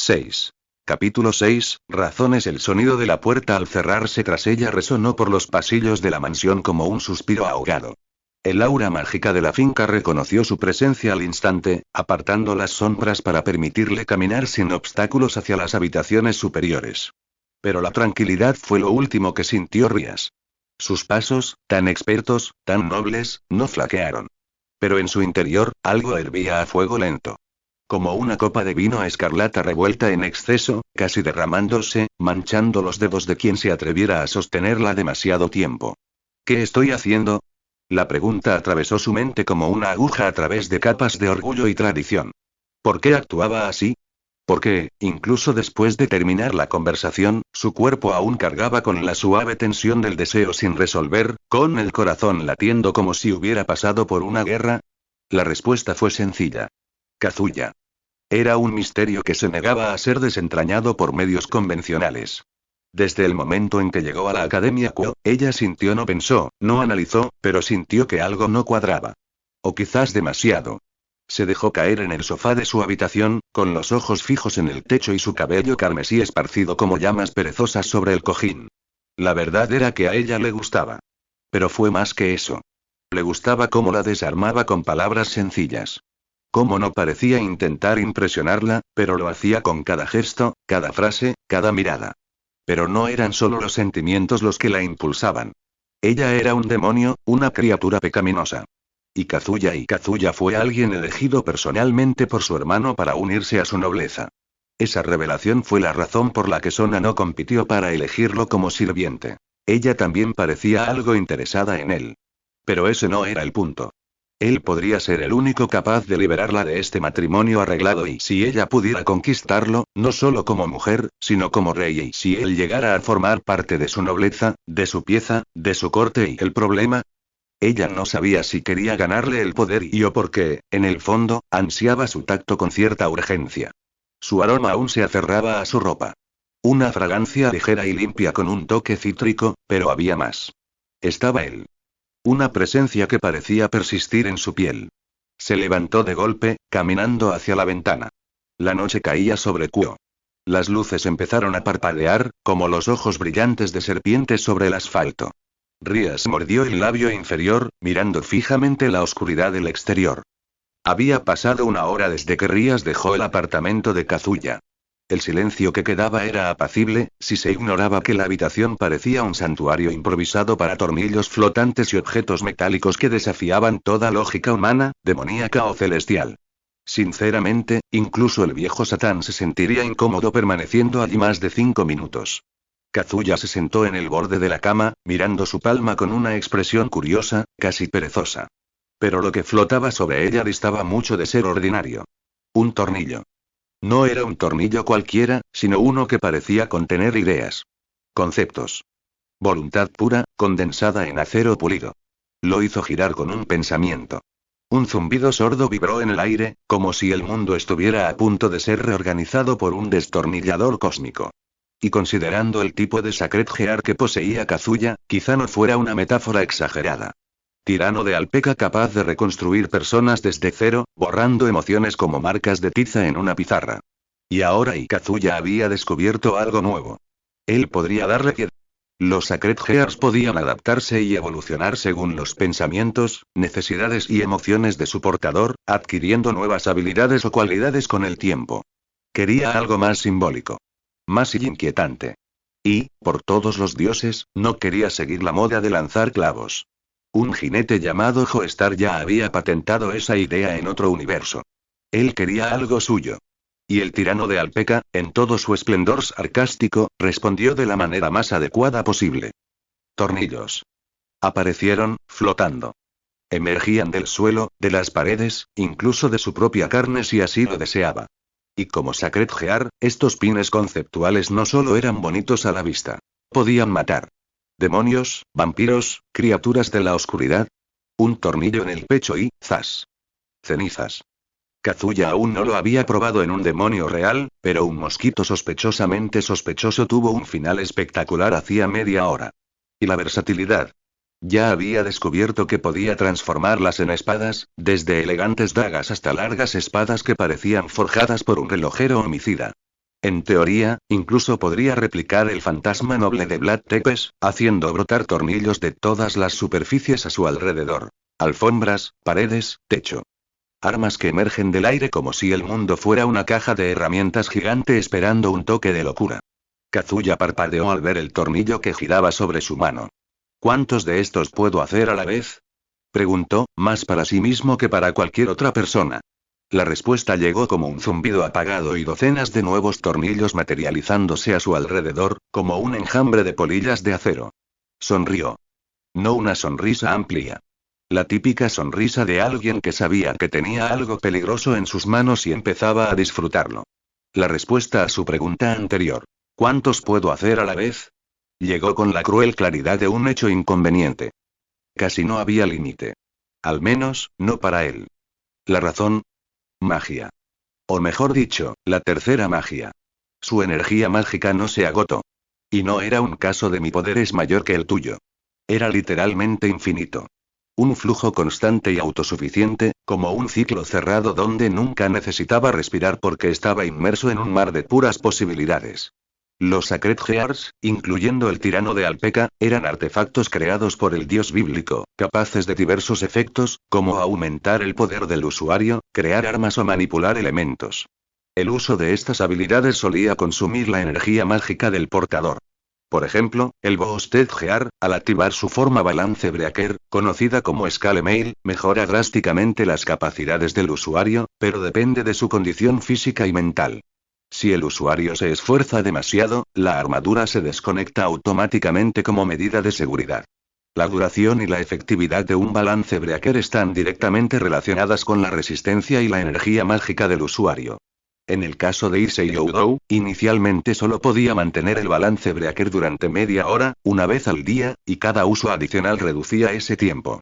6. Capítulo 6. Razones. El sonido de la puerta al cerrarse tras ella resonó por los pasillos de la mansión como un suspiro ahogado. El aura mágica de la finca reconoció su presencia al instante, apartando las sombras para permitirle caminar sin obstáculos hacia las habitaciones superiores. Pero la tranquilidad fue lo último que sintió Rías. Sus pasos, tan expertos, tan nobles, no flaquearon. Pero en su interior, algo hervía a fuego lento. Como una copa de vino escarlata revuelta en exceso, casi derramándose, manchando los dedos de quien se atreviera a sostenerla demasiado tiempo. ¿Qué estoy haciendo? La pregunta atravesó su mente como una aguja a través de capas de orgullo y tradición. ¿Por qué actuaba así? Porque, incluso después de terminar la conversación, su cuerpo aún cargaba con la suave tensión del deseo sin resolver, con el corazón latiendo como si hubiera pasado por una guerra. La respuesta fue sencilla. Kazuya. Era un misterio que se negaba a ser desentrañado por medios convencionales. Desde el momento en que llegó a la Academia Kuo, ella sintió, no pensó, no analizó, pero sintió que algo no cuadraba. O quizás demasiado. Se dejó caer en el sofá de su habitación, con los ojos fijos en el techo y su cabello carmesí esparcido como llamas perezosas sobre el cojín. La verdad era que a ella le gustaba. Pero fue más que eso. Le gustaba cómo la desarmaba con palabras sencillas. Cómo no parecía intentar impresionarla, pero lo hacía con cada gesto, cada frase, cada mirada. Pero no eran solo los sentimientos los que la impulsaban. Ella era un demonio, una criatura pecaminosa. Y Kazuya fue alguien elegido personalmente por su hermano para unirse a su nobleza. Esa revelación fue la razón por la que Sona no compitió para elegirlo como sirviente. Ella también parecía algo interesada en él. Pero ese no era el punto. Él podría ser el único capaz de liberarla de este matrimonio arreglado y si ella pudiera conquistarlo, no solo como mujer, sino como rey y si él llegara a formar parte de su nobleza, de su pieza, de su corte y el problema. Ella no sabía si quería ganarle el poder o porque, en el fondo, ansiaba su tacto con cierta urgencia. Su aroma aún se aferraba a su ropa. Una fragancia ligera y limpia con un toque cítrico, pero había más. Estaba él. Una presencia que parecía persistir en su piel. Se levantó de golpe, caminando hacia la ventana. La noche caía sobre Kuo. Las luces empezaron a parpadear, como los ojos brillantes de serpientes sobre el asfalto. Rías mordió el labio inferior, mirando fijamente la oscuridad del exterior. Había pasado una hora desde que Rías dejó el apartamento de Kazuya. El silencio que quedaba era apacible, si se ignoraba que la habitación parecía un santuario improvisado para tornillos flotantes y objetos metálicos que desafiaban toda lógica humana, demoníaca o celestial. Sinceramente, incluso el viejo Satán se sentiría incómodo permaneciendo allí más de 5 minutos. Kazuya se sentó en el borde de la cama, mirando su palma con una expresión curiosa, casi perezosa. Pero lo que flotaba sobre ella distaba mucho de ser ordinario. Un tornillo. No era un tornillo cualquiera, sino uno que parecía contener ideas. Conceptos. Voluntad pura, condensada en acero pulido. Lo hizo girar con un pensamiento. Un zumbido sordo vibró en el aire, como si el mundo estuviera a punto de ser reorganizado por un destornillador cósmico. Y considerando el tipo de Sacred Gear que poseía Kazuya, quizá no fuera una metáfora exagerada. Tirano de Alpeca capaz de reconstruir personas desde cero, borrando emociones como marcas de tiza en una pizarra. Y ahora Kazuya había descubierto algo nuevo. Él podría darle piedad. Los Sacred Gears podían adaptarse y evolucionar según los pensamientos, necesidades y emociones de su portador, adquiriendo nuevas habilidades o cualidades con el tiempo. Quería algo más simbólico. Más inquietante. Y, por todos los dioses, no quería seguir la moda de lanzar clavos. Un jinete llamado Joestar ya había patentado esa idea en otro universo. Él quería algo suyo. Y el tirano de Alpeca, en todo su esplendor sarcástico, respondió de la manera más adecuada posible. Tornillos. Aparecieron, flotando. Emergían del suelo, de las paredes, incluso de su propia carne si así lo deseaba. Y como Sacred Gear, estos pines conceptuales no solo eran bonitos a la vista. Podían matar. Demonios, vampiros, criaturas de la oscuridad. Un tornillo en el pecho y, ¡zas! Cenizas. Kazuya aún no lo había probado en un demonio real, pero un mosquito sospechosamente sospechoso tuvo un final espectacular hacía media hora. Y la versatilidad. Ya había descubierto que podía transformarlas en espadas, desde elegantes dagas hasta largas espadas que parecían forjadas por un relojero homicida. En teoría, incluso podría replicar el fantasma noble de Vlad Tepes, haciendo brotar tornillos de todas las superficies a su alrededor. Alfombras, paredes, techo. Armas que emergen del aire como si el mundo fuera una caja de herramientas gigante esperando un toque de locura. Kazuya parpadeó al ver el tornillo que giraba sobre su mano. ¿Cuántos de estos puedo hacer a la vez? Preguntó, más para sí mismo que para cualquier otra persona. La respuesta llegó como un zumbido apagado y docenas de nuevos tornillos materializándose a su alrededor, como un enjambre de polillas de acero. Sonrió. No una sonrisa amplia. La típica sonrisa de alguien que sabía que tenía algo peligroso en sus manos y empezaba a disfrutarlo. La respuesta a su pregunta anterior. ¿Cuántos puedo hacer a la vez? Llegó con la cruel claridad de un hecho inconveniente. Casi no había límite. Al menos, no para él. ¿La razón? Magia. O mejor dicho, la tercera magia. Su energía mágica no se agotó. Y no era un caso de mi poder es mayor que el tuyo. Era literalmente infinito. Un flujo constante y autosuficiente, como un ciclo cerrado donde nunca necesitaba respirar porque estaba inmerso en un mar de puras posibilidades. Los Sacred Gears, incluyendo el tirano de Alpeca, eran artefactos creados por el dios bíblico, capaces de diversos efectos, como aumentar el poder del usuario, crear armas o manipular elementos. El uso de estas habilidades solía consumir la energía mágica del portador. Por ejemplo, el Boosted Gear, al activar su forma Balance Breaker, conocida como Scale Mail, mejora drásticamente las capacidades del usuario, pero depende de su condición física y mental. Si el usuario se esfuerza demasiado, la armadura se desconecta automáticamente como medida de seguridad. La duración y la efectividad de un balance breaker están directamente relacionadas con la resistencia y la energía mágica del usuario. En el caso de Issei Youdou, inicialmente solo podía mantener el balance breaker durante media hora, una vez al día, y cada uso adicional reducía ese tiempo.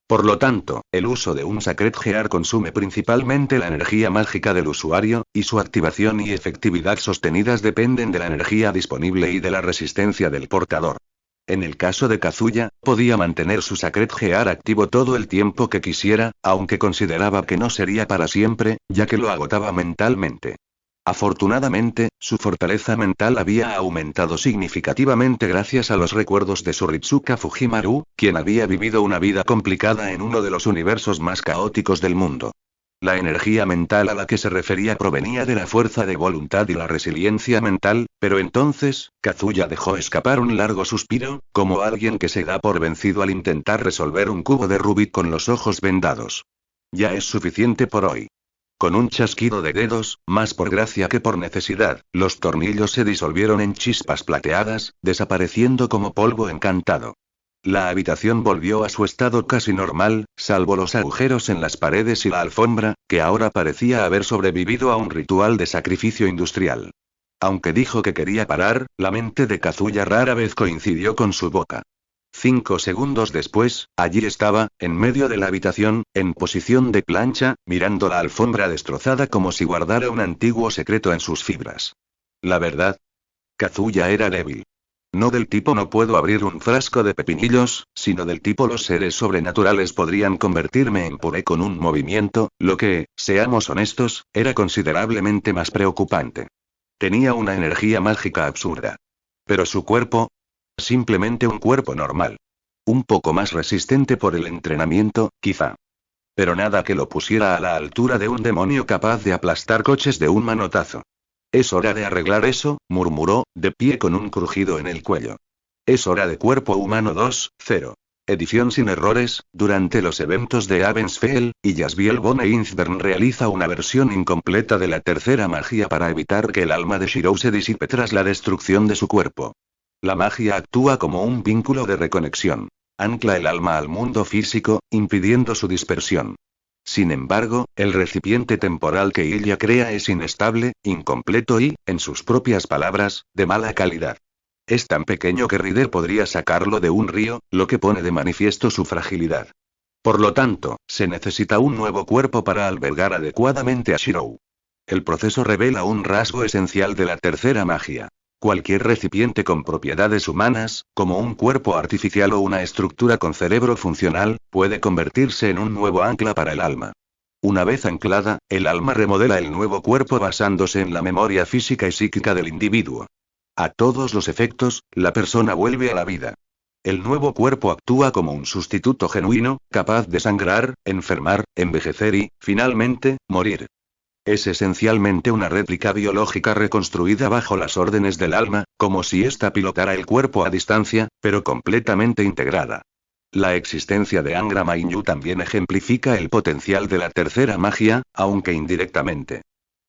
Por lo tanto, el uso de un Sacred Gear consume principalmente la energía mágica del usuario, y su activación y efectividad sostenidas dependen de la energía disponible y de la resistencia del portador. En el caso de Kazuya, podía mantener su Sacred Gear activo todo el tiempo que quisiera, aunque consideraba que no sería para siempre, ya que lo agotaba mentalmente. Afortunadamente, su fortaleza mental había aumentado significativamente gracias a los recuerdos de Suritsuka Fujimaru, quien había vivido una vida complicada en uno de los universos más caóticos del mundo. La energía mental a la que se refería provenía de la fuerza de voluntad y la resiliencia mental, pero entonces, Kazuya dejó escapar un largo suspiro, como alguien que se da por vencido al intentar resolver un cubo de Rubik con los ojos vendados. Ya es suficiente por hoy. Con un chasquido de dedos, más por gracia que por necesidad, los tornillos se disolvieron en chispas plateadas, desapareciendo como polvo encantado. La habitación volvió a su estado casi normal, salvo los agujeros en las paredes y la alfombra, que ahora parecía haber sobrevivido a un ritual de sacrificio industrial. Aunque dijo que quería parar, la mente de Kazuya rara vez coincidió con su boca. 5 segundos después, allí estaba, en medio de la habitación, en posición de plancha, mirando la alfombra destrozada como si guardara un antiguo secreto en sus fibras. La verdad, Kazuya era débil. No del tipo no puedo abrir un frasco de pepinillos, sino del tipo los seres sobrenaturales podrían convertirme en puré con un movimiento, lo que, seamos honestos, era considerablemente más preocupante. Tenía una energía mágica absurda. Pero su cuerpo, simplemente un cuerpo normal. Un poco más resistente por el entrenamiento, quizá. Pero nada que lo pusiera a la altura de un demonio capaz de aplastar coches de un manotazo. Es hora de arreglar eso, murmuró, de pie con un crujido en el cuello. Es hora de Cuerpo Humano 2.0. Edición sin errores, durante los eventos de Avensfell, y Jasviel Bone Inzbern realiza una versión incompleta de la tercera magia para evitar que el alma de Shirou se disipe tras la destrucción de su cuerpo. La magia actúa como un vínculo de reconexión. Ancla el alma al mundo físico, impidiendo su dispersión. Sin embargo, el recipiente temporal que ella crea es inestable, incompleto y, en sus propias palabras, de mala calidad. Es tan pequeño que Rider podría sacarlo de un río, lo que pone de manifiesto su fragilidad. Por lo tanto, se necesita un nuevo cuerpo para albergar adecuadamente a Shirou. El proceso revela un rasgo esencial de la tercera magia. Cualquier recipiente con propiedades humanas, como un cuerpo artificial o una estructura con cerebro funcional, puede convertirse en un nuevo ancla para el alma. Una vez anclada, el alma remodela el nuevo cuerpo basándose en la memoria física y psíquica del individuo. A todos los efectos, la persona vuelve a la vida. El nuevo cuerpo actúa como un sustituto genuino, capaz de sangrar, enfermar, envejecer y, finalmente, morir. Es esencialmente una réplica biológica reconstruida bajo las órdenes del alma, como si ésta pilotara el cuerpo a distancia, pero completamente integrada. La existencia de Angra Mainyu también ejemplifica el potencial de la tercera magia, aunque indirectamente.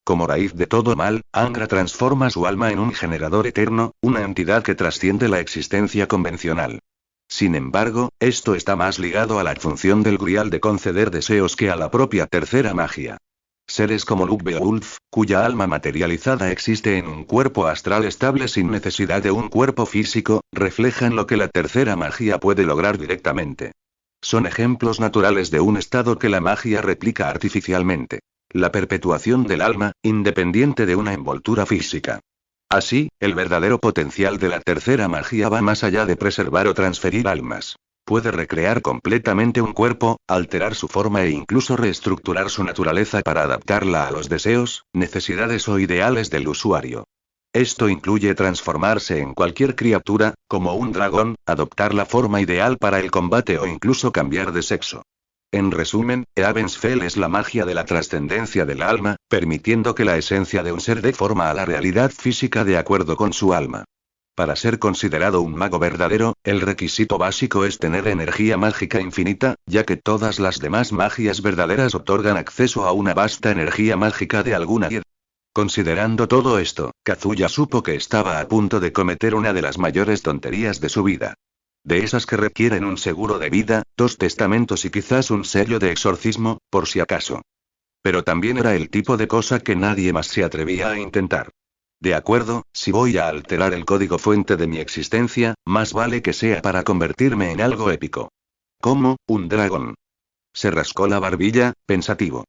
Como raíz de todo mal, Angra transforma su alma en un generador eterno, una entidad que trasciende la existencia convencional. Sin embargo, esto está más ligado a la función del grial de conceder deseos que a la propia tercera magia. Seres como Luke Beowulf, cuya alma materializada existe en un cuerpo astral estable sin necesidad de un cuerpo físico, reflejan lo que la tercera magia puede lograr directamente. Son ejemplos naturales de un estado que la magia replica artificialmente. La perpetuación del alma, independiente de una envoltura física. Así, el verdadero potencial de la tercera magia va más allá de preservar o transferir almas. Puede recrear completamente un cuerpo, alterar su forma e incluso reestructurar su naturaleza para adaptarla a los deseos, necesidades o ideales del usuario. Esto incluye transformarse en cualquier criatura, como un dragón, adoptar la forma ideal para el combate o incluso cambiar de sexo. En resumen, Eavensfell es la magia de la trascendencia del alma, permitiendo que la esencia de un ser dé forma a la realidad física de acuerdo con su alma. Para ser considerado un mago verdadero, el requisito básico es tener energía mágica infinita, ya que todas las demás magias verdaderas otorgan acceso a una vasta energía mágica de alguna edad. Considerando todo esto, Kazuya supo que estaba a punto de cometer una de las mayores tonterías de su vida. De esas que requieren un seguro de vida, 2 testamentos y quizás un sello de exorcismo, por si acaso. Pero también era el tipo de cosa que nadie más se atrevía a intentar. De acuerdo, si voy a alterar el código fuente de mi existencia, más vale que sea para convertirme en algo épico. ¿Cómo, un dragón? Se rascó la barbilla, pensativo.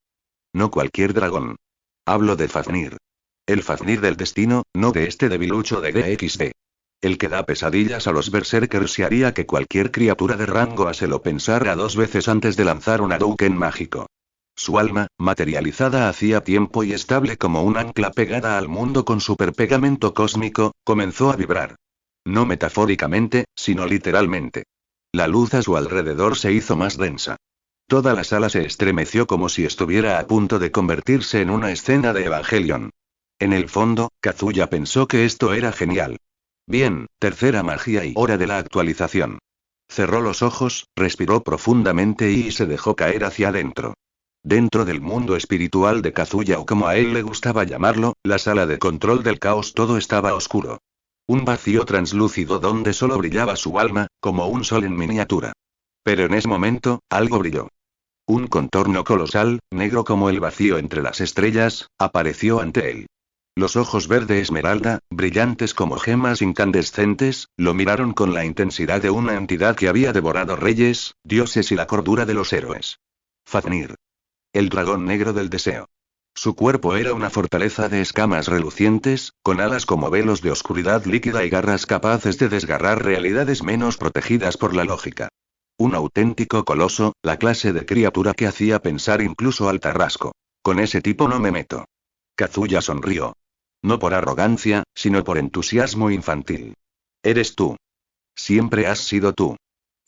No cualquier dragón. Hablo de Fafnir. El Fafnir del destino, no de este debilucho de DXD. El que da pesadillas a los berserkers y haría que cualquier criatura de rango A se lo pensara 2 veces antes de lanzar un Hadouken mágico. Su alma, materializada hacía tiempo y estable como un ancla pegada al mundo con superpegamento cósmico, comenzó a vibrar. No metafóricamente, sino literalmente. La luz a su alrededor se hizo más densa. Toda la sala se estremeció como si estuviera a punto de convertirse en una escena de Evangelion. En el fondo, Kazuya pensó que esto era genial. Bien, tercera magia y hora de la actualización. Cerró los ojos, respiró profundamente y se dejó caer hacia adentro. Dentro del mundo espiritual de Kazuya o como a él le gustaba llamarlo, la sala de control del caos todo estaba oscuro. Un vacío translúcido donde solo brillaba su alma, como un sol en miniatura. Pero en ese momento, algo brilló. Un contorno colosal, negro como el vacío entre las estrellas, apareció ante él. Los ojos verde esmeralda, brillantes como gemas incandescentes, lo miraron con la intensidad de una entidad que había devorado reyes, dioses y la cordura de los héroes. Fafnir. El dragón negro del deseo. Su cuerpo era una fortaleza de escamas relucientes, con alas como velos de oscuridad líquida y garras capaces de desgarrar realidades menos protegidas por la lógica. Un auténtico coloso, la clase de criatura que hacía pensar incluso al Tarrasco. Con ese tipo no me meto. Kazuya sonrió. No por arrogancia, sino por entusiasmo infantil. Eres tú. Siempre has sido tú.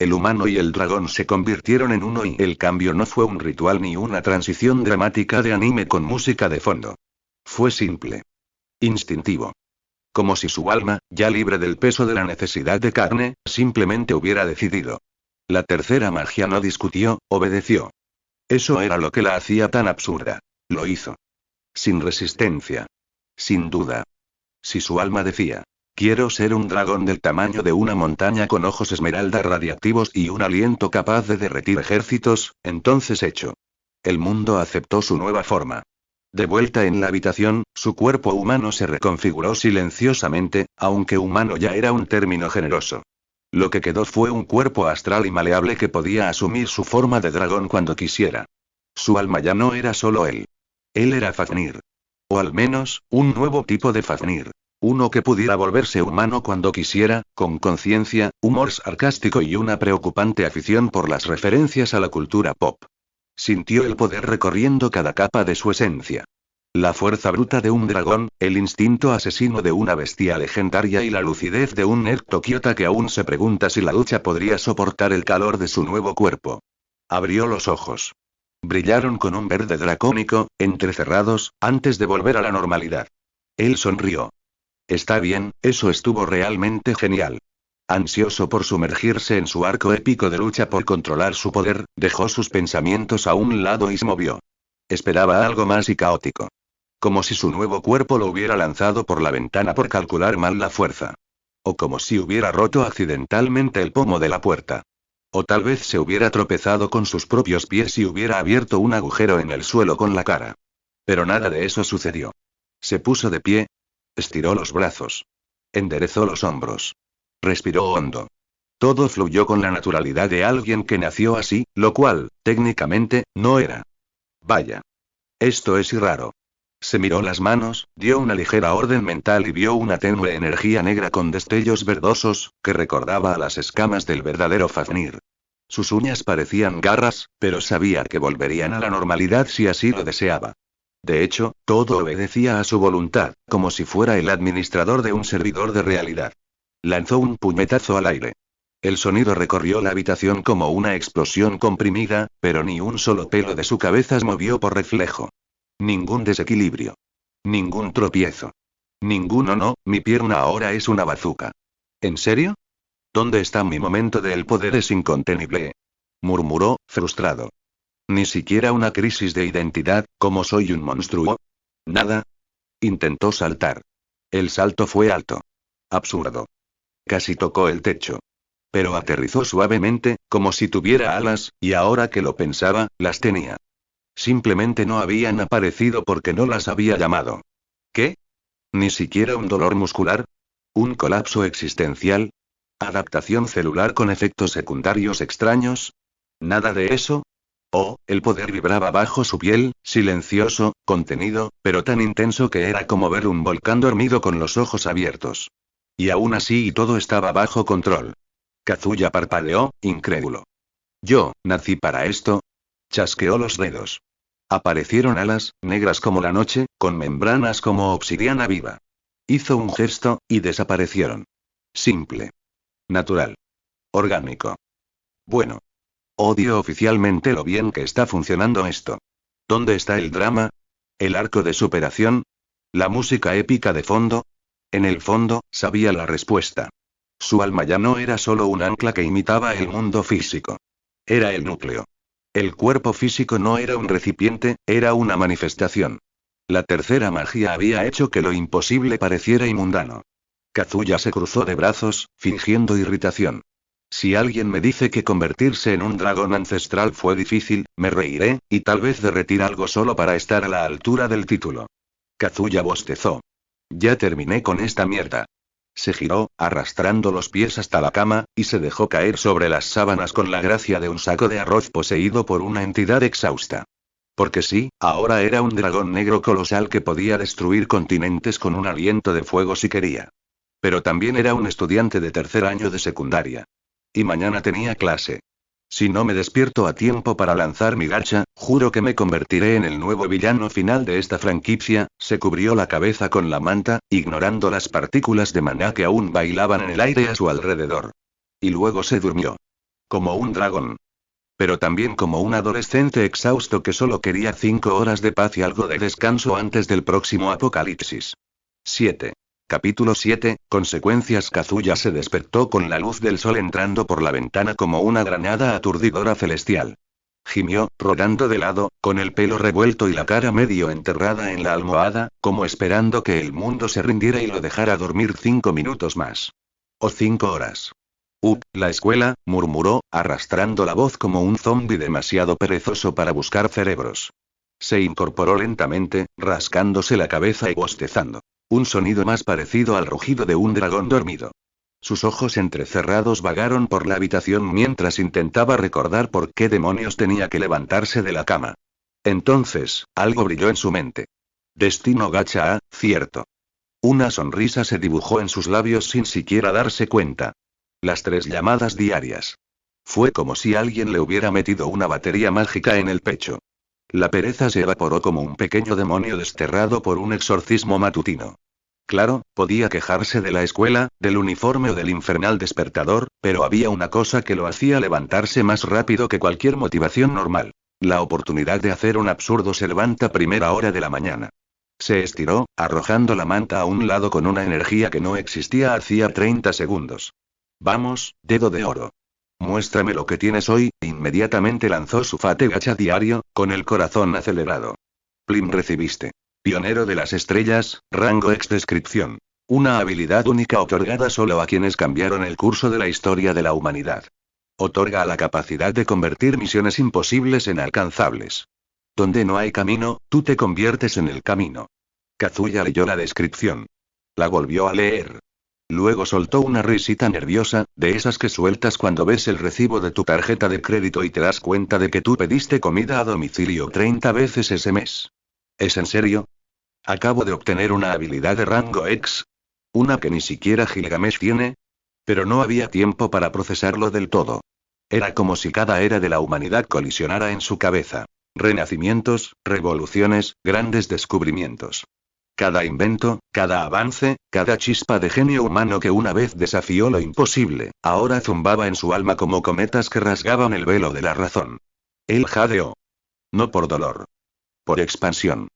El humano y el dragón se convirtieron en uno y el cambio no fue un ritual ni una transición dramática de anime con música de fondo. Fue simple. Instintivo. Como si su alma, ya libre del peso de la necesidad de carne, simplemente hubiera decidido. La tercera magia no discutió, obedeció. Eso era lo que la hacía tan absurda. Lo hizo. Sin resistencia. Sin duda. Si su alma decía, quiero ser un dragón del tamaño de una montaña con ojos esmeralda radiactivos y un aliento capaz de derretir ejércitos, entonces hecho. El mundo aceptó su nueva forma. De vuelta en la habitación, su cuerpo humano se reconfiguró silenciosamente, aunque humano ya era un término generoso. Lo que quedó fue un cuerpo astral y maleable que podía asumir su forma de dragón cuando quisiera. Su alma ya no era solo él. Él era Fafnir. O al menos, un nuevo tipo de Fafnir. Uno que pudiera volverse humano cuando quisiera, con conciencia, humor sarcástico y una preocupante afición por las referencias a la cultura pop. Sintió el poder recorriendo cada capa de su esencia. La fuerza bruta de un dragón, el instinto asesino de una bestia legendaria y la lucidez de un Ektokiota que aún se pregunta si la lucha podría soportar el calor de su nuevo cuerpo. Abrió los ojos. Brillaron con un verde dracónico, entrecerrados, antes de volver a la normalidad. Él sonrió. Está bien, eso estuvo realmente genial. Ansioso por sumergirse en su arco épico de lucha por controlar su poder, dejó sus pensamientos a un lado y se movió. Esperaba algo más y caótico. Como si su nuevo cuerpo lo hubiera lanzado por la ventana por calcular mal la fuerza. O como si hubiera roto accidentalmente el pomo de la puerta. O tal vez se hubiera tropezado con sus propios pies y hubiera abierto un agujero en el suelo con la cara. Pero nada de eso sucedió. Se puso de pie. Estiró los brazos. Enderezó los hombros. Respiró hondo. Todo fluyó con la naturalidad de alguien que nació así, lo cual, técnicamente, no era. Vaya. Esto es raro. Se miró las manos, dio una ligera orden mental y vio una tenue energía negra con destellos verdosos, que recordaba a las escamas del verdadero Fafnir. Sus uñas parecían garras, pero sabía que volverían a la normalidad si así lo deseaba. De hecho, todo obedecía a su voluntad, como si fuera el administrador de un servidor de realidad. Lanzó un puñetazo al aire. El sonido recorrió la habitación como una explosión comprimida, pero ni un solo pelo de su cabeza se movió por reflejo. Ningún desequilibrio. Ningún tropiezo. Ninguno no, mi pierna ahora es una bazuca. ¿En serio? ¿Dónde está mi momento de el poder es incontenible? Murmuró, frustrado. Ni siquiera una crisis de identidad, como soy un monstruo. Nada. Intentó saltar. El salto fue alto. Absurdo. Casi tocó el techo. Pero aterrizó suavemente, como si tuviera alas, y ahora que lo pensaba, las tenía. Simplemente no habían aparecido porque no las había llamado. ¿Qué? ¿Ni siquiera un dolor muscular? ¿Un colapso existencial? ¿Adaptación celular con efectos secundarios extraños? ¿Nada de eso? Oh, el poder vibraba bajo su piel, silencioso, contenido, pero tan intenso que era como ver un volcán dormido con los ojos abiertos. Y aún así todo estaba bajo control. Kazuya parpadeó, incrédulo. Yo, nací para esto. Chasqueó los dedos. Aparecieron alas, negras como la noche, con membranas como obsidiana viva. Hizo un gesto, y desaparecieron. Simple. Natural. Orgánico. Bueno. Odio oficialmente lo bien que está funcionando esto. ¿Dónde está el drama? ¿El arco de superación? ¿La música épica de fondo? En el fondo, sabía la respuesta. Su alma ya no era solo un ancla que imitaba el mundo físico. Era el núcleo. El cuerpo físico no era un recipiente, era una manifestación. La tercera magia había hecho que lo imposible pareciera mundano. Kazuya se cruzó de brazos, fingiendo irritación. Si alguien me dice que convertirse en un dragón ancestral fue difícil, me reiré, y tal vez derretir algo solo para estar a la altura del título. Kazuya bostezó. Ya terminé con esta mierda. Se giró, arrastrando los pies hasta la cama, y se dejó caer sobre las sábanas con la gracia de un saco de arroz poseído por una entidad exhausta. Porque sí, ahora era un dragón negro colosal que podía destruir continentes con un aliento de fuego si quería. Pero también era un estudiante de tercer año de secundaria. Y mañana tenía clase. Si no me despierto a tiempo para lanzar mi gacha, juro que me convertiré en el nuevo villano final de esta franquicia. Se cubrió la cabeza con la manta, ignorando las partículas de maná que aún bailaban en el aire a su alrededor. Y luego se durmió. Como un dragón. Pero también como un adolescente exhausto que solo quería 5 horas de paz y algo de descanso antes del próximo apocalipsis. 7. Capítulo 7, Consecuencias. Kazuya se despertó con la luz del sol entrando por la ventana como una granada aturdidora celestial. Gimió, rodando de lado, con el pelo revuelto y la cara medio enterrada en la almohada, como esperando que el mundo se rindiera y lo dejara dormir 5 minutos más. O 5 horas. La escuela, murmuró, arrastrando la voz como un zombi demasiado perezoso para buscar cerebros. Se incorporó lentamente, rascándose la cabeza y bostezando. Un sonido más parecido al rugido de un dragón dormido. Sus ojos entrecerrados vagaron por la habitación mientras intentaba recordar por qué demonios tenía que levantarse de la cama. Entonces, algo brilló en su mente. Destino gacha, cierto. Una sonrisa se dibujó en sus labios sin siquiera darse cuenta. Las 3 llamadas diarias. Fue como si alguien le hubiera metido una batería mágica en el pecho. La pereza se evaporó como un pequeño demonio desterrado por un exorcismo matutino. Claro, podía quejarse de la escuela, del uniforme o del infernal despertador, pero había una cosa que lo hacía levantarse más rápido que cualquier motivación normal. La oportunidad de hacer un absurdo se levanta a primera hora de la mañana. Se estiró, arrojando la manta a un lado con una energía que no existía hacía 30 segundos. Vamos, dedo de oro. Muéstrame lo que tienes hoy. Inmediatamente lanzó su fate gacha diario, con el corazón acelerado. Plim recibiste. Pionero de las estrellas, rango X descripción. Una habilidad única otorgada solo a quienes cambiaron el curso de la historia de la humanidad. Otorga la capacidad de convertir misiones imposibles en alcanzables. Donde no hay camino, tú te conviertes en el camino. Kazuya leyó la descripción. La volvió a leer. Luego soltó una risita nerviosa, de esas que sueltas cuando ves el recibo de tu tarjeta de crédito y te das cuenta de que tú pediste comida a domicilio 30 veces ese mes. ¿Es en serio? Acabo de obtener una habilidad de rango X. Una que ni siquiera Gilgamesh tiene. Pero no había tiempo para procesarlo del todo. Era como si cada era de la humanidad colisionara en su cabeza. Renacimientos, revoluciones, grandes descubrimientos. Cada invento, cada avance, cada chispa de genio humano que una vez desafió lo imposible, ahora zumbaba en su alma como cometas que rasgaban el velo de la razón. Él jadeó. No por dolor. Por expansión.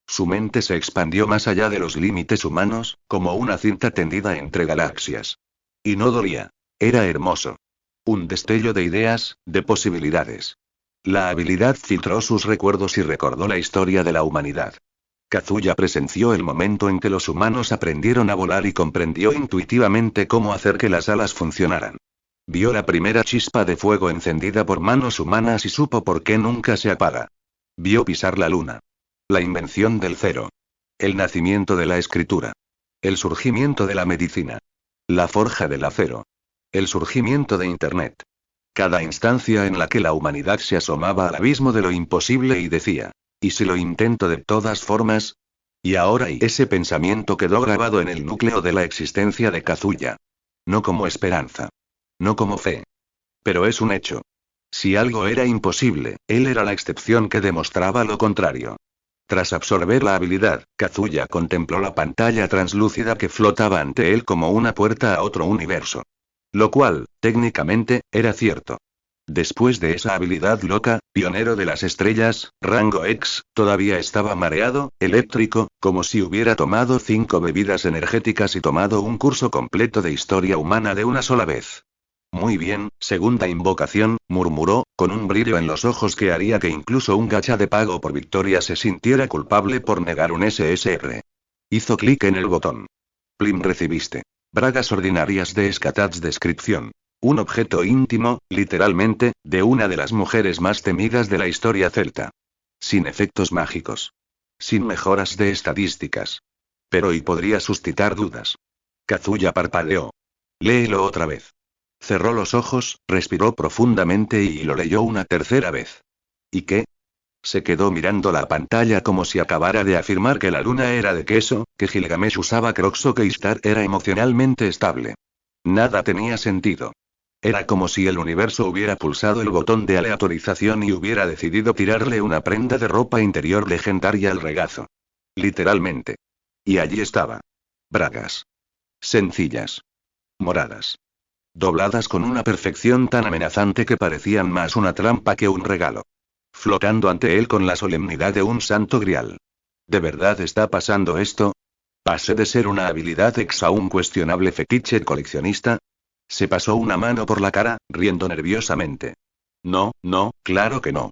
Su mente se expandió más allá de los límites humanos, como una cinta tendida entre galaxias. Y no dolía. Era hermoso. Un destello de ideas, de posibilidades. La habilidad filtró sus recuerdos y recordó la historia de la humanidad. Kazuya presenció el momento en que los humanos aprendieron a volar y comprendió intuitivamente cómo hacer que las alas funcionaran. Vio la primera chispa de fuego encendida por manos humanas y supo por qué nunca se apaga. Vio pisar la luna. La invención del cero. El nacimiento de la escritura. El surgimiento de la medicina. La forja del acero. El surgimiento de Internet. Cada instancia en la que la humanidad se asomaba al abismo de lo imposible y decía: ¿y si lo intento de todas formas? Y ahora ese pensamiento quedó grabado en el núcleo de la existencia de Kazuya. No como esperanza. No como fe. Pero es un hecho. Si algo era imposible, él era la excepción que demostraba lo contrario. Tras absorber la habilidad, Kazuya contempló la pantalla translúcida que flotaba ante él como una puerta a otro universo. Lo cual, técnicamente, era cierto. Después de esa habilidad loca, pionero de las estrellas, rango X, todavía estaba mareado, eléctrico, como si hubiera tomado 5 bebidas energéticas y tomado un curso completo de historia humana de una sola vez. Muy bien, segunda invocación, murmuró, con un brillo en los ojos que haría que incluso un gacha de pago por victoria se sintiera culpable por negar un SSR. Hizo clic en el botón. Plim recibiste. Bragas ordinarias de Skatats descripción. Un objeto íntimo, literalmente, de una de las mujeres más temidas de la historia celta. Sin efectos mágicos. Sin mejoras de estadísticas. Pero y podría suscitar dudas. Kazuya parpadeó. Léelo otra vez. Cerró los ojos, respiró profundamente y lo leyó una tercera vez. ¿Y qué? Se quedó mirando la pantalla como si acabara de afirmar que la luna era de queso, que Gilgamesh usaba Crocs o que Ishtar era emocionalmente estable. Nada tenía sentido. Era como si el universo hubiera pulsado el botón de aleatorización y hubiera decidido tirarle una prenda de ropa interior legendaria al regazo. Literalmente. Y allí estaba. Bragas. Sencillas. Moradas. Dobladas con una perfección tan amenazante que parecían más una trampa que un regalo. Flotando ante él con la solemnidad de un santo grial. ¿De verdad está pasando esto? ¿Pasé de ser una habilidad ex a un cuestionable fetiche coleccionista? Se pasó una mano por la cara, riendo nerviosamente. No, claro que no.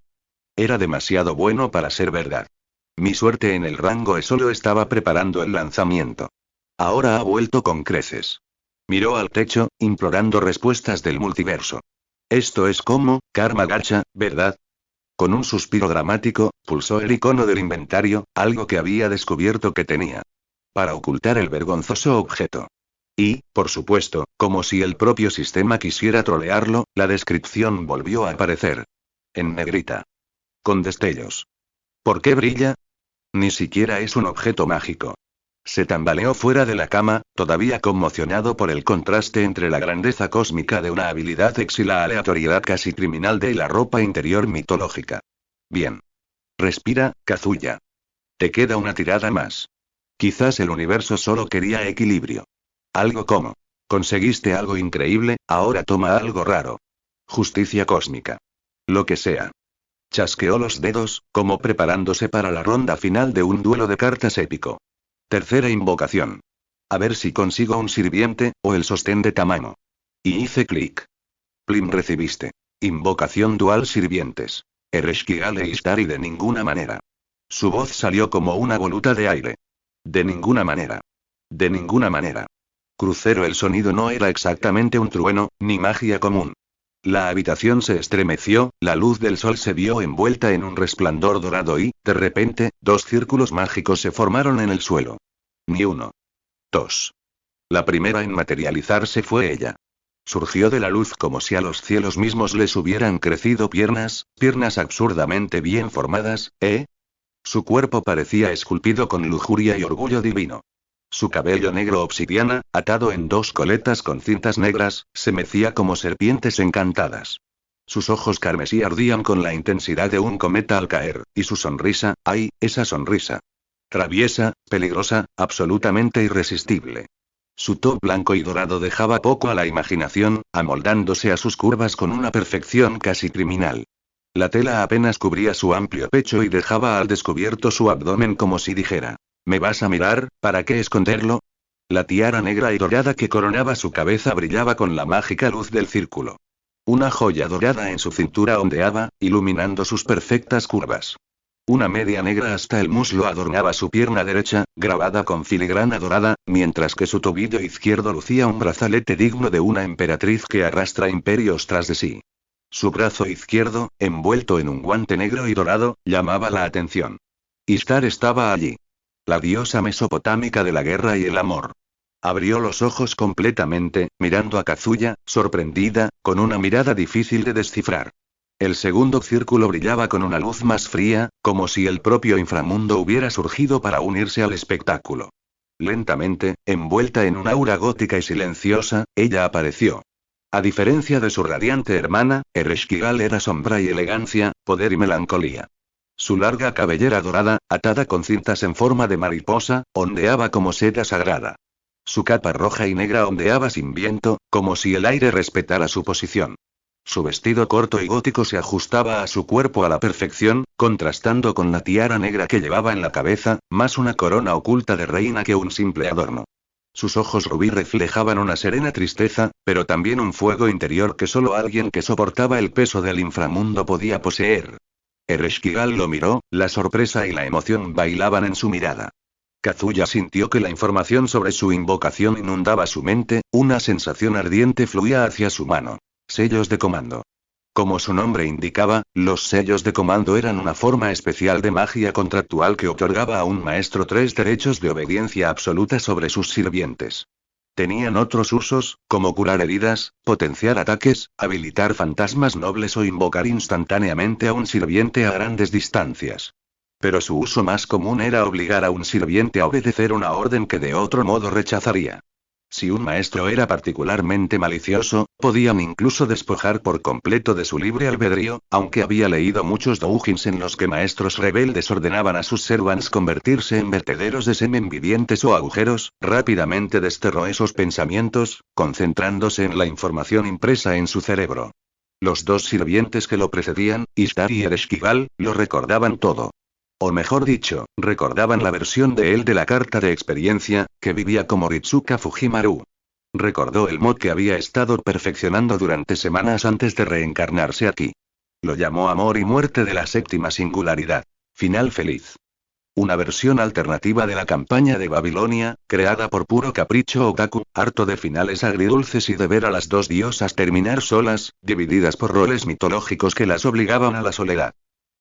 Era demasiado bueno para ser verdad. Mi suerte en el rango E solo estaba preparando el lanzamiento. Ahora ha vuelto con creces. Miró al techo, implorando respuestas del multiverso. Esto es como, Karma Gacha, ¿verdad? Con un suspiro dramático, pulsó el icono del inventario, algo que había descubierto que tenía. Para ocultar el vergonzoso objeto. Y, por supuesto, como si el propio sistema quisiera trolearlo, la descripción volvió a aparecer. En negrita. Con destellos. ¿Por qué brilla? Ni siquiera es un objeto mágico. Se tambaleó fuera de la cama, todavía conmocionado por el contraste entre la grandeza cósmica de una habilidad X y la aleatoriedad casi criminal de la ropa interior mitológica. Bien. Respira, Kazuya. Te queda una tirada más. Quizás el universo solo quería equilibrio. Algo como: conseguiste algo increíble, ahora toma algo raro. Justicia cósmica. Lo que sea. Chasqueó los dedos, como preparándose para la ronda final de un duelo de cartas épico. Tercera invocación. A ver si consigo un sirviente, o el sostén de Tamamo. Y hice clic. Plim, recibiste. Invocación dual sirvientes. Ereshkigal e Istari de ninguna manera. Su voz salió como una voluta de aire. De ninguna manera. De ninguna manera. Crucero, el sonido no era exactamente un trueno, ni magia común. La habitación se estremeció, la luz del sol se vio envuelta en un resplandor dorado y, de repente, dos círculos mágicos se formaron en el suelo. Ni uno. Dos. La primera en materializarse fue ella. Surgió de la luz como si a los cielos mismos les hubieran crecido piernas absurdamente bien formadas, ¿eh? Su cuerpo parecía esculpido con lujuria y orgullo divino. Su cabello negro obsidiana, atado en dos coletas con cintas negras, se mecía como serpientes encantadas. Sus ojos carmesí ardían con la intensidad de un cometa al caer, y su sonrisa, ¡ay, esa sonrisa! Traviesa, peligrosa, absolutamente irresistible. Su top blanco y dorado dejaba poco a la imaginación, amoldándose a sus curvas con una perfección casi criminal. La tela apenas cubría su amplio pecho y dejaba al descubierto su abdomen como si dijera: ¿me vas a mirar? ¿Para qué esconderlo? La tiara negra y dorada que coronaba su cabeza brillaba con la mágica luz del círculo. Una joya dorada en su cintura ondeaba, iluminando sus perfectas curvas. Una media negra hasta el muslo adornaba su pierna derecha, grabada con filigrana dorada, mientras que su tobillo izquierdo lucía un brazalete digno de una emperatriz que arrastra imperios tras de sí. Su brazo izquierdo, envuelto en un guante negro y dorado, llamaba la atención. Ishtar estaba allí. La diosa mesopotámica de la guerra y el amor. Abrió los ojos completamente, mirando a Kazuya, sorprendida, con una mirada difícil de descifrar. El segundo círculo brillaba con una luz más fría, como si el propio inframundo hubiera surgido para unirse al espectáculo. Lentamente, envuelta en un aura gótica y silenciosa, ella apareció. A diferencia de su radiante hermana, Ereshkigal era sombra y elegancia, poder y melancolía. Su larga cabellera dorada, atada con cintas en forma de mariposa, ondeaba como seda sagrada. Su capa roja y negra ondeaba sin viento, como si el aire respetara su posición. Su vestido corto y gótico se ajustaba a su cuerpo a la perfección, contrastando con la tiara negra que llevaba en la cabeza, más una corona oculta de reina que un simple adorno. Sus ojos rubí reflejaban una serena tristeza, pero también un fuego interior que solo alguien que soportaba el peso del inframundo podía poseer. Ereshkigal lo miró, la sorpresa y la emoción bailaban en su mirada. Kazuya sintió que la información sobre su invocación inundaba su mente, una sensación ardiente fluía hacia su mano. Sellos de comando. Como su nombre indicaba, los sellos de comando eran una forma especial de magia contractual que otorgaba a un maestro 3 derechos de obediencia absoluta sobre sus sirvientes. Tenían otros usos, como curar heridas, potenciar ataques, habilitar fantasmas nobles o invocar instantáneamente a un sirviente a grandes distancias. Pero su uso más común era obligar a un sirviente a obedecer una orden que de otro modo rechazaría. Si un maestro era particularmente malicioso, podían incluso despojar por completo de su libre albedrío, aunque había leído muchos doujins en los que maestros rebeldes ordenaban a sus servants convertirse en vertederos de semen vivientes o agujeros, rápidamente desterró esos pensamientos, concentrándose en la información impresa en su cerebro. Los dos sirvientes que lo precedían, Ishtar y Ereshkigal, lo recordaban todo. O mejor dicho, recordaban la versión de él de la carta de experiencia, que vivía como Ritsuka Fujimaru. Recordó el mod que había estado perfeccionando durante semanas antes de reencarnarse aquí. Lo llamó Amor y Muerte de la Séptima Singularidad. Final feliz. Una versión alternativa de la campaña de Babilonia, creada por puro capricho otaku, harto de finales agridulces y de ver a las dos diosas terminar solas, divididas por roles mitológicos que las obligaban a la soledad.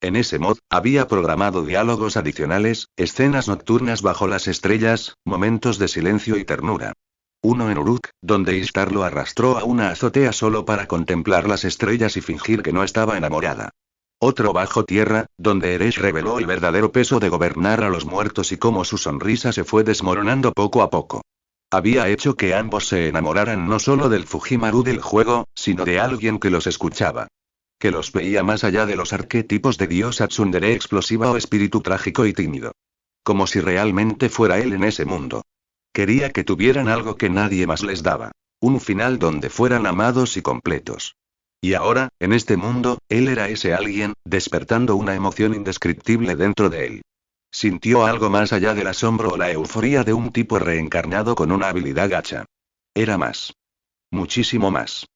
En ese mod, había programado diálogos adicionales, escenas nocturnas bajo las estrellas, momentos de silencio y ternura. Uno en Uruk, donde Ishtar lo arrastró a una azotea solo para contemplar las estrellas y fingir que no estaba enamorada. Otro bajo tierra, donde Eresh reveló el verdadero peso de gobernar a los muertos y cómo su sonrisa se fue desmoronando poco a poco. Había hecho que ambos se enamoraran no solo del Fujimaru del juego, sino de alguien que los escuchaba. Que los veía más allá de los arquetipos de diosa tsundere explosiva o espíritu trágico y tímido. Como si realmente fuera él en ese mundo. Quería que tuvieran algo que nadie más les daba. Un final donde fueran amados y completos. Y ahora, en este mundo, él era ese alguien, despertando una emoción indescriptible dentro de él. Sintió algo más allá del asombro o la euforía de un tipo reencarnado con una habilidad gacha. Era más. Muchísimo más.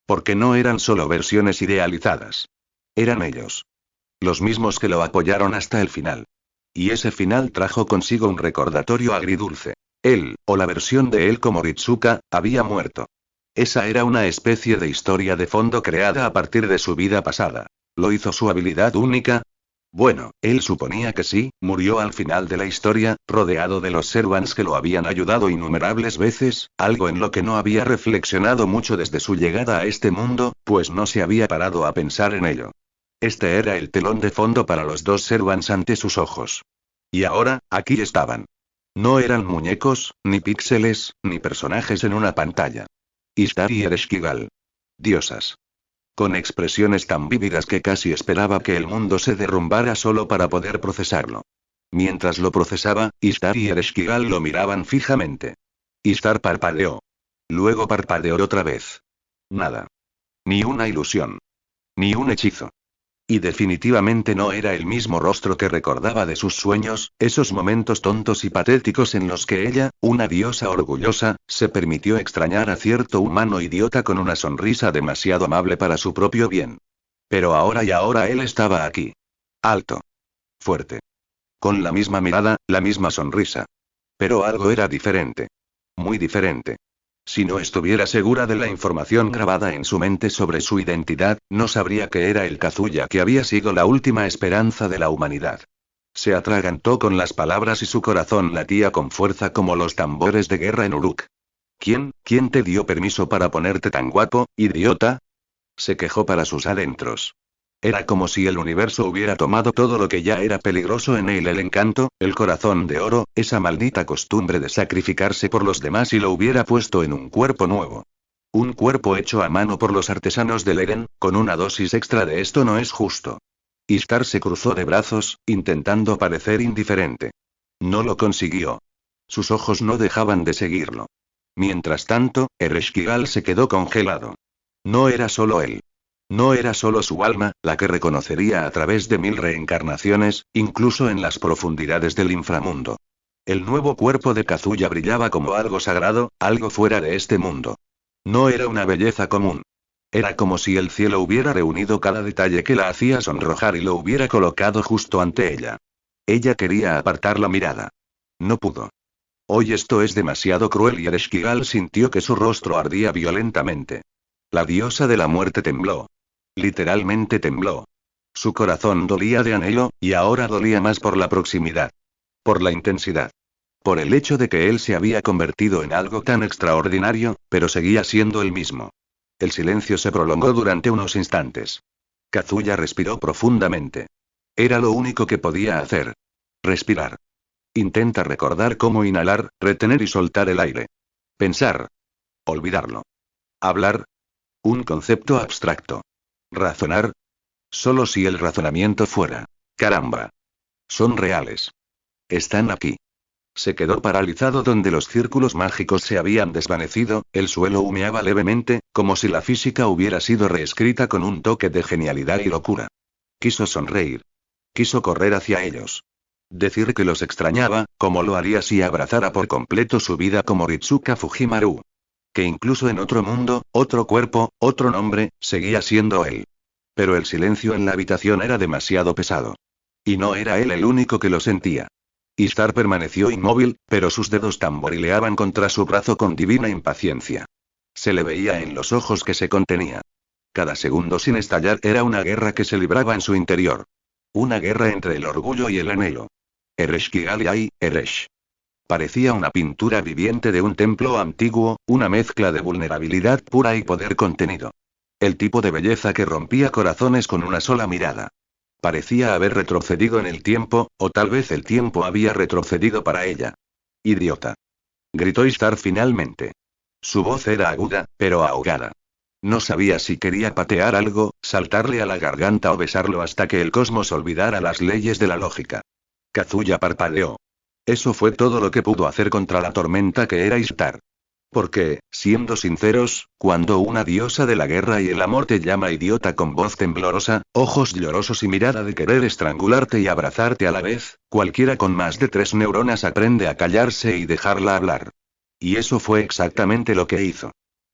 Porque no eran solo versiones idealizadas. Eran ellos. Los mismos que lo apoyaron hasta el final. Y ese final trajo consigo un recordatorio agridulce. Él, o la versión de él como Ritsuka, había muerto. Esa era una especie de historia de fondo creada a partir de su vida pasada. ¿Lo hizo su habilidad única? Bueno, él suponía que sí, murió al final de la historia, rodeado de los servants que lo habían ayudado innumerables veces, algo en lo que no había reflexionado mucho desde su llegada a este mundo, pues no se había parado a pensar en ello. Este era el telón de fondo para los dos servants ante sus ojos. Y ahora, aquí estaban. No eran muñecos, ni píxeles, ni personajes en una pantalla. Ishtar y Ereshkigal. Diosas. Con expresiones tan vívidas que casi esperaba que el mundo se derrumbara solo para poder procesarlo. Mientras lo procesaba, Ishtar y Ereshkigal lo miraban fijamente. Ishtar parpadeó. Luego parpadeó otra vez. Nada. Ni una ilusión. Ni un hechizo. Y definitivamente no era el mismo rostro que recordaba de sus sueños, esos momentos tontos y patéticos en los que ella, una diosa orgullosa, se permitió extrañar a cierto humano idiota con una sonrisa demasiado amable para su propio bien. Pero ahora él estaba aquí. Alto. Fuerte. Con la misma mirada, la misma sonrisa. Pero algo era diferente. Muy diferente. Si no estuviera segura de la información grabada en su mente sobre su identidad, no sabría que era el Kazuya que había sido la última esperanza de la humanidad. Se atragantó con las palabras y su corazón latía con fuerza como los tambores de guerra en Uruk. ¿Quién te dio permiso para ponerte tan guapo, idiota? Se quejó para sus adentros. Era como si el universo hubiera tomado todo lo que ya era peligroso en él, el encanto, el corazón de oro, esa maldita costumbre de sacrificarse por los demás y lo hubiera puesto en un cuerpo nuevo. Un cuerpo hecho a mano por los artesanos del Eren, con una dosis extra de esto no es justo. Ishtar se cruzó de brazos, intentando parecer indiferente. No lo consiguió. Sus ojos no dejaban de seguirlo. Mientras tanto, Ereshkigal se quedó congelado. No era solo él. No era solo su alma, la que reconocería a través de 1000 reencarnaciones, incluso en las profundidades del inframundo. El nuevo cuerpo de Kazuya brillaba como algo sagrado, algo fuera de este mundo. No era una belleza común. Era como si el cielo hubiera reunido cada detalle que la hacía sonrojar y lo hubiera colocado justo ante ella. Ella quería apartar la mirada. No pudo. Hoy esto es demasiado cruel y Ereshkigal sintió que su rostro ardía violentamente. La diosa de la muerte tembló. Literalmente tembló. Su corazón dolía de anhelo, y ahora dolía más por la proximidad. Por la intensidad. Por el hecho de que él se había convertido en algo tan extraordinario, pero seguía siendo el mismo. El silencio se prolongó durante unos instantes. Kazuya respiró profundamente. Era lo único que podía hacer. Respirar. Intenta recordar cómo inhalar, retener y soltar el aire. Pensar. Olvidarlo. Hablar. Un concepto abstracto. Razonar. Solo si el razonamiento fuera. Caramba. Son reales. Están aquí. Se quedó paralizado donde los círculos mágicos se habían desvanecido, el suelo humeaba levemente, como si la física hubiera sido reescrita con un toque de genialidad y locura. Quiso sonreír. Quiso correr hacia ellos. Decir que los extrañaba, como lo haría si abrazara por completo su vida como Ritsuka Fujimaru. Que incluso en otro mundo, otro cuerpo, otro nombre, seguía siendo él. Pero el silencio en la habitación era demasiado pesado. Y no era él el único que lo sentía. Ishtar permaneció inmóvil, pero sus dedos tamborileaban contra su brazo con divina impaciencia. Se le veía en los ojos que se contenía. Cada segundo sin estallar era una guerra que se libraba en su interior. Una guerra entre el orgullo y el anhelo. Ereshkigal y Ai, Eresh. Parecía una pintura viviente de un templo antiguo, una mezcla de vulnerabilidad pura y poder contenido. El tipo de belleza que rompía corazones con una sola mirada. Parecía haber retrocedido en el tiempo, o tal vez el tiempo había retrocedido para ella. Idiota. Gritó Istar finalmente. Su voz era aguda, pero ahogada. No sabía si quería patear algo, saltarle a la garganta o besarlo hasta que el cosmos olvidara las leyes de la lógica. Kazuya parpadeó. Eso fue todo lo que pudo hacer contra la tormenta que era Istar. Porque, siendo sinceros, cuando una diosa de la guerra y el amor te llama idiota con voz temblorosa, ojos llorosos y mirada de querer estrangularte y abrazarte a la vez, cualquiera con más de 3 neuronas aprende a callarse y dejarla hablar. Y eso fue exactamente lo que hizo.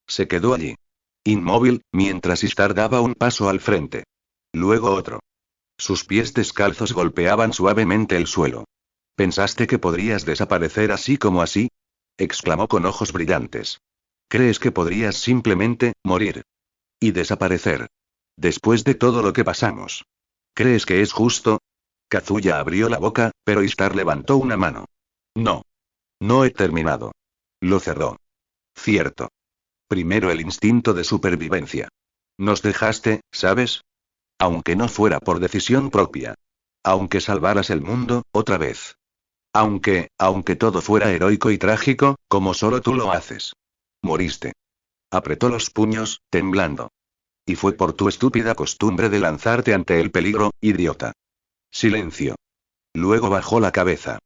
Se quedó allí. Inmóvil, mientras Istar daba un paso al frente. Luego otro. Sus pies descalzos golpeaban suavemente el suelo. ¿Pensaste que podrías desaparecer así como así? Exclamó con ojos brillantes. ¿Crees que podrías simplemente morir y desaparecer? Después de todo lo que pasamos. ¿Crees que es justo? Kazuya abrió la boca, pero Istar levantó una mano. No. No he terminado. Lo cerró. Cierto. Primero el instinto de supervivencia. Nos dejaste, ¿sabes? Aunque no fuera por decisión propia. Aunque salvaras el mundo, otra vez. Aunque todo fuera heroico y trágico, como solo tú lo haces. Moriste. Apretó los puños, temblando. Y fue por tu estúpida costumbre de lanzarte ante el peligro, idiota. Silencio. Luego bajó la cabeza.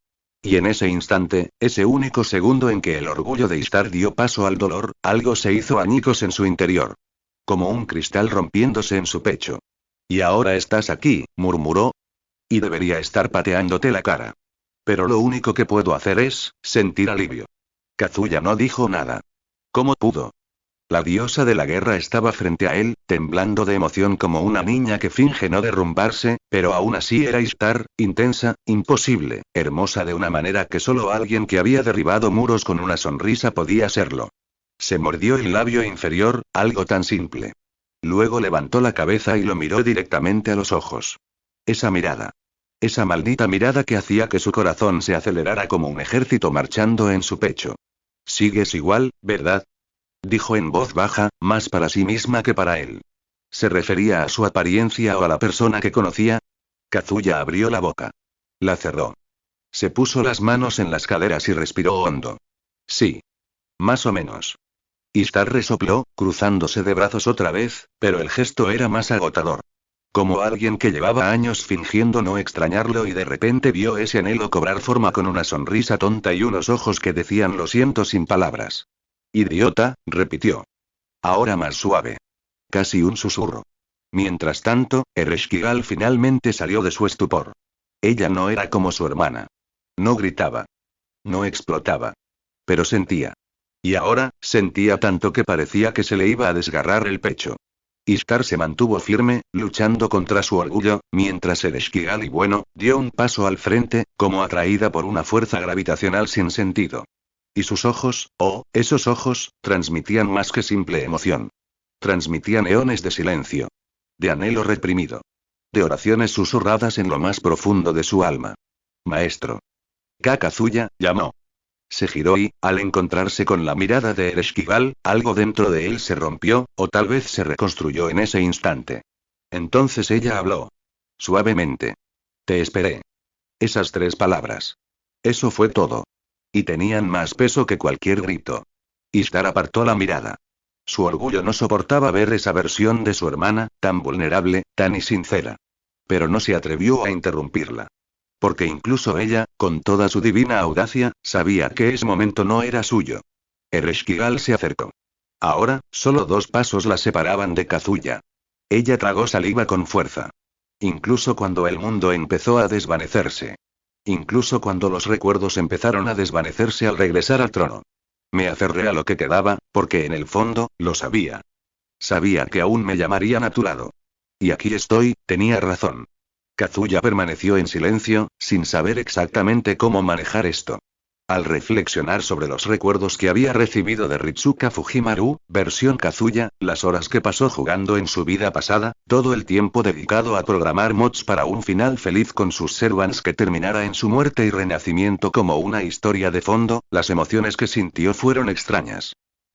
Y en ese instante, ese único segundo en que el orgullo de Istar dio paso al dolor, algo se hizo añicos en su interior. Como un cristal rompiéndose en su pecho. Y ahora estás aquí, murmuró. Y debería estar pateándote la cara. Pero lo único que puedo hacer es sentir alivio. Kazuya no dijo nada. ¿Cómo pudo? La diosa de la guerra estaba frente a él, temblando de emoción como una niña que finge no derrumbarse, pero aún así era Istar, intensa, imposible, hermosa de una manera que solo alguien que había derribado muros con una sonrisa podía serlo. Se mordió el labio inferior, algo tan simple. Luego levantó la cabeza y lo miró directamente a los ojos. Esa mirada. Esa maldita mirada que hacía que su corazón se acelerara como un ejército marchando en su pecho. Sigues igual, ¿verdad? Dijo en voz baja, más para sí misma que para él. ¿Se refería a su apariencia o a la persona que conocía? Kazuya abrió la boca. La cerró. Se puso las manos en las caderas y respiró hondo. Sí. Más o menos. Istar resopló, cruzándose de brazos otra vez, pero el gesto era más agotador. Como alguien que llevaba años fingiendo no extrañarlo y de repente vio ese anhelo cobrar forma con una sonrisa tonta y unos ojos que decían lo siento sin palabras. Idiota, repitió. Ahora más suave. Casi un susurro. Mientras tanto, Ereshkigal finalmente salió de su estupor. Ella no era como su hermana. No gritaba. No explotaba. Pero sentía. Y ahora, sentía tanto que parecía que se le iba a desgarrar el pecho. Istar se mantuvo firme, luchando contra su orgullo, mientras Ereshkigal y bueno, dio un paso al frente, como atraída por una fuerza gravitacional sin sentido. Y sus ojos, esos ojos, transmitían más que simple emoción. Transmitían eones de silencio. De anhelo reprimido. De oraciones susurradas en lo más profundo de su alma. Maestro. Kazuya, llamó. Se giró y, al encontrarse con la mirada de Ereshkigal, algo dentro de él se rompió, o tal vez se reconstruyó en ese instante. Entonces ella habló. Suavemente. Te esperé. Esas 3 palabras. Eso fue todo. Y tenían más peso que cualquier grito. Istar apartó la mirada. Su orgullo no soportaba ver esa versión de su hermana, tan vulnerable, tan insincera. Pero no se atrevió a interrumpirla. Porque incluso ella, con toda su divina audacia, sabía que ese momento no era suyo. Ereshkigal se acercó. Ahora, solo 2 pasos la separaban de Kazuya. Ella tragó saliva con fuerza. Incluso cuando el mundo empezó a desvanecerse. Incluso cuando los recuerdos empezaron a desvanecerse al regresar al trono. Me aferré a lo que quedaba, porque en el fondo, lo sabía. Sabía que aún me llamarían a tu lado. Y aquí estoy, tenía razón. Kazuya permaneció en silencio, sin saber exactamente cómo manejar esto. Al reflexionar sobre los recuerdos que había recibido de Ritsuka Fujimaru, versión Kazuya, las horas que pasó jugando en su vida pasada, todo el tiempo dedicado a programar mods para un final feliz con sus servants que terminara en su muerte y renacimiento como una historia de fondo, las emociones que sintió fueron extrañas.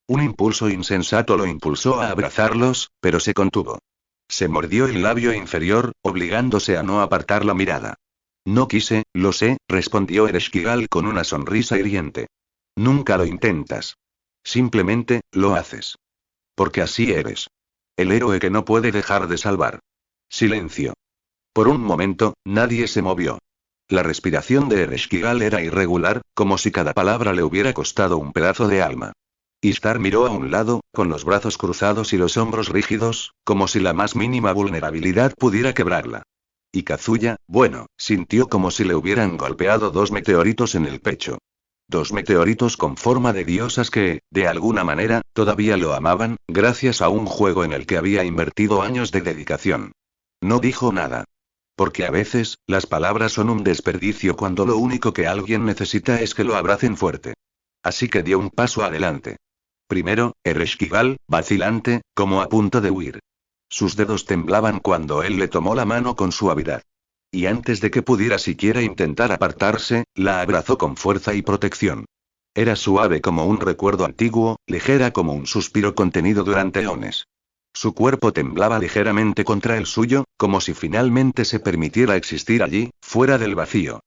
Un impulso insensato lo impulsó a abrazarlos, pero se contuvo. Se mordió el labio inferior, obligándose a no apartar la mirada. No quise, lo sé, respondió Ereshkigal con una sonrisa hiriente. Nunca lo intentas. Simplemente, lo haces. Porque así eres. El héroe que no puede dejar de salvar. Silencio. Por un momento, nadie se movió. La respiración de Ereshkigal era irregular, como si cada palabra le hubiera costado un pedazo de alma. Ishtar miró a un lado, con los brazos cruzados y los hombros rígidos, como si la más mínima vulnerabilidad pudiera quebrarla. Y Kazuya, bueno, sintió como si le hubieran golpeado 2 meteoritos en el pecho. 2 meteoritos con forma de diosas que, de alguna manera, todavía lo amaban, gracias a un juego en el que había invertido años de dedicación. No dijo nada. Porque a veces, las palabras son un desperdicio cuando lo único que alguien necesita es que lo abracen fuerte. Así que dio un paso adelante. Primero, Ereshkigal, vacilante, como a punto de huir. Sus dedos temblaban cuando él le tomó la mano con suavidad. Y antes de que pudiera siquiera intentar apartarse, la abrazó con fuerza y protección. Era suave como un recuerdo antiguo, ligera como un suspiro contenido durante eones. Su cuerpo temblaba ligeramente contra el suyo, como si finalmente se permitiera existir allí, fuera del vacío.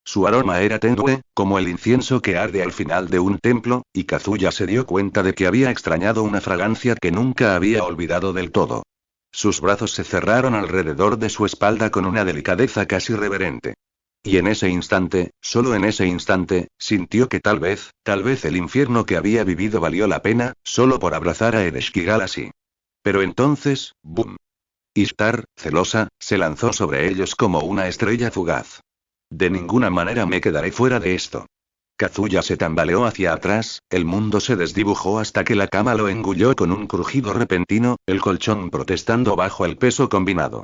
Su aroma era tenue, como el incienso que arde al final de un templo, y Kazuya se dio cuenta de que había extrañado una fragancia que nunca había olvidado del todo. Sus brazos se cerraron alrededor de su espalda con una delicadeza casi reverente. Y en ese instante, solo en ese instante, sintió que tal vez el infierno que había vivido valió la pena, solo por abrazar a Ereshkigal así. Pero entonces, ¡boom! Ishtar, celosa, se lanzó sobre ellos como una estrella fugaz. De ninguna manera me quedaré fuera de esto. Kazuya se tambaleó hacia atrás, el mundo se desdibujó hasta que la cama lo engulló con un crujido repentino, el colchón protestando bajo el peso combinado.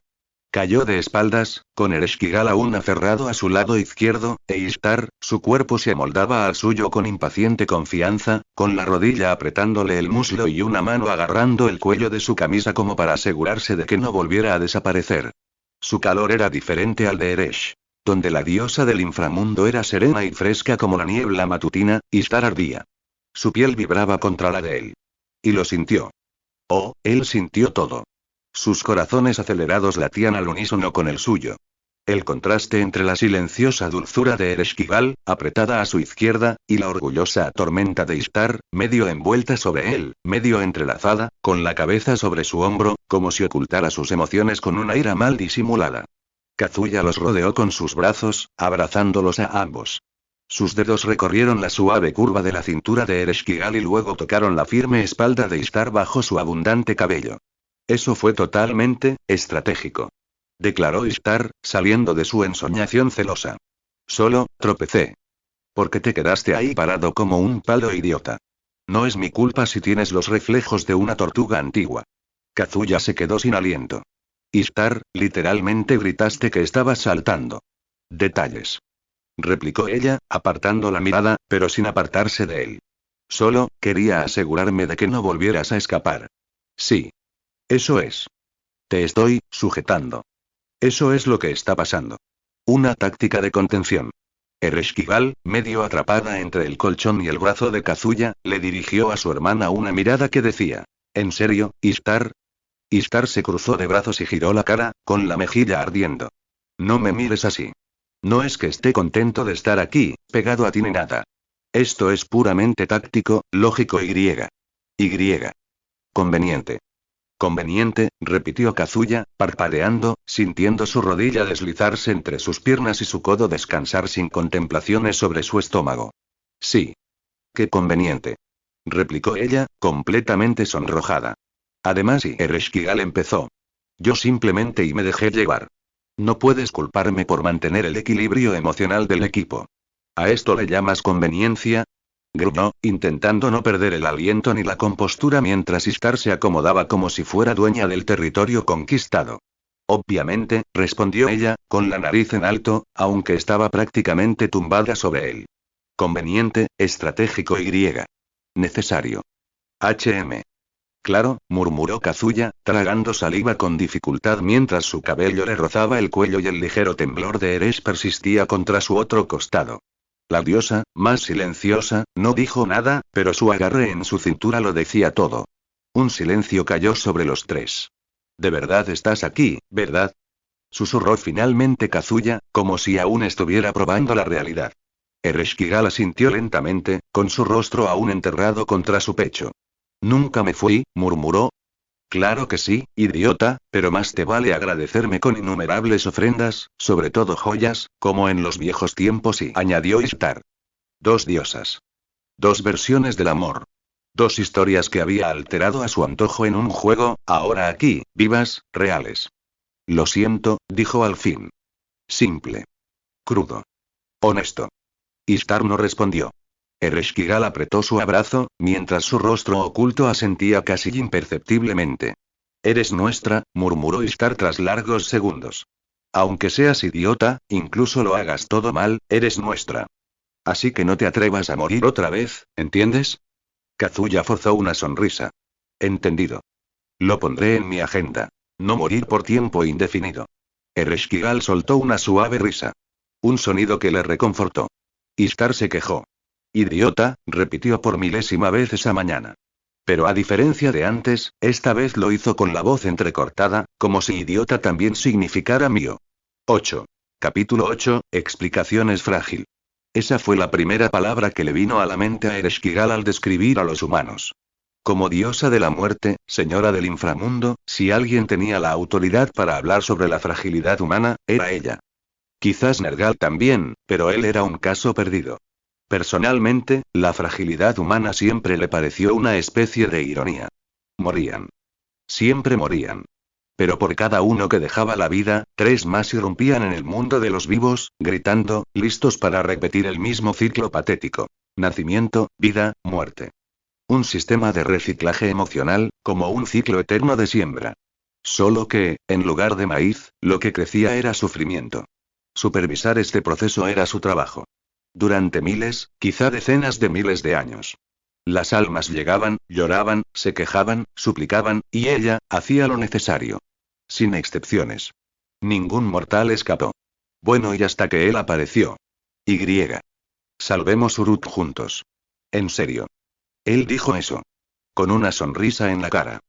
Cayó de espaldas, con Ereshkigal aún aferrado a su lado izquierdo, e Ishtar, su cuerpo se amoldaba al suyo con impaciente confianza, con la rodilla apretándole el muslo y una mano agarrando el cuello de su camisa como para asegurarse de que no volviera a desaparecer. Su calor era diferente al de Eresh. Donde la diosa del inframundo era serena y fresca como la niebla matutina, Ishtar ardía. Su piel vibraba contra la de él. Y lo sintió. Oh, él sintió todo. Sus corazones acelerados latían al unísono con el suyo. El contraste entre la silenciosa dulzura de Ereshkigal, apretada a su izquierda, y la orgullosa tormenta de Ishtar, medio envuelta sobre él, medio entrelazada, con la cabeza sobre su hombro, como si ocultara sus emociones con una ira mal disimulada. Kazuya los rodeó con sus brazos, abrazándolos a ambos. Sus dedos recorrieron la suave curva de la cintura de Ereshkigal y luego tocaron la firme espalda de Ishtar bajo su abundante cabello. Eso fue totalmente estratégico. Declaró Ishtar, saliendo de su ensoñación celosa. Solo, tropecé. ¿Por qué te quedaste ahí parado como un palo idiota? No es mi culpa si tienes los reflejos de una tortuga antigua. Kazuya se quedó sin aliento. Ishtar, literalmente gritaste que estabas saltando. Detalles. Replicó ella, apartando la mirada, pero sin apartarse de él. Solo, quería asegurarme de que no volvieras a escapar. Sí. Eso es. Te estoy sujetando. Eso es lo que está pasando. Una táctica de contención. Ereshkigal, medio atrapada entre el colchón y el brazo de Kazuya, le dirigió a su hermana una mirada que decía: ¿En serio, Ishtar? Ishtar se cruzó de brazos y giró la cara, con la mejilla ardiendo. No me mires así. No es que esté contento de estar aquí, pegado a ti ni nada. Esto es puramente táctico, lógico y griega. Conveniente. Conveniente, repitió Kazuya, parpadeando, sintiendo su rodilla deslizarse entre sus piernas y su codo descansar sin contemplaciones sobre su estómago. Sí. Qué conveniente. Replicó ella, completamente sonrojada. Además, y Ereshkigal empezó. Yo simplemente me dejé llevar. No puedes culparme por mantener el equilibrio emocional del equipo. ¿A esto le llamas conveniencia? Gruñó, intentando no perder el aliento ni la compostura mientras Ishtar se acomodaba como si fuera dueña del territorio conquistado. Obviamente, respondió ella, con la nariz en alto, aunque estaba prácticamente tumbada sobre él. Conveniente, estratégico y griega. Necesario. Claro, murmuró Kazuya, tragando saliva con dificultad mientras su cabello le rozaba el cuello y el ligero temblor de Eresh persistía contra su otro costado. La diosa, más silenciosa, no dijo nada, pero su agarre en su cintura lo decía todo. Un silencio cayó sobre los tres. De verdad estás aquí, ¿verdad? Susurró finalmente Kazuya, como si aún estuviera probando la realidad. Ereshkigal asintió lentamente, con su rostro aún enterrado contra su pecho. Nunca me fui, murmuró. Claro que sí, idiota, pero más te vale agradecerme con innumerables ofrendas, sobre todo joyas, como en los viejos tiempos y añadió Ishtar. Dos diosas. Dos versiones del amor. Dos historias que había alterado a su antojo en un juego, ahora aquí, vivas, reales. Lo siento, dijo al fin. Simple. Crudo. Honesto. Ishtar no respondió. Ereshkigal apretó su abrazo, mientras su rostro oculto asentía casi imperceptiblemente. Eres nuestra, murmuró Ishtar tras largos segundos. Aunque seas idiota, incluso lo hagas todo mal, eres nuestra. Así que no te atrevas a morir otra vez, ¿entiendes? Kazuya forzó una sonrisa. Entendido. Lo pondré en mi agenda. No morir por tiempo indefinido. Ereshkigal soltó una suave risa. Un sonido que le reconfortó. Ishtar se quejó. Idiota, repitió por milésima vez esa mañana. Pero a diferencia de antes, esta vez lo hizo con la voz entrecortada, como si idiota también significara mío. 8. Capítulo 8, explicaciones frágil. Esa fue la primera palabra que le vino a la mente a Ereshkigal al describir a los humanos. Como diosa de la muerte, señora del inframundo, si alguien tenía la autoridad para hablar sobre la fragilidad humana, era ella. Quizás Nergal también, pero él era un caso perdido. Personalmente, la fragilidad humana siempre le pareció una especie de ironía. Morían. Siempre morían. Pero por cada uno que dejaba la vida, tres más irrumpían en el mundo de los vivos, gritando, listos para repetir el mismo ciclo patético. Nacimiento, vida, muerte. Un sistema de reciclaje emocional, como un ciclo eterno de siembra. Solo que, en lugar de maíz, lo que crecía era sufrimiento. Supervisar este proceso era su trabajo. Durante miles, quizá decenas de miles de años. Las almas llegaban, lloraban, se quejaban, suplicaban, y ella, hacía lo necesario. Sin excepciones. Ningún mortal escapó. Bueno, y hasta que él apareció. Y. Salvemos Uruk juntos. En serio. Él dijo eso. Con una sonrisa en la cara.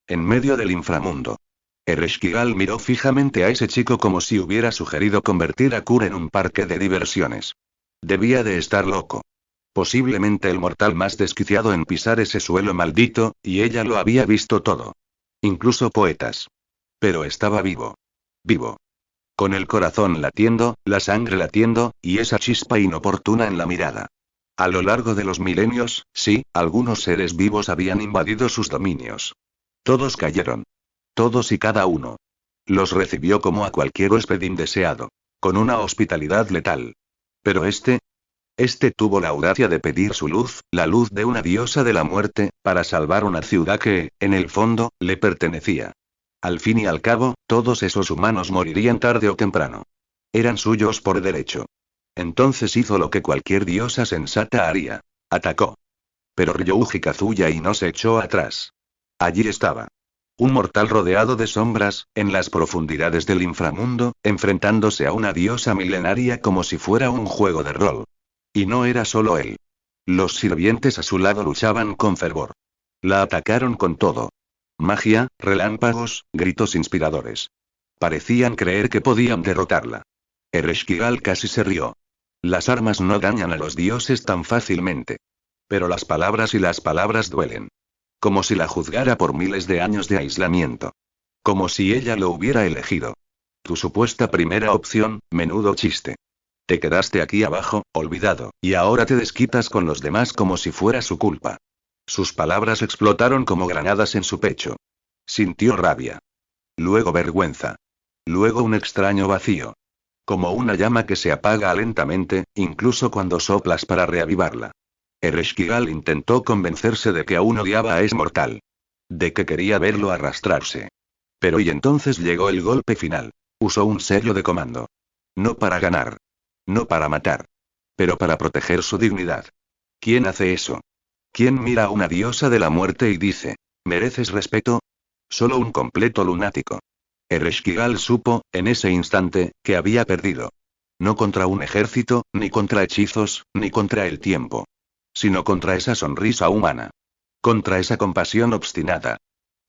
En medio del inframundo. Ereshkigal miró fijamente a ese chico como si hubiera sugerido convertir a Kur en un parque de diversiones. Debía de estar loco. Posiblemente el mortal más desquiciado en pisar ese suelo maldito, y ella lo había visto todo. Incluso poetas. Pero estaba vivo. Vivo. Con el corazón latiendo, la sangre latiendo, y esa chispa inoportuna en la mirada. A lo largo de los milenios, sí, algunos seres vivos habían invadido sus dominios. Todos cayeron. Todos y cada uno. Los recibió como a cualquier huésped indeseado. Con una hospitalidad letal. Pero este tuvo la audacia de pedir su luz, la luz de una diosa de la muerte, para salvar una ciudad que, en el fondo, le pertenecía. Al fin y al cabo, todos esos humanos morirían tarde o temprano. Eran suyos por derecho. Entonces hizo lo que cualquier diosa sensata haría. Atacó. Pero Ryuji Kazuya y no se echó atrás. Allí estaba. Un mortal rodeado de sombras, en las profundidades del inframundo, enfrentándose a una diosa milenaria como si fuera un juego de rol. Y no era solo él. Los sirvientes a su lado luchaban con fervor. La atacaron con todo. Magia, relámpagos, gritos inspiradores. Parecían creer que podían derrotarla. Ereshkigal casi se rió. Las armas no dañan a los dioses tan fácilmente. Pero las palabras duelen. Como si la juzgara por miles de años de aislamiento. Como si ella lo hubiera elegido. Tu supuesta primera opción, menudo chiste. Te quedaste aquí abajo, olvidado, y ahora te desquitas con los demás como si fuera su culpa. Sus palabras explotaron como granadas en su pecho. Sintió rabia. Luego vergüenza. Luego un extraño vacío. Como una llama que se apaga lentamente, incluso cuando soplas para reavivarla. Ereshkigal intentó convencerse de que aún odiaba a ese mortal. De que quería verlo arrastrarse. Pero y entonces llegó el golpe final. Usó un sello de comando. No para ganar. No para matar. Pero para proteger su dignidad. ¿Quién hace eso? ¿Quién mira a una diosa de la muerte y dice, ¿mereces respeto? Solo un completo lunático. Ereshkigal supo, en ese instante, que había perdido. No contra un ejército, ni contra hechizos, ni contra el tiempo. Sino contra esa sonrisa humana. Contra esa compasión obstinada.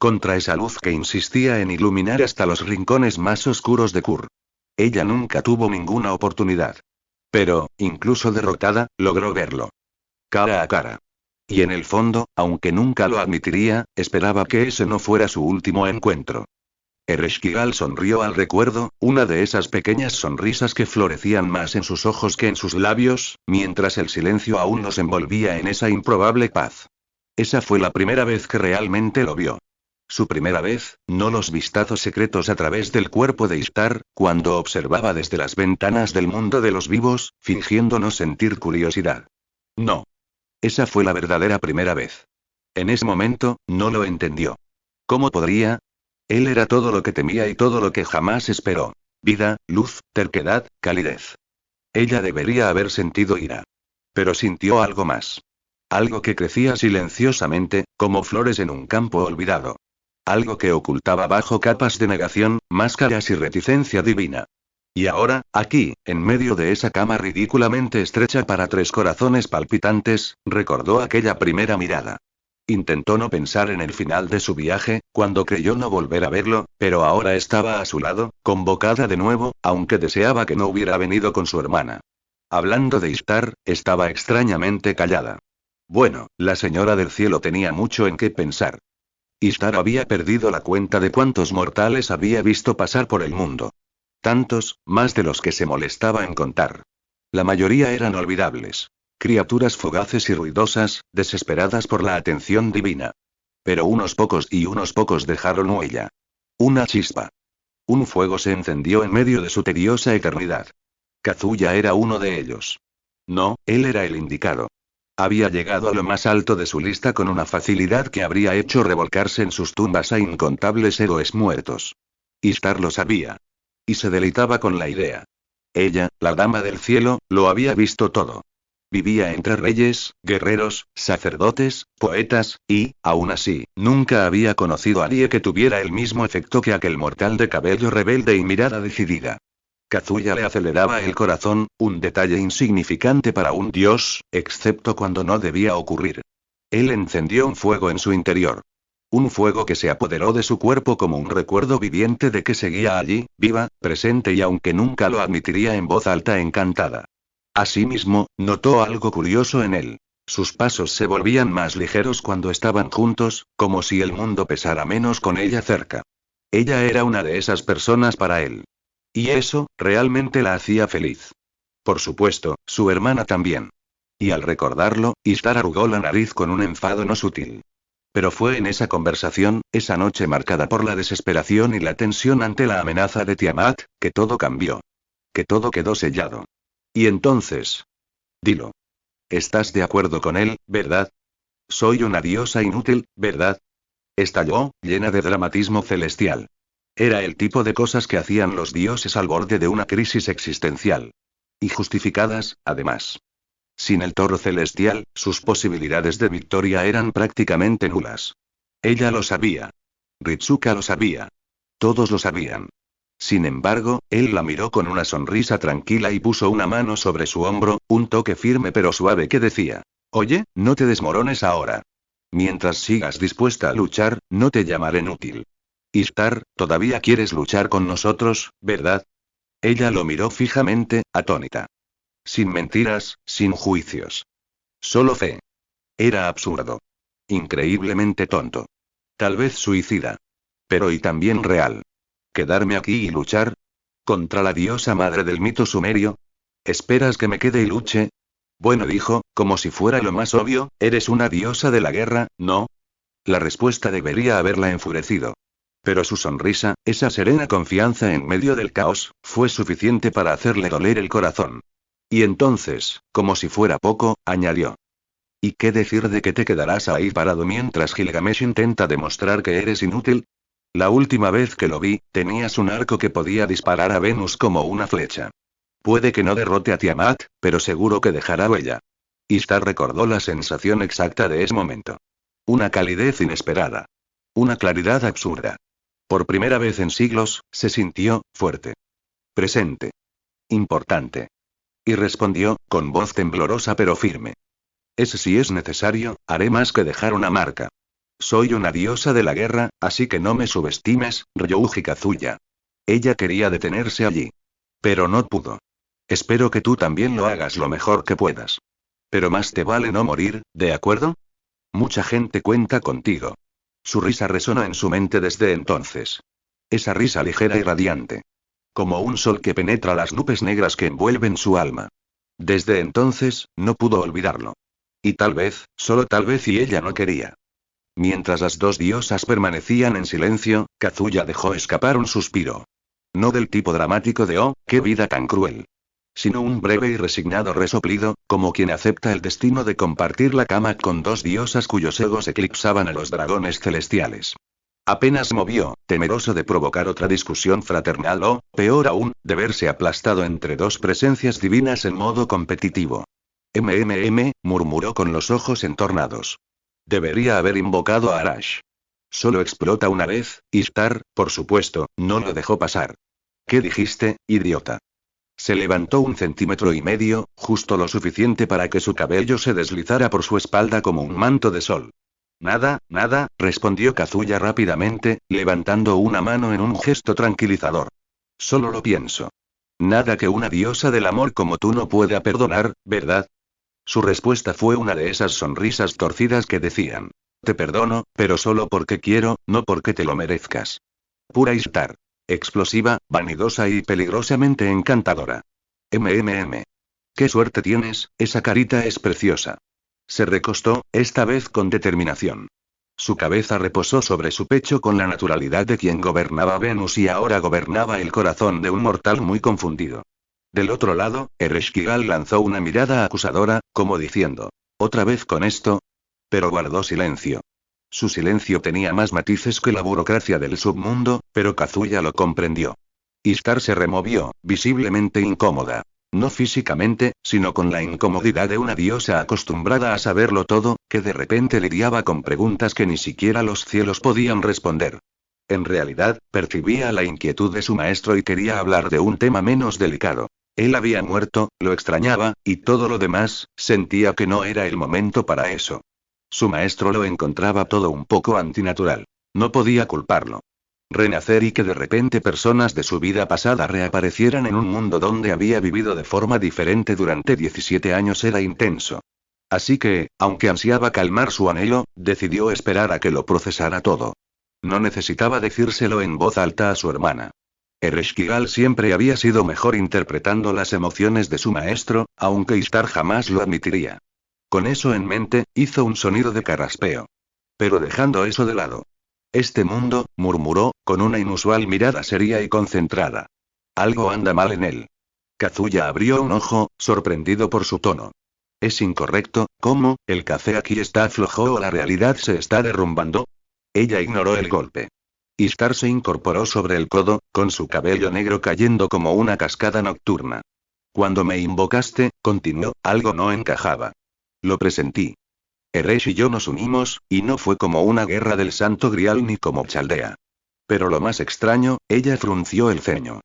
contra esa luz que insistía en iluminar hasta los rincones más oscuros de Kur. Ella nunca tuvo ninguna oportunidad. Pero, incluso derrotada, logró verlo. Cara a cara. Y en el fondo, aunque nunca lo admitiría, esperaba que ese no fuera su último encuentro. Ereshkigal sonrió al recuerdo, una de esas pequeñas sonrisas que florecían más en sus ojos que en sus labios, mientras el silencio aún los envolvía en esa improbable paz. Esa fue la primera vez que realmente lo vio. Su primera vez, no los vistazos secretos a través del cuerpo de Ishtar, cuando observaba desde las ventanas del mundo de los vivos, fingiendo no sentir curiosidad. No. Esa fue la verdadera primera vez. En ese momento, no lo entendió. ¿Cómo podría? Él era todo lo que temía y todo lo que jamás esperó. Vida, luz, terquedad, calidez. Ella debería haber sentido ira. Pero sintió algo más. Algo que crecía silenciosamente, como flores en un campo olvidado. Algo que ocultaba bajo capas de negación, máscaras y reticencia divina. Y ahora, aquí, en medio de esa cama ridículamente estrecha para 3 corazones palpitantes, recordó aquella primera mirada. Intentó no pensar en el final de su viaje, cuando creyó no volver a verlo, pero ahora estaba a su lado, convocada de nuevo, aunque deseaba que no hubiera venido con su hermana. Hablando de Ishtar, estaba extrañamente callada. Bueno, la señora del cielo tenía mucho en qué pensar. Ishtar había perdido la cuenta de cuántos mortales había visto pasar por el mundo. Tantos, más de los que se molestaba en contar. La mayoría eran olvidables. Criaturas fugaces y ruidosas, desesperadas por la atención divina. Pero unos pocos dejaron huella. Una chispa. Un fuego se encendió en medio de su tediosa eternidad. Kazuya era uno de ellos. No, él era el indicado. Había llegado a lo más alto de su lista con una facilidad que habría hecho revolcarse en sus tumbas a incontables héroes muertos. Ishtar lo sabía. Y se deleitaba con la idea. Ella, la dama del cielo, lo había visto todo. Vivía entre reyes, guerreros, sacerdotes, poetas, y, aún así, nunca había conocido a nadie que tuviera el mismo efecto que aquel mortal de cabello rebelde y mirada decidida. Kazuya le aceleraba el corazón, un detalle insignificante para un dios, excepto cuando no debía ocurrir. Él encendió un fuego en su interior. Un fuego que se apoderó de su cuerpo como un recuerdo viviente de que seguía allí, viva, presente y aunque nunca lo admitiría en voz alta encantada. Asimismo, notó algo curioso en él. Sus pasos se volvían más ligeros cuando estaban juntos, como si el mundo pesara menos con ella cerca. Ella era una de esas personas para él. Y eso, realmente la hacía feliz. Por supuesto, su hermana también. Y al recordarlo, Ishtar arrugó la nariz con un enfado no sutil. Pero fue en esa conversación, esa noche marcada por la desesperación y la tensión ante la amenaza de Tiamat, que todo cambió. Que todo quedó sellado. Y entonces. Dilo. ¿Estás de acuerdo con él, verdad? Soy una diosa inútil, ¿verdad? Estalló, llena de dramatismo celestial. Era el tipo de cosas que hacían los dioses al borde de una crisis existencial. Y justificadas, además. Sin el toro celestial, sus posibilidades de victoria eran prácticamente nulas. Ella lo sabía. Ritsuka lo sabía. Todos lo sabían. Sin embargo, él la miró con una sonrisa tranquila y puso una mano sobre su hombro, un toque firme pero suave que decía: Oye, no te desmorones ahora. Mientras sigas dispuesta a luchar, no te llamaré inútil. Ishtar, todavía quieres luchar con nosotros, ¿verdad? Ella lo miró fijamente, atónita. Sin mentiras, sin juicios. Solo fe. Era absurdo. Increíblemente tonto. Tal vez suicida. Pero y también real. ¿Quedarme aquí y luchar? ¿Contra la diosa madre del mito sumerio? ¿Esperas que me quede y luche? Bueno, dijo, como si fuera lo más obvio, eres una diosa de la guerra, ¿no? La respuesta debería haberla enfurecido. Pero su sonrisa, esa serena confianza en medio del caos, fue suficiente para hacerle doler el corazón. Y entonces, como si fuera poco, añadió: ¿Y qué decir de que te quedarás ahí parado mientras Gilgamesh intenta demostrar que eres inútil? La última vez que lo vi, tenías un arco que podía disparar a Venus como una flecha. Puede que no derrote a Tiamat, pero seguro que dejará huella. Ishtar recordó la sensación exacta de ese momento. Una calidez inesperada. Una claridad absurda. Por primera vez en siglos, se sintió fuerte. Presente. Importante. Y respondió, con voz temblorosa pero firme: Si es necesario, haré más que dejar una marca. Soy una diosa de la guerra, así que no me subestimes, Ryuji Kazuya. Ella quería detenerse allí. Pero no pudo. Espero que tú también lo hagas lo mejor que puedas. Pero más te vale no morir, ¿de acuerdo? Mucha gente cuenta contigo. Su risa resonó en su mente desde entonces. Esa risa ligera y radiante. Como un sol que penetra las nubes negras que envuelven su alma. Desde entonces, no pudo olvidarlo. Y tal vez, solo tal vez y ella no quería. Mientras las dos diosas permanecían en silencio, Kazuya dejó escapar un suspiro. No del tipo dramático de «oh, qué vida tan cruel», sino un breve y resignado resoplido, como quien acepta el destino de compartir la cama con dos diosas cuyos egos eclipsaban a los dragones celestiales. Apenas se movió, temeroso de provocar otra discusión fraternal o, peor aún, de verse aplastado entre dos presencias divinas en modo competitivo. Murmuró con los ojos entornados. Debería haber invocado a Arash. Solo explota una vez, y Star, por supuesto, no lo dejó pasar. ¿Qué dijiste, idiota? Se levantó 1,5 cm, justo lo suficiente para que su cabello se deslizara por su espalda como un manto de sol. Nada, nada, respondió Kazuya rápidamente, levantando una mano en un gesto tranquilizador. Solo lo pienso. Nada que una diosa del amor como tú no pueda perdonar, ¿verdad? Su respuesta fue una de esas sonrisas torcidas que decían: te perdono, pero solo porque quiero, no porque te lo merezcas. Pura Ishtar. Explosiva, vanidosa y peligrosamente encantadora. Qué suerte tienes, esa carita es preciosa. Se recostó, esta vez con determinación. Su cabeza reposó sobre su pecho con la naturalidad de quien gobernaba Venus y ahora gobernaba el corazón de un mortal muy confundido. Del otro lado, Ereshkigal lanzó una mirada acusadora, como diciendo: ¿otra vez con esto? Pero guardó silencio. Su silencio tenía más matices que la burocracia del submundo, pero Kazuya lo comprendió. Ishtar se removió, visiblemente incómoda. No físicamente, sino con la incomodidad de una diosa acostumbrada a saberlo todo, que de repente lidiaba con preguntas que ni siquiera los cielos podían responder. En realidad, percibía la inquietud de su maestro y quería hablar de un tema menos delicado. Él había muerto, lo extrañaba, y todo lo demás, sentía que no era el momento para eso. Su maestro lo encontraba todo un poco antinatural. No podía culparlo. Renacer y que de repente personas de su vida pasada reaparecieran en un mundo donde había vivido de forma diferente durante 17 años era intenso. Así que, aunque ansiaba calmar su anhelo, decidió esperar a que lo procesara todo. No necesitaba decírselo en voz alta a su hermana. Ereshkigal siempre había sido mejor interpretando las emociones de su maestro, aunque Ishtar jamás lo admitiría. Con eso en mente, hizo un sonido de carraspeo. Pero dejando eso de lado. Este mundo, murmuró, con una inusual mirada seria y concentrada. Algo anda mal en él. Kazuya abrió un ojo, sorprendido por su tono. Es incorrecto, ¿cómo? ¿El café aquí está flojo o la realidad se está derrumbando? Ella ignoró el golpe. Ishtar se incorporó sobre el codo, con su cabello negro cayendo como una cascada nocturna. Cuando me invocaste, continuó, algo no encajaba. Lo presentí. Eresh y yo nos unimos, y no fue como una guerra del Santo Grial ni como Chaldea. Pero lo más extraño, ella frunció el ceño.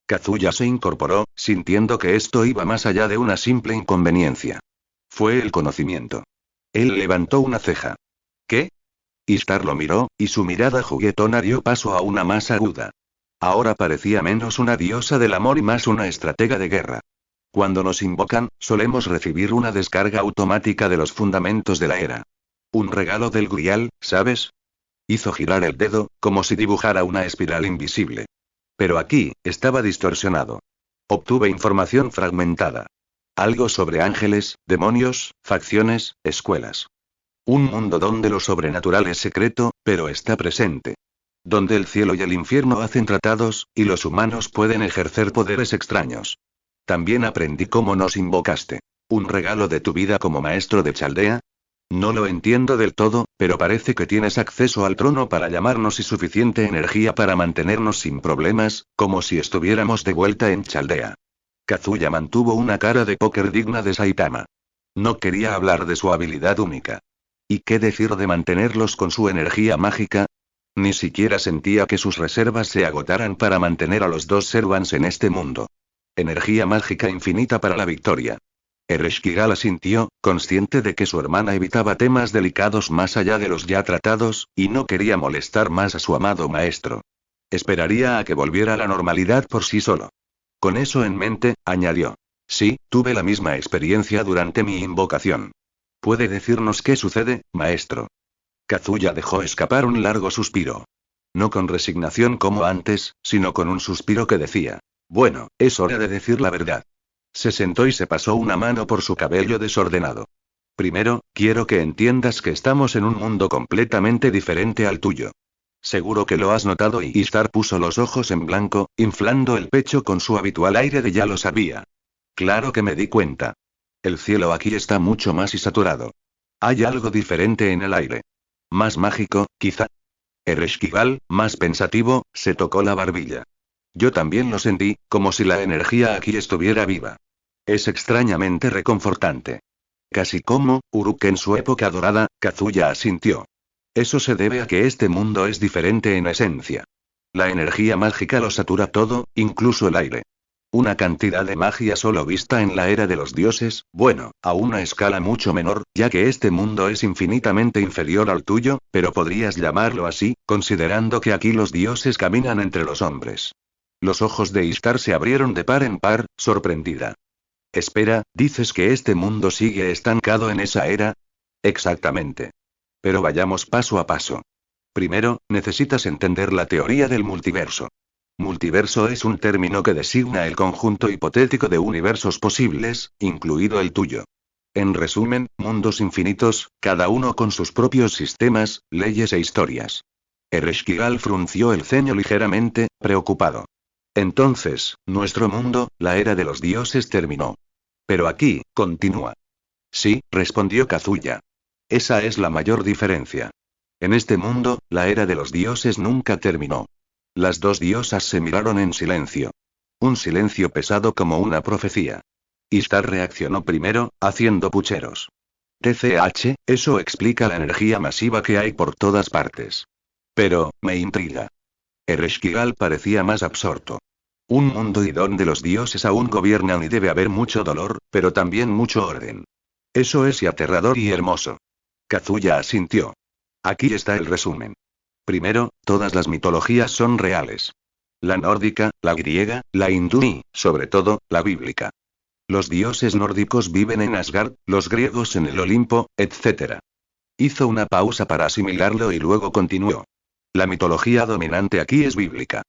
Kazuya se incorporó, sintiendo que esto iba más allá de una simple inconveniencia. Fue el conocimiento. Él levantó una ceja. ¿Qué? Ishtar lo miró, y su mirada juguetona dio paso a una más aguda. Ahora parecía menos una diosa del amor y más una estratega de guerra. Cuando nos invocan, solemos recibir una descarga automática de los fundamentos de la era. Un regalo del Grial, ¿sabes? Hizo girar el dedo, como si dibujara una espiral invisible. Pero aquí, estaba distorsionado. Obtuve información fragmentada. Algo sobre ángeles, demonios, facciones, escuelas. Un mundo donde lo sobrenatural es secreto, pero está presente. Donde el cielo y el infierno hacen tratados, y los humanos pueden ejercer poderes extraños. También aprendí cómo nos invocaste. ¿Un regalo de tu vida como maestro de Chaldea? No lo entiendo del todo, pero parece que tienes acceso al trono para llamarnos y suficiente energía para mantenernos sin problemas, como si estuviéramos de vuelta en Chaldea. Kazuya mantuvo una cara de póker digna de Saitama. No quería hablar de su habilidad única. ¿Y qué decir de mantenerlos con su energía mágica? Ni siquiera sentía que sus reservas se agotaran para mantener a los dos Servants en este mundo. Energía mágica infinita para la victoria. Ereshkigal asintió, consciente de que su hermana evitaba temas delicados más allá de los ya tratados, y no quería molestar más a su amado maestro. Esperaría a que volviera a la normalidad por sí solo. Con eso en mente, añadió. Sí, tuve la misma experiencia durante mi invocación. ¿Puede decirnos qué sucede, maestro? Kazuya dejó escapar un largo suspiro. No con resignación como antes, sino con un suspiro que decía. Bueno, es hora de decir la verdad. Se sentó y se pasó una mano por su cabello desordenado. Primero, quiero que entiendas que estamos en un mundo completamente diferente al tuyo. Seguro que lo has notado y Ishtar puso los ojos en blanco, inflando el pecho con su habitual aire de ya lo sabía. Claro que me di cuenta. El cielo aquí está mucho más y saturado. Hay algo diferente en el aire. Más mágico, quizá. Ereshkigal, más pensativo, se tocó la barbilla. Yo también lo sentí, como si la energía aquí estuviera viva. Es extrañamente reconfortante. Casi como, Uruk en su época dorada, Kazuya asintió. Eso se debe a que este mundo es diferente en esencia. La energía mágica lo satura todo, incluso el aire. Una cantidad de magia solo vista en la era de los dioses, bueno, a una escala mucho menor, ya que este mundo es infinitamente inferior al tuyo, pero podrías llamarlo así, considerando que aquí los dioses caminan entre los hombres. Los ojos de Ishtar se abrieron de par en par, sorprendida. Espera, ¿dices que este mundo sigue estancado en esa era? Exactamente. Pero vayamos paso a paso. Primero, necesitas entender la teoría del multiverso. Multiverso es un término que designa el conjunto hipotético de universos posibles, incluido el tuyo. En resumen, mundos infinitos, cada uno con sus propios sistemas, leyes e historias. Ereshkigal frunció el ceño ligeramente, preocupado. Entonces, nuestro mundo, la era de los dioses terminó. Pero aquí, continúa. Sí, respondió Kazuya. Esa es la mayor diferencia. En este mundo, la era de los dioses nunca terminó. Las dos diosas se miraron en silencio. Un silencio pesado como una profecía. Ishtar reaccionó primero, haciendo pucheros. TCH, eso explica la energía masiva que hay por todas partes. Pero, me intriga. Ereshkigal parecía más absorto. Un mundo y donde los dioses aún gobiernan y debe haber mucho dolor, pero también mucho orden. Eso es y aterrador y hermoso. Kazuya asintió. Aquí está el resumen. Primero, todas las mitologías son reales. La nórdica, la griega, la hindú y, sobre todo, la bíblica. Los dioses nórdicos viven en Asgard, los griegos en el Olimpo, etc. Hizo una pausa para asimilarlo y luego continuó. La mitología dominante aquí es bíblica.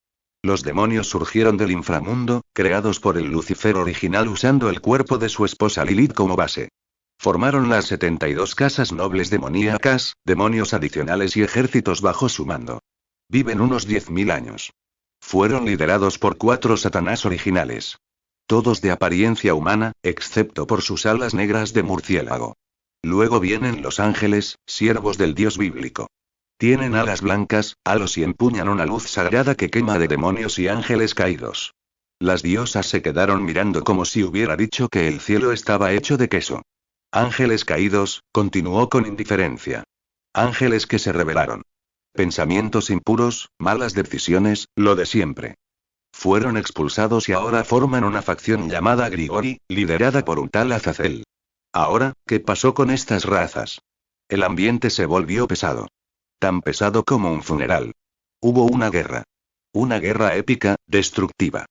Los demonios surgieron del inframundo, creados por el Lucifer original usando el cuerpo de su esposa Lilith como base. Formaron las 72 casas nobles demoníacas, demonios adicionales y ejércitos bajo su mando. Viven unos 10.000 años. Fueron liderados por 4 Satanás originales. Todos de apariencia humana, excepto por sus alas negras de murciélago. Luego vienen los ángeles, siervos del dios bíblico. Tienen alas blancas, halos y empuñan una luz sagrada que quema de demonios y ángeles caídos. Las diosas se quedaron mirando como si hubiera dicho que el cielo estaba hecho de queso. Ángeles caídos, continuó con indiferencia. Ángeles que se rebelaron. Pensamientos impuros, malas decisiones, lo de siempre. Fueron expulsados y ahora forman una facción llamada Grigori, liderada por un tal Azazel. Ahora, ¿qué pasó con estas razas? El ambiente se volvió pesado. Tan pesado como un funeral. Hubo una guerra. Una guerra épica, destructiva.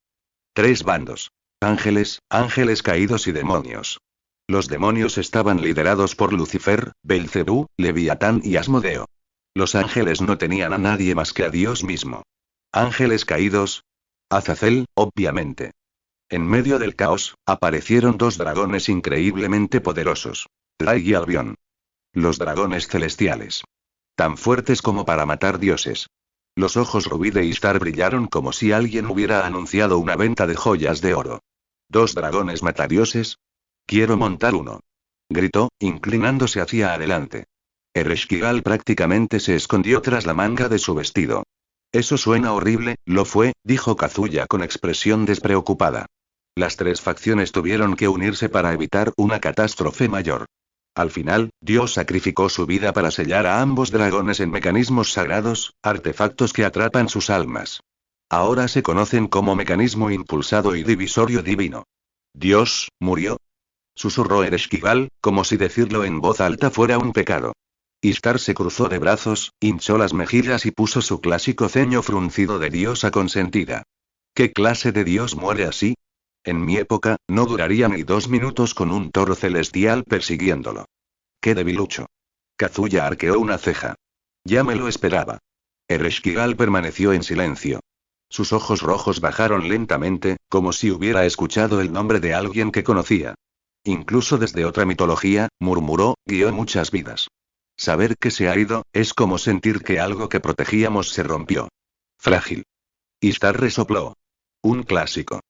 3 bandos. Ángeles, ángeles caídos y demonios. Los demonios estaban liderados por Lucifer, Belcebú, Leviatán y Asmodeo. Los ángeles no tenían a nadie más que a Dios mismo. Ángeles caídos. Azazel, obviamente. En medio del caos, aparecieron 2 dragones increíblemente poderosos. Rai y Albión. Los dragones celestiales. Tan fuertes como para matar dioses. Los ojos rubí de Ishtar brillaron como si alguien hubiera anunciado una venta de joyas de oro. 2 dragones matadioses. Quiero montar uno. Gritó, inclinándose hacia adelante. Ereshkigal prácticamente se escondió tras la manga de su vestido. Eso suena horrible, lo fue, dijo Kazuya con expresión despreocupada. Las 3 facciones tuvieron que unirse para evitar una catástrofe mayor. Al final, Dios sacrificó su vida para sellar a ambos dragones en mecanismos sagrados, artefactos que atrapan sus almas. Ahora se conocen como mecanismo impulsado y divisorio divino. ¿Dios murió? Susurró Ereshkigal, como si decirlo en voz alta fuera un pecado. Ishtar se cruzó de brazos, hinchó las mejillas y puso su clásico ceño fruncido de diosa consentida. ¿Qué clase de dios muere así? En mi época, no duraría ni 2 minutos con un toro celestial persiguiéndolo. ¡Qué debilucho! Kazuya arqueó una ceja. Ya me lo esperaba. Ereshkigal permaneció en silencio. Sus ojos rojos bajaron lentamente, como si hubiera escuchado el nombre de alguien que conocía. Incluso desde otra mitología, murmuró, guió muchas vidas. Saber que se ha ido, es como sentir que algo que protegíamos se rompió. Frágil. Ishtar resopló. Un clásico.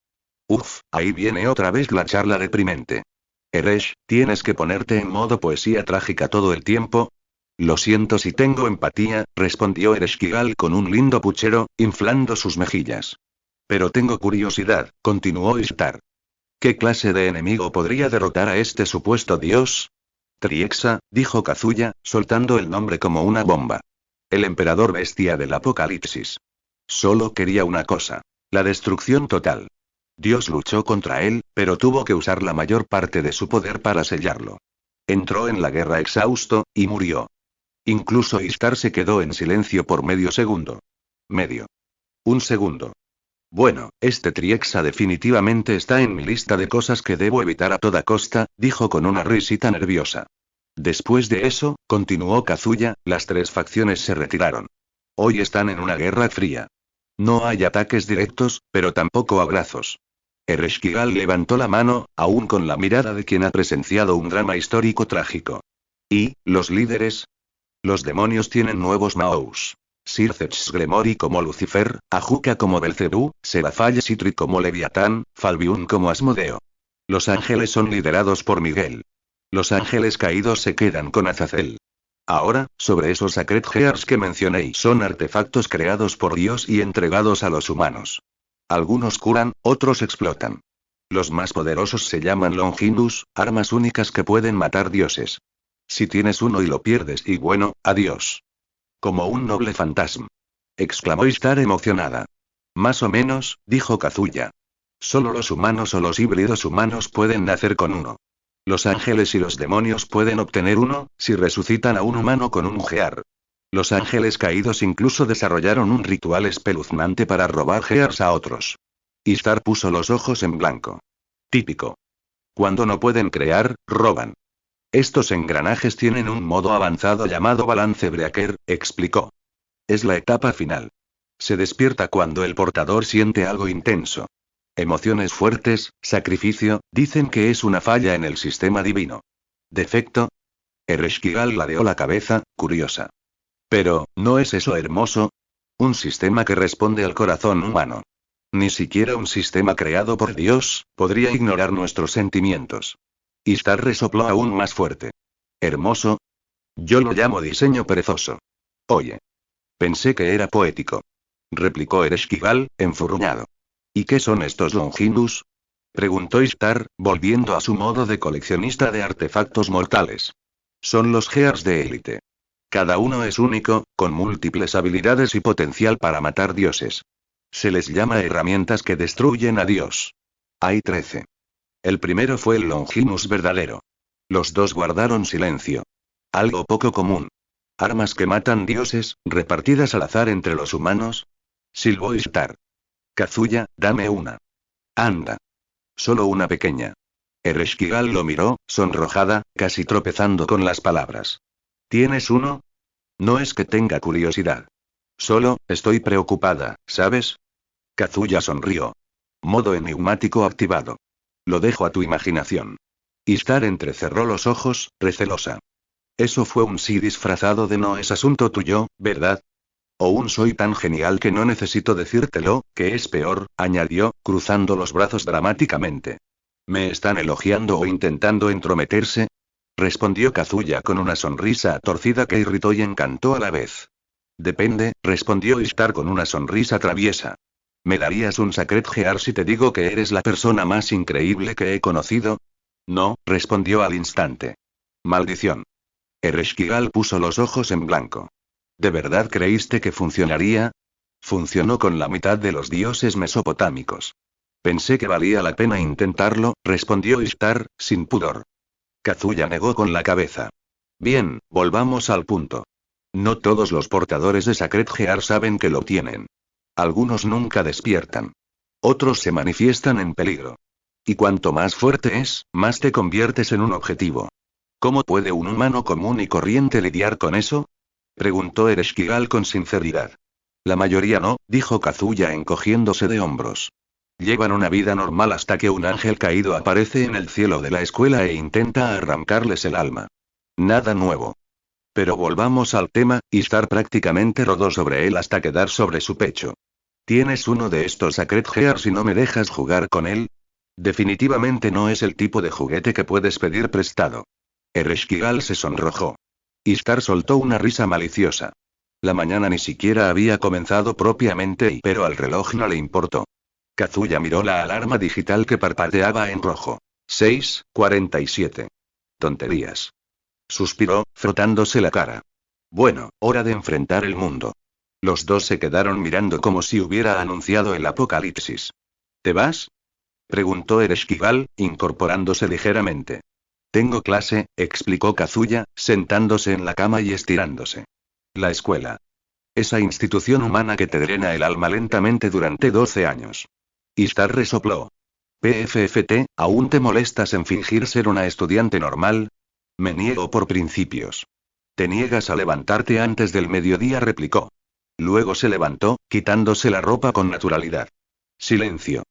Uf, ahí viene otra vez la charla deprimente. Eresh, ¿tienes que ponerte en modo poesía trágica todo el tiempo? Lo siento si tengo empatía, respondió Ereshkigal con un lindo puchero, inflando sus mejillas. Pero tengo curiosidad, continuó Ishtar. ¿Qué clase de enemigo podría derrotar a este supuesto dios? Triexa, dijo Kazuya, soltando el nombre como una bomba. El emperador bestia del apocalipsis. Solo quería una cosa. La destrucción total. Dios luchó contra él, pero tuvo que usar la mayor parte de su poder para sellarlo. Entró en la guerra exhausto, y murió. Incluso Ishtar se quedó en silencio por medio segundo. Un segundo. Bueno, este Triexa definitivamente está en mi lista de cosas que debo evitar a toda costa, dijo con una risita nerviosa. Después de eso, continuó Kazuya, las 3 facciones se retiraron. Hoy están en una guerra fría. No hay ataques directos, pero tampoco abrazos. Ereshkigal levantó la mano, aún con la mirada de quien ha presenciado un drama histórico trágico. ¿Y, los líderes? Los demonios tienen nuevos Maous. Sircexgremori como Lucifer, Ajuka como Belcebú, Serafall Sitri como Leviatán, Falbiún como Asmodeo. Los ángeles son liderados por Miguel. Los ángeles caídos se quedan con Azazel. Ahora, sobre esos Sacred Gears que mencioné, son artefactos creados por Dios y entregados a los humanos. Algunos curan, otros explotan. Los más poderosos se llaman Longinus, armas únicas que pueden matar dioses. Si tienes uno y lo pierdes y bueno, adiós. Como un noble fantasma. Exclamó Ishtar emocionada. Más o menos, dijo Kazuya. Solo los humanos o los híbridos humanos pueden nacer con uno. Los ángeles y los demonios pueden obtener uno, si resucitan a un humano con un gear. Los ángeles caídos incluso desarrollaron un ritual espeluznante para robar gears a otros. Ishtar puso los ojos en blanco. Típico. Cuando no pueden crear, roban. Estos engranajes tienen un modo avanzado llamado balance breaker, explicó. Es la etapa final. Se despierta cuando el portador siente algo intenso. Emociones fuertes, sacrificio, dicen que es una falla en el sistema divino. ¿Defecto? Ereshkigal ladeó la cabeza, curiosa. Pero, ¿no es eso hermoso? Un sistema que responde al corazón humano. Ni siquiera un sistema creado por Dios podría ignorar nuestros sentimientos. Ishtar resopló aún más fuerte. ¿Hermoso? Yo lo llamo diseño perezoso. Oye. Pensé que era poético. Replicó Ereshkigal, enfurruñado. ¿Y qué son estos Longinus? Preguntó Ishtar, volviendo a su modo de coleccionista de artefactos mortales. Son los Gears de élite. Cada uno es único, con múltiples habilidades y potencial para matar dioses. Se les llama herramientas que destruyen a Dios. Hay 13. El primero fue el Longinus verdadero. Los dos guardaron silencio. Algo poco común. Armas que matan dioses, repartidas al azar entre los humanos. Silbó Ishtar. Kazuya, dame una. Anda. Solo una pequeña. Ereshkigal lo miró, sonrojada, casi tropezando con las palabras. ¿Tienes uno? No es que tenga curiosidad. Solo, estoy preocupada, ¿sabes? Kazuya sonrió. Modo enigmático activado. Lo dejo a tu imaginación. Ishtar entrecerró los ojos, recelosa. Eso fue un sí disfrazado de no es asunto tuyo, ¿verdad? O un soy tan genial que no necesito decírtelo, que es peor, añadió, cruzando los brazos dramáticamente. ¿Me están elogiando o intentando entrometerse? Respondió Kazuya con una sonrisa torcida que irritó y encantó a la vez. Depende, respondió Ishtar con una sonrisa traviesa. ¿Me darías un Sacred Gear si te digo que eres la persona más increíble que he conocido? No, respondió al instante. Maldición. Ereshkigal puso los ojos en blanco. ¿De verdad creíste que funcionaría? Funcionó con la mitad de los dioses mesopotámicos. Pensé que valía la pena intentarlo, respondió Ishtar, sin pudor. Kazuya negó con la cabeza. Bien, volvamos al punto. No todos los portadores de Sacred Gear saben que lo tienen. Algunos nunca despiertan. Otros se manifiestan en peligro. Y cuanto más fuerte es, más te conviertes en un objetivo. ¿Cómo puede un humano común y corriente lidiar con eso? Preguntó Ereshkigal con sinceridad. La mayoría no, dijo Kazuya encogiéndose de hombros. Llevan una vida normal hasta que un ángel caído aparece en el cielo de la escuela e intenta arrancarles el alma. Nada nuevo. Pero volvamos al tema, Ishtar prácticamente rodó sobre él hasta quedar sobre su pecho. ¿Tienes uno de estos Sacred Gears y no me dejas jugar con él? Definitivamente no es el tipo de juguete que puedes pedir prestado. Ereshkigal se sonrojó. Ishtar soltó una risa maliciosa. La mañana ni siquiera había comenzado propiamente pero al reloj no le importó. Kazuya miró la alarma digital que parpadeaba en rojo. 6:47. Tonterías. Suspiró, frotándose la cara. Bueno, hora de enfrentar el mundo. Los dos se quedaron mirando como si hubiera anunciado el apocalipsis. ¿Te vas? Preguntó Ereshkigal, incorporándose ligeramente. Tengo clase, explicó Kazuya, sentándose en la cama y estirándose. La escuela. Esa institución humana que te drena el alma lentamente durante 12 años. Ishtar resopló. PFFT, ¿aún te molestas en fingir ser una estudiante normal? Me niego por principios. ¿Te niegas a levantarte antes del mediodía?, replicó. Luego se levantó, quitándose la ropa con naturalidad. Silencio.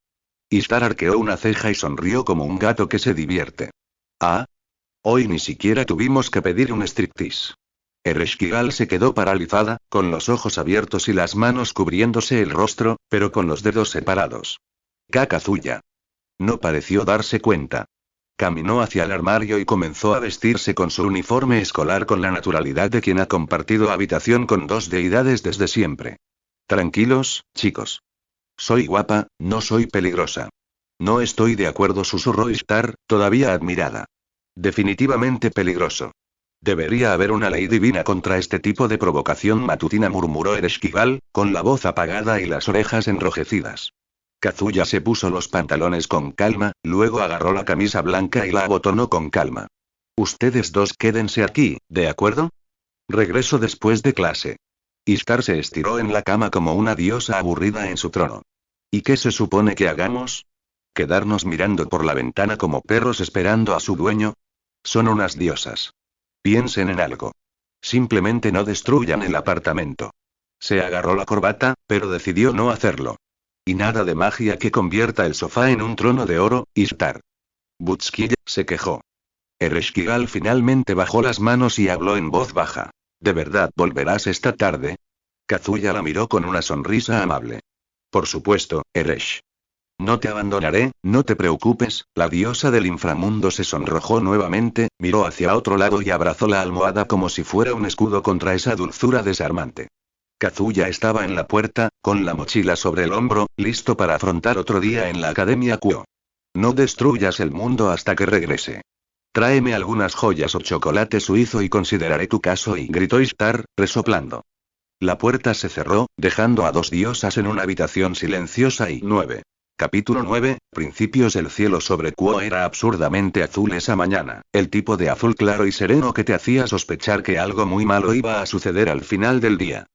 Ishtar arqueó una ceja y sonrió como un gato que se divierte. Ah. Hoy ni siquiera tuvimos que pedir un striptease. Ereshkigal se quedó paralizada, con los ojos abiertos y las manos cubriéndose el rostro, pero con los dedos separados. Kazuya. No pareció darse cuenta. Caminó hacia el armario y comenzó a vestirse con su uniforme escolar con la naturalidad de quien ha compartido habitación con dos deidades desde siempre. Tranquilos, chicos. Soy guapa, no soy peligrosa. No estoy de acuerdo, susurró Ishtar, todavía admirada. Definitivamente peligroso. Debería haber una ley divina contra este tipo de provocación matutina, murmuró Ereshkigal, con la voz apagada y las orejas enrojecidas. Kazuya se puso los pantalones con calma, luego agarró la camisa blanca y la abotonó con calma. Ustedes dos quédense aquí, ¿de acuerdo? Regreso después de clase. Ishtar se estiró en la cama como una diosa aburrida en su trono. ¿Y qué se supone que hagamos? ¿Quedarnos mirando por la ventana como perros esperando a su dueño? Son unas diosas. Piensen en algo. Simplemente no destruyan el apartamento. Se agarró la corbata, pero decidió no hacerlo. Y nada de magia que convierta el sofá en un trono de oro, Ishtar. Butskilla, se quejó. Ereshkigal finalmente bajó las manos y habló en voz baja. ¿De verdad volverás esta tarde? Kazuya la miró con una sonrisa amable. Por supuesto, Eresh. No te abandonaré, no te preocupes. La diosa del inframundo se sonrojó nuevamente, miró hacia otro lado y abrazó la almohada como si fuera un escudo contra esa dulzura desarmante. Kazuya estaba en la puerta, con la mochila sobre el hombro, listo para afrontar otro día en la Academia Kuo. No destruyas el mundo hasta que regrese. Tráeme algunas joyas o chocolate suizo y consideraré tu caso, y gritó Ishtar, resoplando. La puerta se cerró, dejando a dos diosas en una habitación silenciosa y 9. Capítulo 9, Principios. El cielo sobre Kuo era absurdamente azul esa mañana, el tipo de azul claro y sereno que te hacía sospechar que algo muy malo iba a suceder al final del día.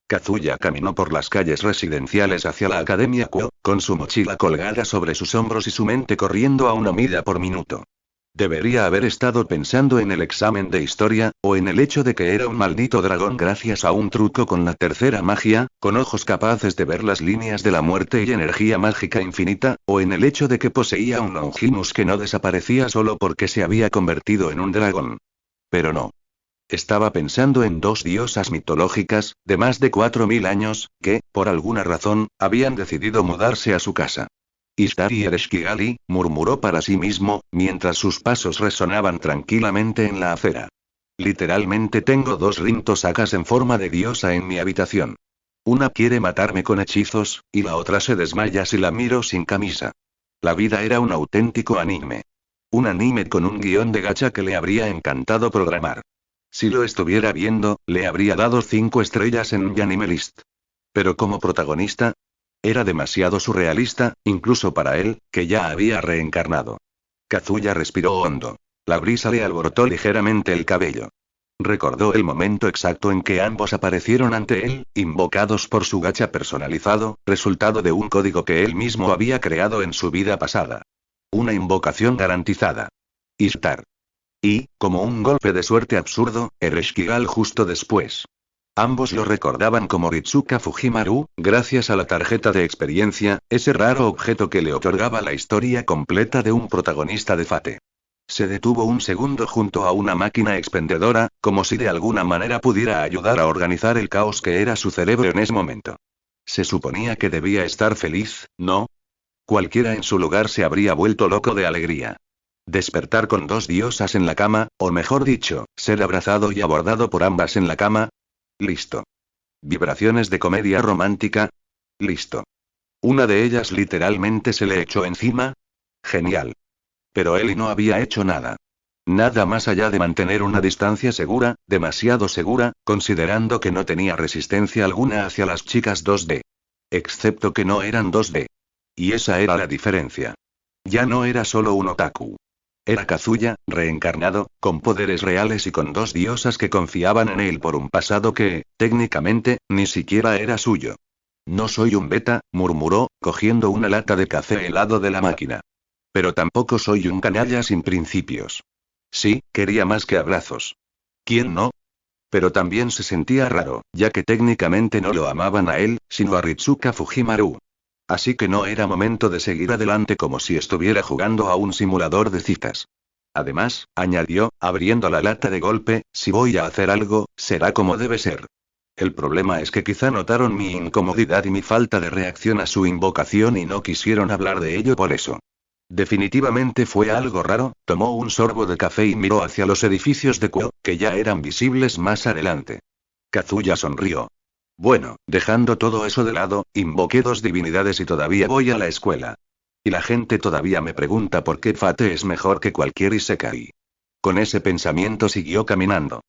Kazuya caminó por las calles residenciales hacia la Academia Kuo, con su mochila colgada sobre sus hombros y su mente corriendo a 1 milla por minuto. Debería haber estado pensando en el examen de historia, o en el hecho de que era un maldito dragón gracias a un truco con la tercera magia, con ojos capaces de ver las líneas de la muerte y energía mágica infinita, o en el hecho de que poseía un Longinus que no desaparecía solo porque se había convertido en un dragón. Pero no. Estaba pensando en dos diosas mitológicas, de más de 4000 años, que, por alguna razón, habían decidido mudarse a su casa. Ishtar y Ereshkigal, murmuró para sí mismo, mientras sus pasos resonaban tranquilamente en la acera. Literalmente tengo dos Rinto-sakas en forma de diosa en mi habitación. Una quiere matarme con hechizos, y la otra se desmaya si la miro sin camisa. La vida era un auténtico anime. Un anime con un guión de gacha que le habría encantado programar. Si lo estuviera viendo, le habría dado 5 estrellas en Yanimelist. Pero como protagonista, Era demasiado surrealista, incluso para él, que ya había reencarnado. Kazuya respiró hondo. La brisa le alborotó ligeramente el cabello. Recordó el momento exacto en que ambos aparecieron ante él, invocados por su gacha personalizado, resultado de un código que él mismo había creado en su vida pasada. Una invocación garantizada. Ishtar. Y, como un golpe de suerte absurdo, Ereshkigal justo después. Ambos lo recordaban como Ritsuka Fujimaru, gracias a la tarjeta de experiencia, ese raro objeto que le otorgaba la historia completa de un protagonista de Fate. Se detuvo un segundo junto a una máquina expendedora, como si de alguna manera pudiera ayudar a organizar el caos que era su cerebro en ese momento. Se suponía que debía estar feliz, ¿no? Cualquiera en su lugar se habría vuelto loco de alegría. Despertar con dos diosas en la cama, o mejor dicho, ser abrazado y abordado por ambas en la cama. Listo. Vibraciones de comedia romántica. Listo. Una de ellas literalmente se le echó encima. Genial. Pero Eli no había hecho nada. Nada más allá de mantener una distancia segura, demasiado segura, considerando que no tenía resistencia alguna hacia las chicas 2D. Excepto que no eran 2D. Y esa era la diferencia. Ya no era solo un otaku. Era Kazuya, reencarnado, con poderes reales y con dos diosas que confiaban en él por un pasado que, técnicamente, ni siquiera era suyo. No soy un beta, murmuró, cogiendo una lata de café helado de la máquina. Pero tampoco soy un canalla sin principios. Sí, quería más que abrazos. ¿Quién no? Pero también se sentía raro, ya que técnicamente no lo amaban a él, sino a Ritsuka Fujimaru. Así que no era momento de seguir adelante como si estuviera jugando a un simulador de citas. Además, añadió, abriendo la lata de golpe, si voy a hacer algo, será como debe ser. El problema es que quizá notaron mi incomodidad y mi falta de reacción a su invocación y no quisieron hablar de ello por eso. Definitivamente fue algo raro, tomó un sorbo de café y miró hacia los edificios de Kuo, que ya eran visibles más adelante. Kazuya sonrió. Bueno, dejando todo eso de lado, invoqué dos divinidades y todavía voy a la escuela. Y la gente todavía me pregunta por qué Fate es mejor que cualquier isekai. Con ese pensamiento siguió caminando.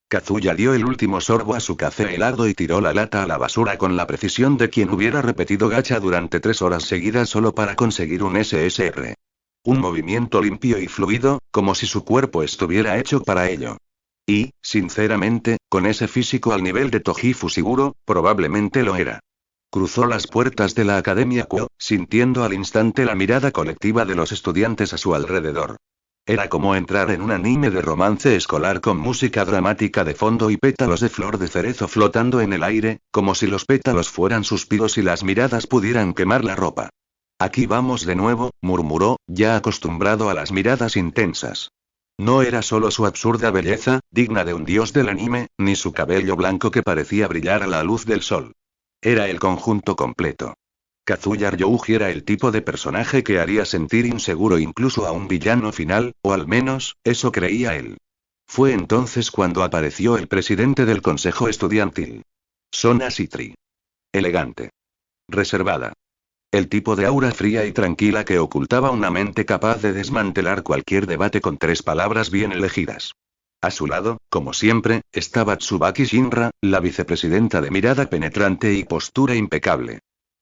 Kazuya dio el último sorbo a su café helado y tiró la lata a la basura con la precisión de quien hubiera repetido gacha durante 3 horas seguidas solo para conseguir un SSR. Un movimiento limpio y fluido, como si su cuerpo estuviera hecho para ello. Y, sinceramente, con ese físico al nivel de Toji Fushiguro, probablemente lo era. Cruzó las puertas de la Academia Kuo, sintiendo al instante la mirada colectiva de los estudiantes a su alrededor. Era como entrar en un anime de romance escolar con música dramática de fondo y pétalos de flor de cerezo flotando en el aire, como si los pétalos fueran suspiros y las miradas pudieran quemar la ropa. Aquí vamos de nuevo, murmuró, ya acostumbrado a las miradas intensas. No era solo su absurda belleza, digna de un dios del anime, ni su cabello blanco que parecía brillar a la luz del sol. Era el conjunto completo. Kazuya Ryouji era el tipo de personaje que haría sentir inseguro incluso a un villano final, o al menos, eso creía él. Fue entonces cuando apareció el presidente del consejo estudiantil. Sona Citri. Elegante. Reservada. El tipo de aura fría y tranquila que ocultaba una mente capaz de desmantelar cualquier debate con 3 palabras bien elegidas. A su lado, como siempre, estaba Tsubaki Shinra, la vicepresidenta de mirada penetrante y postura impecable.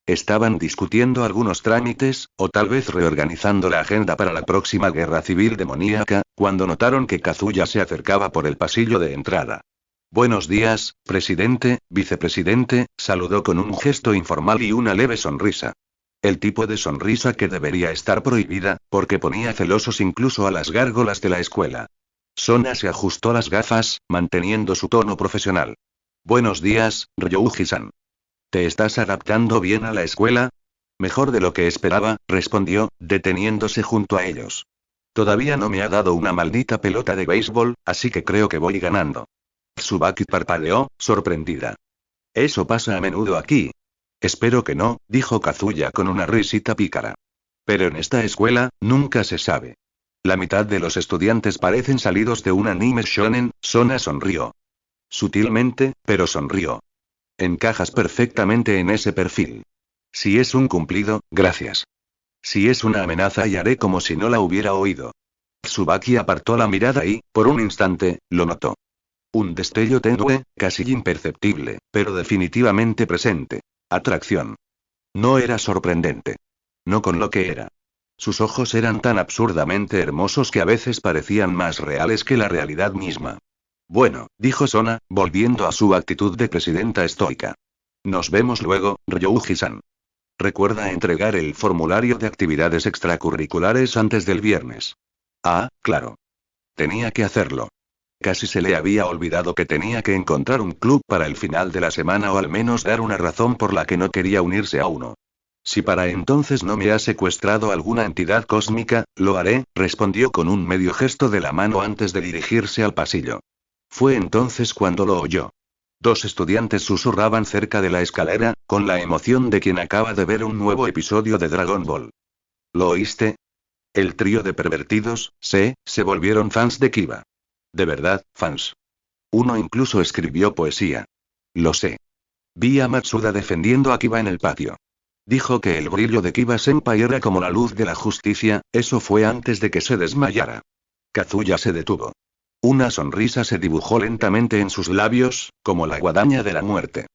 Estaban discutiendo algunos trámites, o tal vez reorganizando la agenda para la próxima guerra civil demoníaca, cuando notaron que Kazuya se acercaba por el pasillo de entrada. Buenos días, presidente, vicepresidente, saludó con un gesto informal y una leve sonrisa. El tipo de sonrisa que debería estar prohibida, porque ponía celosos incluso a las gárgolas de la escuela. Sona se ajustó las gafas, manteniendo su tono profesional. Buenos días, Ryouji-san. ¿Te estás adaptando bien a la escuela? Mejor de lo que esperaba, respondió, deteniéndose junto a ellos. Todavía no me ha dado una maldita pelota de béisbol, así que creo que voy ganando. Tsubaki parpadeó, sorprendida. Eso pasa a menudo aquí. Espero que no, dijo Kazuya con una risita pícara. Pero en esta escuela, nunca se sabe. La mitad de los estudiantes parecen salidos de un anime shonen, Sona sonrió. Sutilmente, pero sonrió. Encajas perfectamente en ese perfil. Si es un cumplido, gracias. Si es una amenaza y haré como si no la hubiera oído. Tsubaki apartó la mirada y, por un instante, lo notó. Un destello tenue, casi imperceptible, pero definitivamente presente. Atracción. No era sorprendente. No con lo que era. Sus ojos eran tan absurdamente hermosos que a veces parecían más reales que la realidad misma. Bueno, dijo Sona, volviendo a su actitud de presidenta estoica. Nos vemos luego, Ryuji-san. Recuerda entregar el formulario de actividades extracurriculares antes del viernes. Ah, claro. Tenía que hacerlo. Casi se le había olvidado que tenía que encontrar un club para el final de la semana o al menos dar una razón por la que no quería unirse a uno. Si para entonces no me ha secuestrado alguna entidad cósmica, lo haré, respondió con un medio gesto de la mano antes de dirigirse al pasillo. Fue entonces cuando lo oyó. Dos estudiantes susurraban cerca de la escalera, con la emoción de quien acaba de ver un nuevo episodio de Dragon Ball. ¿Lo oíste? El trío de pervertidos, se volvieron fans de Kiba. De verdad, fans. Uno incluso escribió poesía. Lo sé. Vi a Matsuda defendiendo a Kiba en el patio. Dijo que el brillo de Kiba-senpai era como la luz de la justicia, eso fue antes de que se desmayara. Kazuya se detuvo. Una sonrisa se dibujó lentamente en sus labios, como la guadaña de la muerte.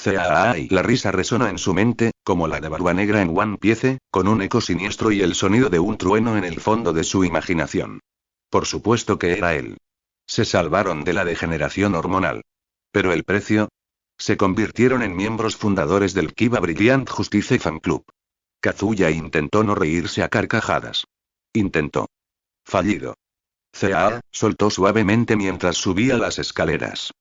Y la risa resonó en su mente, como la de Barba Negra en One Piece, con un eco siniestro y el sonido de un trueno en el fondo de su imaginación. Por supuesto que era él. Se salvaron de la degeneración hormonal. Pero el precio. Se convirtieron en miembros fundadores del Kiba Brilliant Justice Fan Club. Kazuya intentó no reírse a carcajadas. Intentó. Fallido. Soltó suavemente mientras subía las escaleras.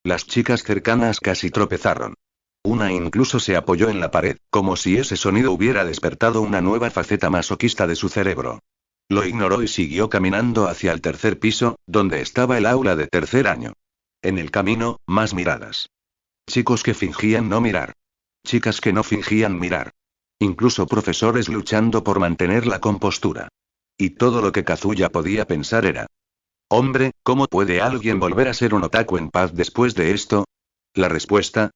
Las chicas cercanas casi tropezaron. Una incluso se apoyó en la pared, como si ese sonido hubiera despertado una nueva faceta masoquista de su cerebro. Lo ignoró y siguió caminando hacia el tercer piso, donde estaba el aula de tercer año. En el camino, más miradas. Chicos que fingían no mirar. Chicas que no fingían mirar. Incluso profesores luchando por mantener la compostura. Y todo lo que Kazuya podía pensar era: hombre, ¿cómo puede alguien volver a ser un otaku en paz después de esto? La respuesta: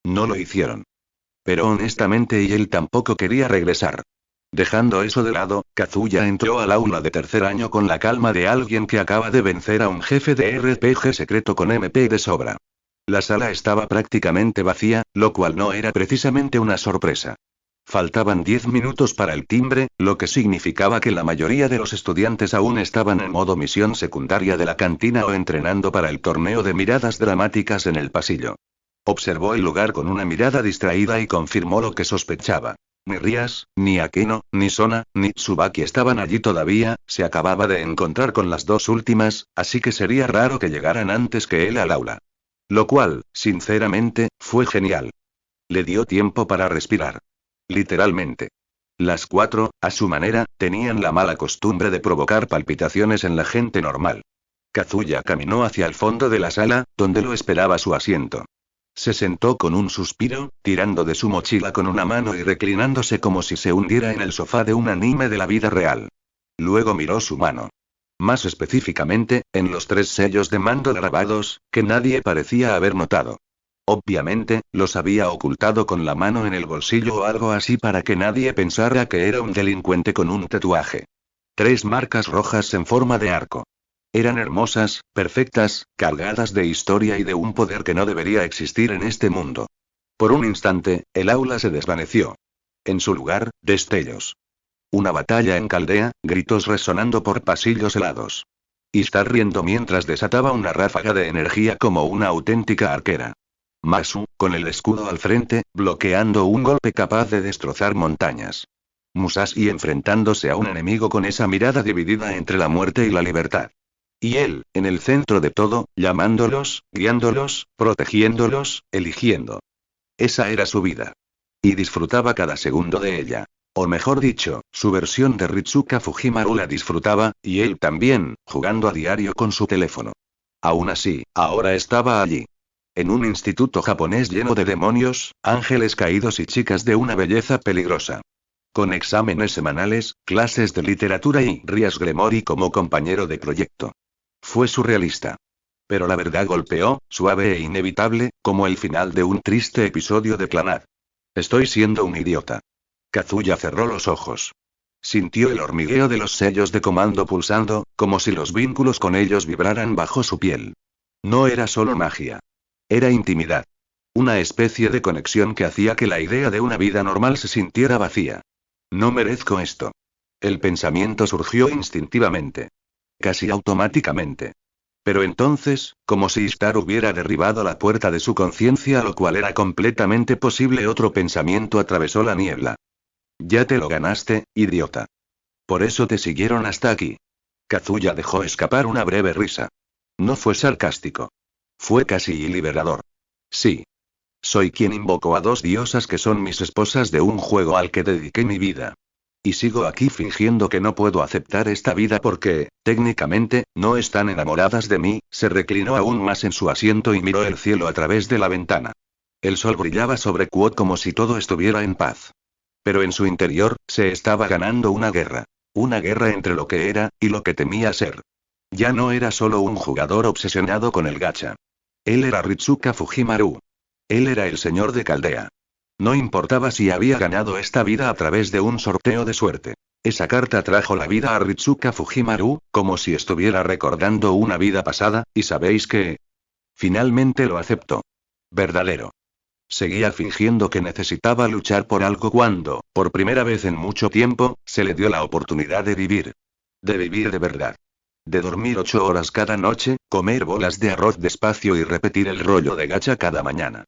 no lo hicieron. Pero honestamente él tampoco quería regresar. Dejando eso de lado, Kazuya entró al aula de tercer año con la calma de alguien que acaba de vencer a un jefe de RPG secreto con MP de sobra. La sala estaba prácticamente vacía, lo cual no era precisamente una sorpresa. Faltaban 10 minutos para el timbre, lo que significaba que la mayoría de los estudiantes aún estaban en modo misión secundaria de la cantina o entrenando para el torneo de miradas dramáticas en el pasillo. Observó el lugar con una mirada distraída y confirmó lo que sospechaba. Ni Rias, ni Akino, ni Sona, ni Tsubaki estaban allí todavía, se acababa de encontrar con las dos últimas, así que sería raro que llegaran antes que él al aula. Lo cual, sinceramente, fue genial. Le dio tiempo para respirar. Literalmente. Las cuatro, a su manera, tenían la mala costumbre de provocar palpitaciones en la gente normal. Kazuya caminó hacia el fondo de la sala, donde lo esperaba su asiento. Se sentó con un suspiro, tirando de su mochila con una mano y reclinándose como si se hundiera en el sofá de un anime de la vida real. Luego miró su mano. Más específicamente, en los 3 sellos de mando grabados, que nadie parecía haber notado. Obviamente, los había ocultado con la mano en el bolsillo o algo así para que nadie pensara que era un delincuente con un tatuaje. 3 marcas rojas en forma de arco. Eran hermosas, perfectas, cargadas de historia y de un poder que no debería existir en este mundo. Por un instante, el aula se desvaneció. En su lugar, destellos. Una batalla en Caldea, gritos resonando por pasillos helados. Y estar riendo mientras desataba una ráfaga de energía como una auténtica arquera. Masu, con el escudo al frente, bloqueando un golpe capaz de destrozar montañas. Musashi enfrentándose a un enemigo con esa mirada dividida entre la muerte y la libertad. Y él, en el centro de todo, llamándolos, guiándolos, protegiéndolos, eligiendo. Esa era su vida. Y disfrutaba cada segundo de ella. O mejor dicho, su versión de Ritsuka Fujimaru la disfrutaba, y él también, jugando a diario con su teléfono. Aún así, ahora estaba allí. En un instituto japonés lleno de demonios, ángeles caídos y chicas de una belleza peligrosa. Con exámenes semanales, clases de literatura y Rias Gremory como compañero de proyecto. Fue surrealista. Pero la verdad golpeó, suave e inevitable, como el final de un triste episodio de Clannad. Estoy siendo un idiota. Kazuya cerró los ojos. Sintió el hormigueo de los sellos de comando pulsando, como si los vínculos con ellos vibraran bajo su piel. No era solo magia. Era intimidad. Una especie de conexión que hacía que la idea de una vida normal se sintiera vacía. No merezco esto. El pensamiento surgió instintivamente. Casi automáticamente. Pero entonces, como si Star hubiera derribado la puerta de su conciencia, lo cual era completamente posible, otro pensamiento atravesó la niebla. Ya te lo ganaste, idiota. Por eso te siguieron hasta aquí. Kazuya dejó escapar una breve risa. No fue sarcástico. Fue casi liberador. Sí. Soy quien invocó a dos diosas que son mis esposas de un juego al que dediqué mi vida. Y sigo aquí fingiendo que no puedo aceptar esta vida porque, técnicamente, no están enamoradas de mí. Se reclinó aún más en su asiento y miró el cielo a través de la ventana. El sol brillaba sobre Quod como si todo estuviera en paz. Pero en su interior, se estaba ganando una guerra. Una guerra entre lo que era, y lo que temía ser. Ya no era solo un jugador obsesionado con el gacha. Él era Ritsuka Fujimaru. Él era el señor de Caldea. No importaba si había ganado esta vida a través de un sorteo de suerte. Esa carta trajo la vida a Ritsuka Fujimaru, como si estuviera recordando una vida pasada, y sabéis qué. Finalmente lo aceptó. Verdadero. Seguía fingiendo que necesitaba luchar por algo cuando, por primera vez en mucho tiempo, se le dio la oportunidad de vivir. De vivir de verdad. De dormir 8 horas cada noche, comer bolas de arroz despacio y repetir el rollo de gacha cada mañana.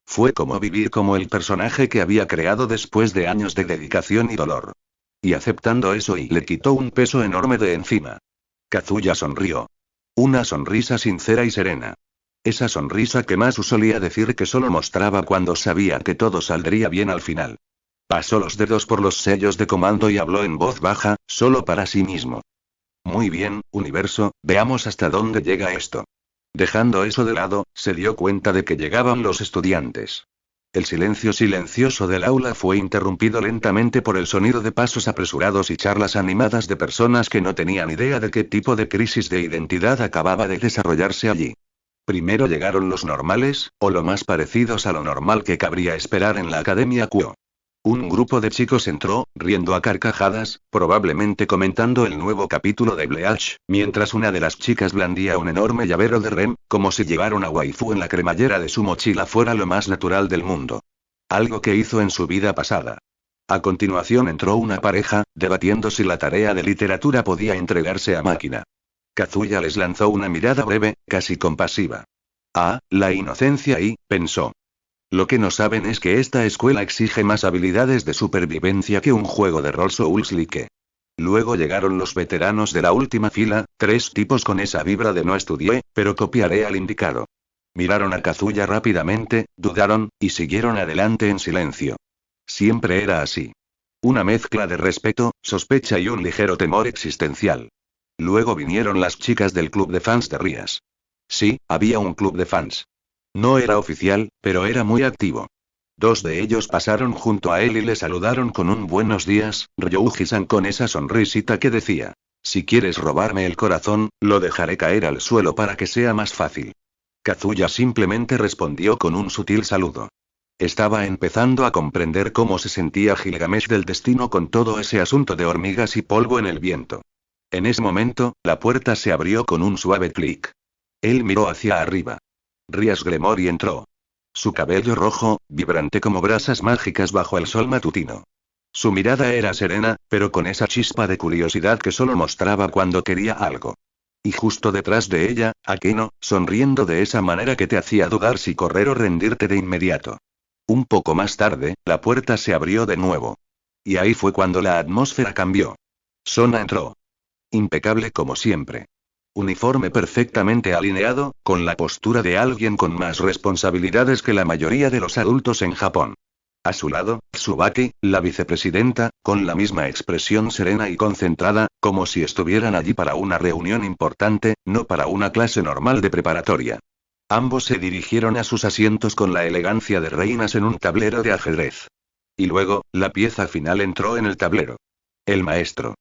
Fue como vivir como el personaje que había creado después de años de dedicación y dolor. Y aceptando eso y le quitó un peso enorme de encima. Kazuya sonrió. Una sonrisa sincera y serena. Esa sonrisa que Masu solía decir que solo mostraba cuando sabía que todo saldría bien al final. Pasó los dedos por los sellos de comando y habló en voz baja, solo para sí mismo. Muy bien, universo, veamos hasta dónde llega esto. Dejando eso de lado, se dio cuenta de que llegaban los estudiantes. El silencio silencioso del aula fue interrumpido lentamente por el sonido de pasos apresurados y charlas animadas de personas que no tenían idea de qué tipo de crisis de identidad acababa de desarrollarse allí. Primero llegaron los normales, o lo más parecidos a lo normal que cabría esperar en la Academia Kuo. Un grupo de chicos entró, riendo a carcajadas, probablemente comentando el nuevo capítulo de Bleach, mientras una de las chicas blandía un enorme llavero de Rem, como si llevar una waifu en la cremallera de su mochila fuera lo más natural del mundo. Algo que hizo en su vida pasada. A continuación entró una pareja, debatiendo si la tarea de literatura podía entregarse a máquina. Kazuya les lanzó una mirada breve, casi compasiva. Ah, la inocencia y, pensó. Lo que no saben es que esta escuela exige más habilidades de supervivencia que un juego de rol Souls-like. Luego llegaron los veteranos de la última fila, 3 tipos con esa vibra de no estudié, pero copiaré al indicado. Miraron a Kazuya rápidamente, dudaron, y siguieron adelante en silencio. Siempre era así. Una mezcla de respeto, sospecha y un ligero temor existencial. Luego vinieron las chicas del club de fans de Rías. Sí, había un club de fans. No era oficial, pero era muy activo. 2 de ellos pasaron junto a él y le saludaron con un buenos días, Ryuji-san con esa sonrisita que decía. Si quieres robarme el corazón, lo dejaré caer al suelo para que sea más fácil. Kazuya simplemente respondió con un sutil saludo. Estaba empezando a comprender cómo se sentía Gilgamesh del destino con todo ese asunto de hormigas y polvo en el viento. En ese momento, la puerta se abrió con un suave clic. Él miró hacia arriba. Rías Gremory entró. Su cabello rojo, vibrante como brasas mágicas bajo el sol matutino. Su mirada era serena, pero con esa chispa de curiosidad que solo mostraba cuando quería algo. Y justo detrás de ella, Akeno, sonriendo de esa manera que te hacía dudar si correr o rendirte de inmediato. Un poco más tarde, la puerta se abrió de nuevo. Y ahí fue cuando la atmósfera cambió. Sona entró. Impecable como siempre. Uniforme perfectamente alineado, con la postura de alguien con más responsabilidades que la mayoría de los adultos en Japón. A su lado, Tsubaki, la vicepresidenta, con la misma expresión serena y concentrada, como si estuvieran allí para una reunión importante, no para una clase normal de preparatoria. Ambos se dirigieron a sus asientos con la elegancia de reinas en un tablero de ajedrez. Y luego, la pieza final entró en el tablero. El maestro.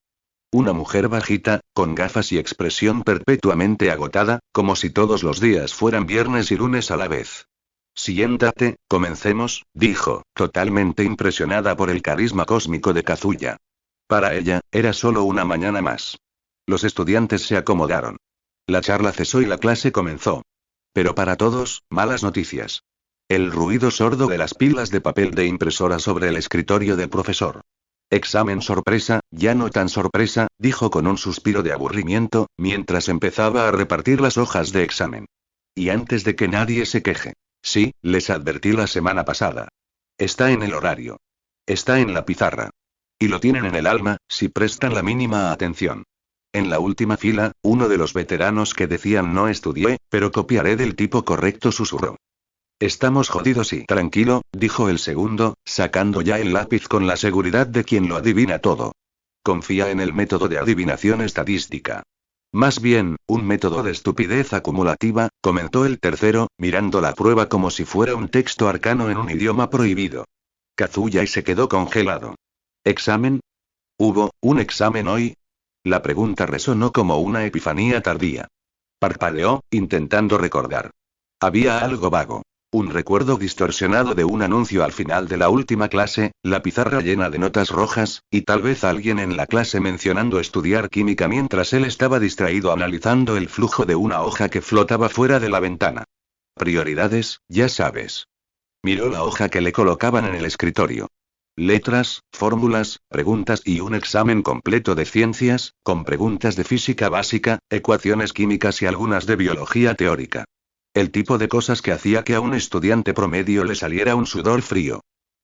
Una mujer bajita, con gafas y expresión perpetuamente agotada, como si todos los días fueran viernes y lunes a la vez. Siéntate, comencemos, dijo, totalmente impresionada por el carisma cósmico de Kazuya. Para ella, era solo una mañana más. Los estudiantes se acomodaron. La charla cesó y la clase comenzó. Pero para todos, malas noticias. El ruido sordo de las pilas de papel de impresora sobre el escritorio del profesor. Examen sorpresa, ya no tan sorpresa, dijo con un suspiro de aburrimiento, mientras empezaba a repartir las hojas de examen. Y antes de que nadie se queje. Sí, les advertí la semana pasada. Está en el horario. Está en la pizarra. Y lo tienen en el alma, si prestan la mínima atención. En la última fila, uno de los veteranos que decían no estudié, pero copiaré del tipo correcto susurró. Estamos jodidos y tranquilo, dijo el segundo, sacando ya el lápiz con la seguridad de quien lo adivina todo. Confía en el método de adivinación estadística. Más bien, un método de estupidez acumulativa, comentó el tercero, mirando la prueba como si fuera un texto arcano en un idioma prohibido. Kazuya y se quedó congelado. ¿Examen? ¿Hubo un examen hoy? La pregunta resonó como una epifanía tardía. Parpadeó, intentando recordar. Había algo vago. Un recuerdo distorsionado de un anuncio al final de la última clase, la pizarra llena de notas rojas, y tal vez alguien en la clase mencionando estudiar química mientras él estaba distraído analizando el flujo de una hoja que flotaba fuera de la ventana. Prioridades, ya sabes. Miró la hoja que le colocaban en el escritorio. Letras, fórmulas, preguntas y un examen completo de ciencias, con preguntas de física básica, ecuaciones químicas y algunas de biología teórica. El tipo de cosas que hacía que a un estudiante promedio le saliera un sudor frío.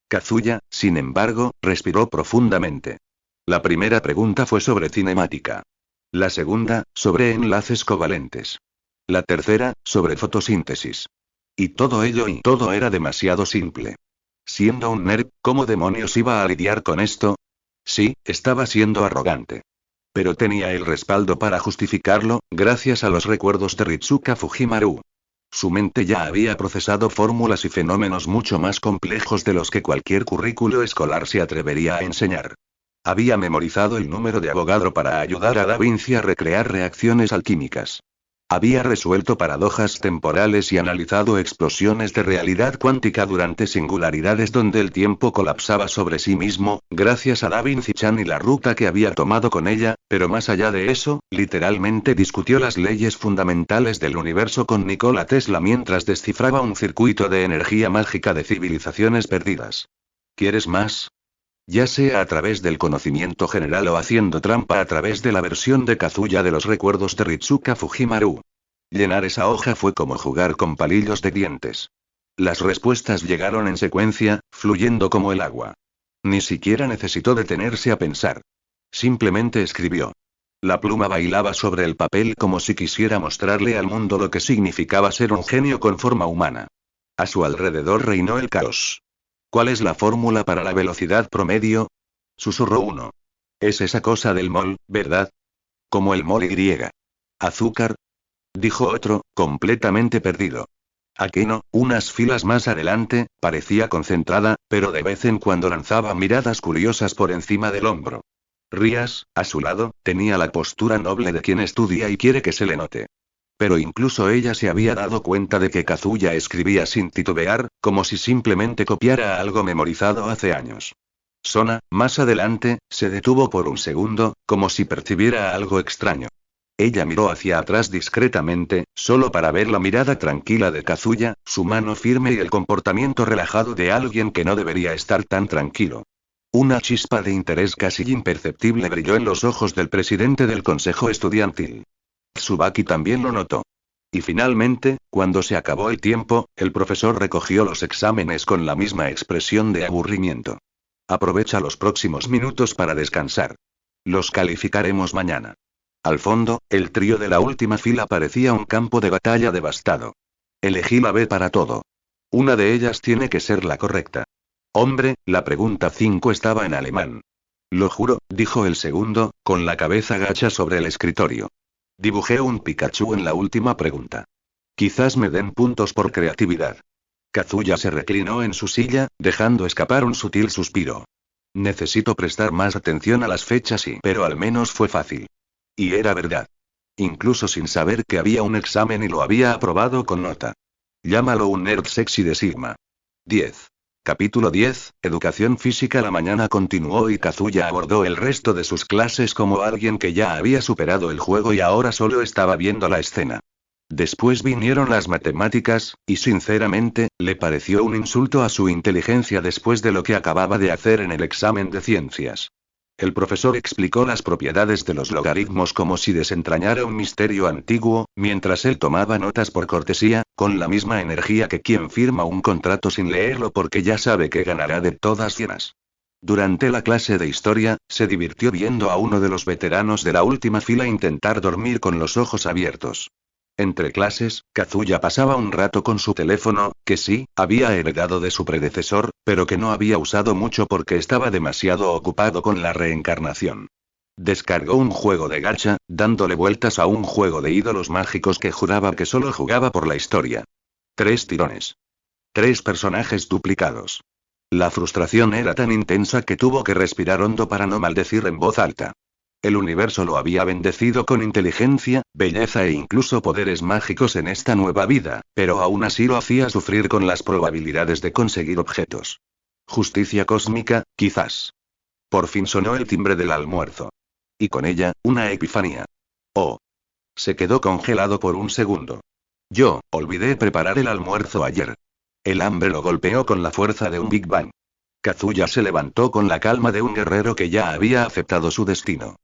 Kazuya, sin embargo, respiró profundamente. La primera pregunta fue sobre cinemática. La segunda, sobre enlaces covalentes. La tercera, sobre fotosíntesis. Y todo era demasiado simple. Siendo un nerd, ¿cómo demonios iba a lidiar con esto? Sí, estaba siendo arrogante. Pero tenía el respaldo para justificarlo, gracias a los recuerdos de Ritsuka Fujimaru. Su mente ya había procesado fórmulas y fenómenos mucho más complejos de los que cualquier currículo escolar se atrevería a enseñar. Había memorizado el número de Avogadro para ayudar a Da Vinci a recrear reacciones alquímicas. Había resuelto paradojas temporales y analizado explosiones de realidad cuántica durante singularidades donde el tiempo colapsaba sobre sí mismo, gracias a Da Vinci-chan y la ruta que había tomado con ella, pero más allá de eso, literalmente discutió las leyes fundamentales del universo con Nikola Tesla mientras descifraba un circuito de energía mágica de civilizaciones perdidas. ¿Quieres más? Ya sea a través del conocimiento general o haciendo trampa a través de la versión de Kazuya de los recuerdos de Ritsuka Fujimaru. Llenar esa hoja fue como jugar con palillos de dientes. Las respuestas llegaron en secuencia, fluyendo como el agua. Ni siquiera necesitó detenerse a pensar. Simplemente escribió. La pluma bailaba sobre el papel como si quisiera mostrarle al mundo lo que significaba ser un genio con forma humana. A su alrededor reinó el caos. ¿Cuál es la fórmula para la velocidad promedio? Susurró uno. Es esa cosa del mol, ¿verdad? Como el mol Y. ¿Azúcar? Dijo otro, completamente perdido. Aquino, unas filas más adelante, parecía concentrada, pero de vez en cuando lanzaba miradas curiosas por encima del hombro. Rías, a su lado, tenía la postura noble de quien estudia y quiere que se le note. Pero incluso ella se había dado cuenta de que Kazuya escribía sin titubear, como si simplemente copiara algo memorizado hace años. Sona, más adelante, se detuvo por un segundo, como si percibiera algo extraño. Ella miró hacia atrás discretamente, solo para ver la mirada tranquila de Kazuya, su mano firme y el comportamiento relajado de alguien que no debería estar tan tranquilo. Una chispa de interés casi imperceptible brilló en los ojos del presidente del consejo estudiantil. Tsubaki también lo notó. Y finalmente, cuando se acabó el tiempo, el profesor recogió los exámenes con la misma expresión de aburrimiento. Aprovecha los próximos minutos para descansar. Los calificaremos mañana. Al fondo, el trío de la última fila parecía un campo de batalla devastado. Elegí la B para todo. Una de ellas tiene que ser la correcta. Hombre, la pregunta 5 estaba en alemán. Lo juro, dijo el segundo, con la cabeza gacha sobre el escritorio. Dibujé un Pikachu en la última pregunta. Quizás me den puntos por creatividad. Kazuya se reclinó en su silla, dejando escapar un sutil suspiro. Necesito prestar más atención a las fechas pero al menos fue fácil. Y era verdad. Incluso sin saber que había un examen y lo había aprobado con nota. Llámalo un nerd sexy de Sigma. 10. Capítulo 10, Educación Física. La mañana continuó y Kazuya abordó el resto de sus clases como alguien que ya había superado el juego y ahora solo estaba viendo la escena. Después vinieron las matemáticas, y sinceramente, le pareció un insulto a su inteligencia después de lo que acababa de hacer en el examen de ciencias. El profesor explicó las propiedades de los logaritmos como si desentrañara un misterio antiguo, mientras él tomaba notas por cortesía, con la misma energía que quien firma un contrato sin leerlo porque ya sabe que ganará de todas llenas. Durante la clase de historia, se divirtió viendo a uno de los veteranos de la última fila intentar dormir con los ojos abiertos. Entre clases, Kazuya pasaba un rato con su teléfono, que sí, había heredado de su predecesor, pero que no había usado mucho porque estaba demasiado ocupado con la reencarnación. Descargó un juego de gacha, dándole vueltas a un juego de ídolos mágicos que juraba que solo jugaba por la historia. 3 tirones. 3 personajes duplicados. La frustración era tan intensa que tuvo que respirar hondo para no maldecir en voz alta. El universo lo había bendecido con inteligencia, belleza e incluso poderes mágicos en esta nueva vida, pero aún así lo hacía sufrir con las probabilidades de conseguir objetos. Justicia cósmica, quizás. Por fin sonó el timbre del almuerzo. Y con ella, una epifanía. Oh. Se quedó congelado por un segundo. Yo, olvidé preparar el almuerzo ayer. El hambre lo golpeó con la fuerza de un Big Bang. Kazuya se levantó con la calma de un guerrero que ya había aceptado su destino.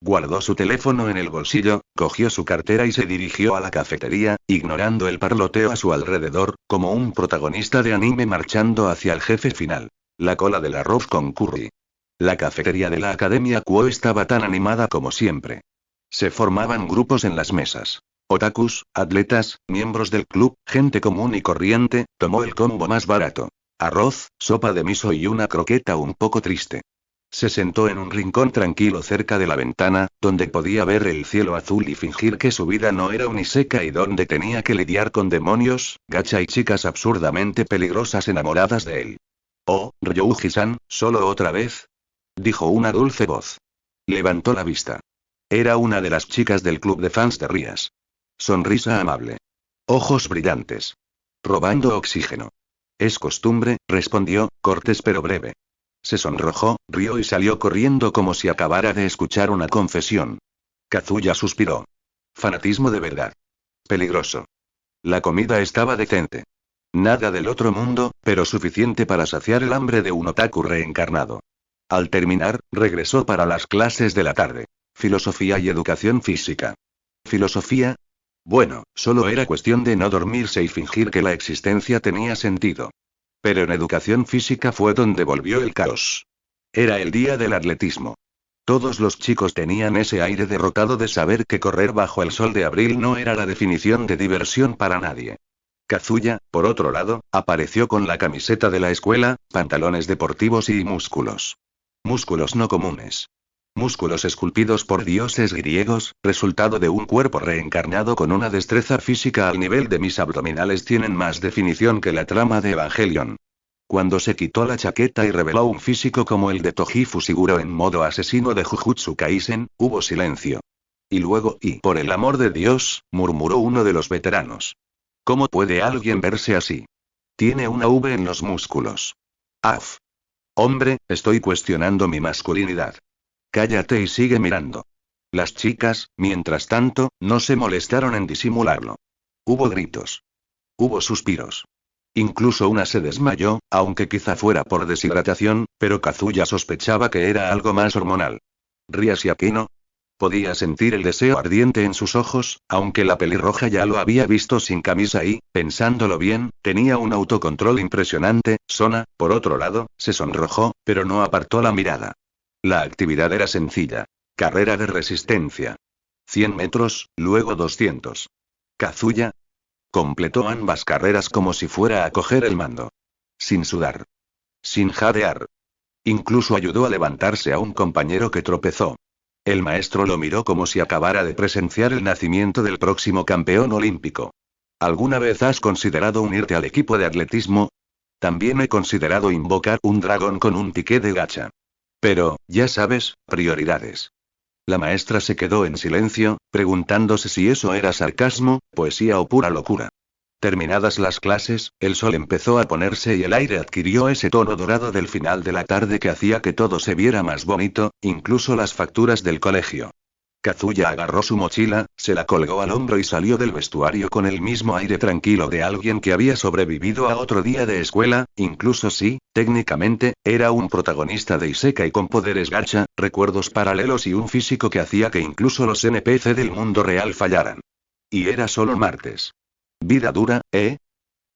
Guardó su teléfono en el bolsillo, cogió su cartera y se dirigió a la cafetería, ignorando el parloteo a su alrededor, como un protagonista de anime marchando hacia el jefe final. La cola del arroz con curry. La cafetería de la Academia Kuo estaba tan animada como siempre. Se formaban grupos en las mesas. Otakus, atletas, miembros del club, gente común y corriente, tomó el combo más barato. Arroz, sopa de miso y una croqueta un poco triste. Se sentó en un rincón tranquilo cerca de la ventana, donde podía ver el cielo azul y fingir que su vida no era uniseca y donde tenía que lidiar con demonios, gacha y chicas absurdamente peligrosas enamoradas de él. Oh, Ryuji-san, ¿solo otra vez? Dijo una dulce voz. Levantó la vista. Era una de las chicas del club de fans de Rías. Sonrisa amable. Ojos brillantes. Robando oxígeno. Es costumbre, respondió, cortés pero breve. Se sonrojó, rió y salió corriendo como si acabara de escuchar una confesión. Kazuya suspiró. Fanatismo de verdad. Peligroso. La comida estaba decente. Nada del otro mundo, pero suficiente para saciar el hambre de un otaku reencarnado. Al terminar, regresó para las clases de la tarde. Filosofía y educación física. ¿Filosofía? Bueno, solo era cuestión de no dormirse y fingir que la existencia tenía sentido. Pero en educación física fue donde volvió el caos. Era el día del atletismo. Todos los chicos tenían ese aire derrotado de saber que correr bajo el sol de abril no era la definición de diversión para nadie. Kazuya, por otro lado, apareció con la camiseta de la escuela, pantalones deportivos y músculos. Músculos no comunes. Músculos esculpidos por dioses griegos, resultado de un cuerpo reencarnado con una destreza física al nivel de mis abdominales tienen más definición que la trama de Evangelion. Cuando se quitó la chaqueta y reveló un físico como el de Toji Fushiguro en modo asesino de Jujutsu Kaisen, hubo silencio. Y luego, por el amor de Dios, murmuró uno de los veteranos. ¿Cómo puede alguien verse así? Tiene una V en los músculos. Af. Hombre, estoy cuestionando mi masculinidad. Cállate y sigue mirando. Las chicas, mientras tanto, no se molestaron en disimularlo. Hubo gritos. Hubo suspiros. Incluso una se desmayó, aunque quizá fuera por deshidratación, pero Kazuya sospechaba que era algo más hormonal. ¿Rías y Akino? Podía sentir el deseo ardiente en sus ojos, aunque la pelirroja ya lo había visto sin camisa y, pensándolo bien, tenía un autocontrol impresionante. Sona, por otro lado, se sonrojó, pero no apartó la mirada. La actividad era sencilla. Carrera de resistencia. 100 metros, luego 200. Kazuya completó ambas carreras como si fuera a coger el mando. Sin sudar. Sin jadear. Incluso ayudó a levantarse a un compañero que tropezó. El maestro lo miró como si acabara de presenciar el nacimiento del próximo campeón olímpico. ¿Alguna vez has considerado unirte al equipo de atletismo? También he considerado invocar un dragón con un ticket de gacha. Pero, ya sabes, prioridades. La maestra se quedó en silencio, preguntándose si eso era sarcasmo, poesía o pura locura. Terminadas las clases, el sol empezó a ponerse y el aire adquirió ese tono dorado del final de la tarde que hacía que todo se viera más bonito, incluso las facturas del colegio. Kazuya agarró su mochila, se la colgó al hombro y salió del vestuario con el mismo aire tranquilo de alguien que había sobrevivido a otro día de escuela, incluso si, técnicamente, era un protagonista de Isekai con poderes gacha, recuerdos paralelos y un físico que hacía que incluso los NPC del mundo real fallaran. Y era solo martes. Vida dura, ¿eh?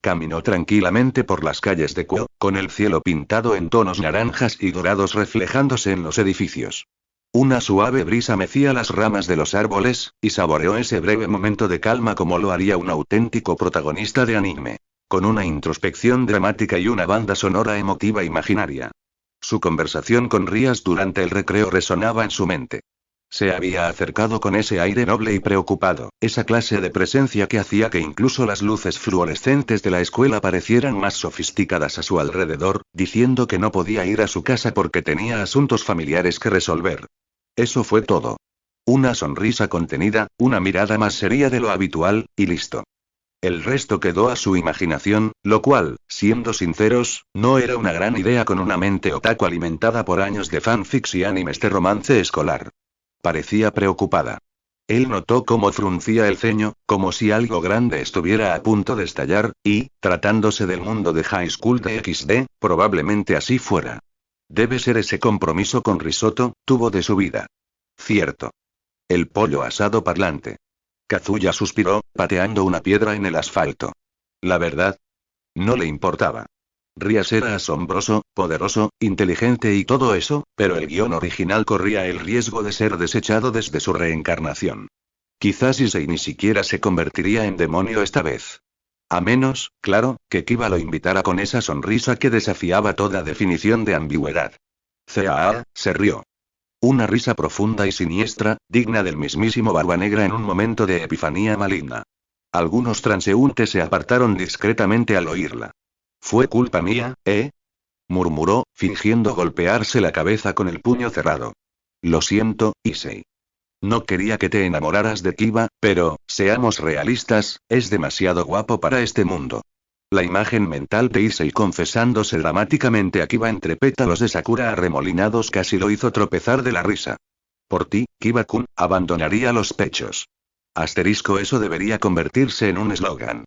Caminó tranquilamente por las calles de Kuo, con el cielo pintado en tonos naranjas y dorados reflejándose en los edificios. Una suave brisa mecía las ramas de los árboles, y saboreó ese breve momento de calma como lo haría un auténtico protagonista de anime. Con una introspección dramática y una banda sonora emotiva imaginaria. Su conversación con Rías durante el recreo resonaba en su mente. Se había acercado con ese aire noble y preocupado, esa clase de presencia que hacía que incluso las luces fluorescentes de la escuela parecieran más sofisticadas a su alrededor, diciendo que no podía ir a su casa porque tenía asuntos familiares que resolver. Eso fue todo. Una sonrisa contenida, una mirada más seria de lo habitual, y listo. El resto quedó a su imaginación, lo cual, siendo sinceros, no era una gran idea con una mente otaku alimentada por años de fanfics y animes de romance escolar. Parecía preocupada. Él notó cómo fruncía el ceño, como si algo grande estuviera a punto de estallar, y, tratándose del mundo de High School de XD, probablemente así fuera. Debe ser ese compromiso con risotto, tuvo de su vida. Cierto. El pollo asado parlante. Kazuya suspiró, pateando una piedra en el asfalto. La verdad, no le importaba. Rías era asombroso, poderoso, inteligente y todo eso, pero el guión original corría el riesgo de ser desechado desde su reencarnación. Quizás Issei ni siquiera se convertiría en demonio esta vez. A menos, claro, que Kiba lo invitara con esa sonrisa que desafiaba toda definición de ambigüedad. Caa se rió. Una risa profunda y siniestra, digna del mismísimo Barba Negra en un momento de epifanía maligna. Algunos transeúntes se apartaron discretamente al oírla. ¿Fue culpa mía, murmuró, fingiendo golpearse la cabeza con el puño cerrado. Lo siento, Issei. No quería que te enamoraras de Kiba, pero, seamos realistas, es demasiado guapo para este mundo. La imagen mental de Issei confesándose dramáticamente a Kiba entre pétalos de sakura arremolinados casi lo hizo tropezar de la risa. Por ti, Kiba-kun, abandonaría los pechos. Eso debería convertirse en un eslogan.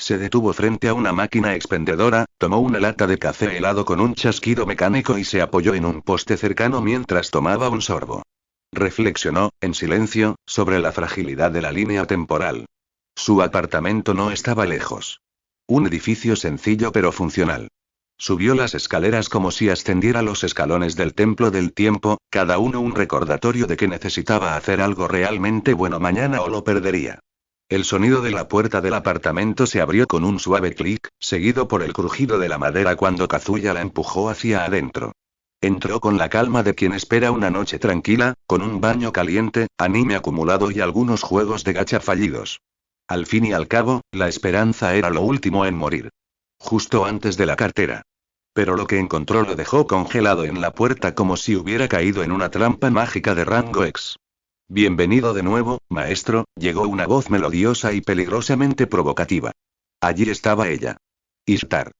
Se detuvo frente a una máquina expendedora, tomó una lata de café helado con un chasquido mecánico y se apoyó en un poste cercano mientras tomaba un sorbo. Reflexionó, en silencio, sobre la fragilidad de la línea temporal. Su apartamento no estaba lejos. Un edificio sencillo pero funcional. Subió las escaleras como si ascendiera los escalones del templo del tiempo, cada uno un recordatorio de que necesitaba hacer algo realmente bueno mañana o lo perdería. El sonido de la puerta del apartamento se abrió con un suave clic, seguido por el crujido de la madera cuando Kazuya la empujó hacia adentro. Entró con la calma de quien espera una noche tranquila, con un baño caliente, anime acumulado y algunos juegos de gacha fallidos. Al fin y al cabo, la esperanza era lo último en morir. Justo antes de la cartera. Pero lo que encontró lo dejó congelado en la puerta como si hubiera caído en una trampa mágica de rango X. Bienvenido de nuevo, maestro, llegó una voz melodiosa y peligrosamente provocativa. Allí estaba ella. Ishtar.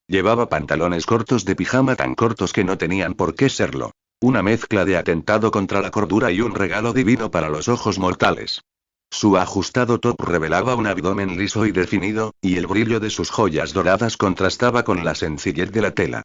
Llevaba pantalones cortos de pijama tan cortos que no tenían por qué serlo. Una mezcla de atentado contra la cordura y un regalo divino para los ojos mortales. Su ajustado top revelaba un abdomen liso y definido, y el brillo de sus joyas doradas contrastaba con la sencillez de la tela.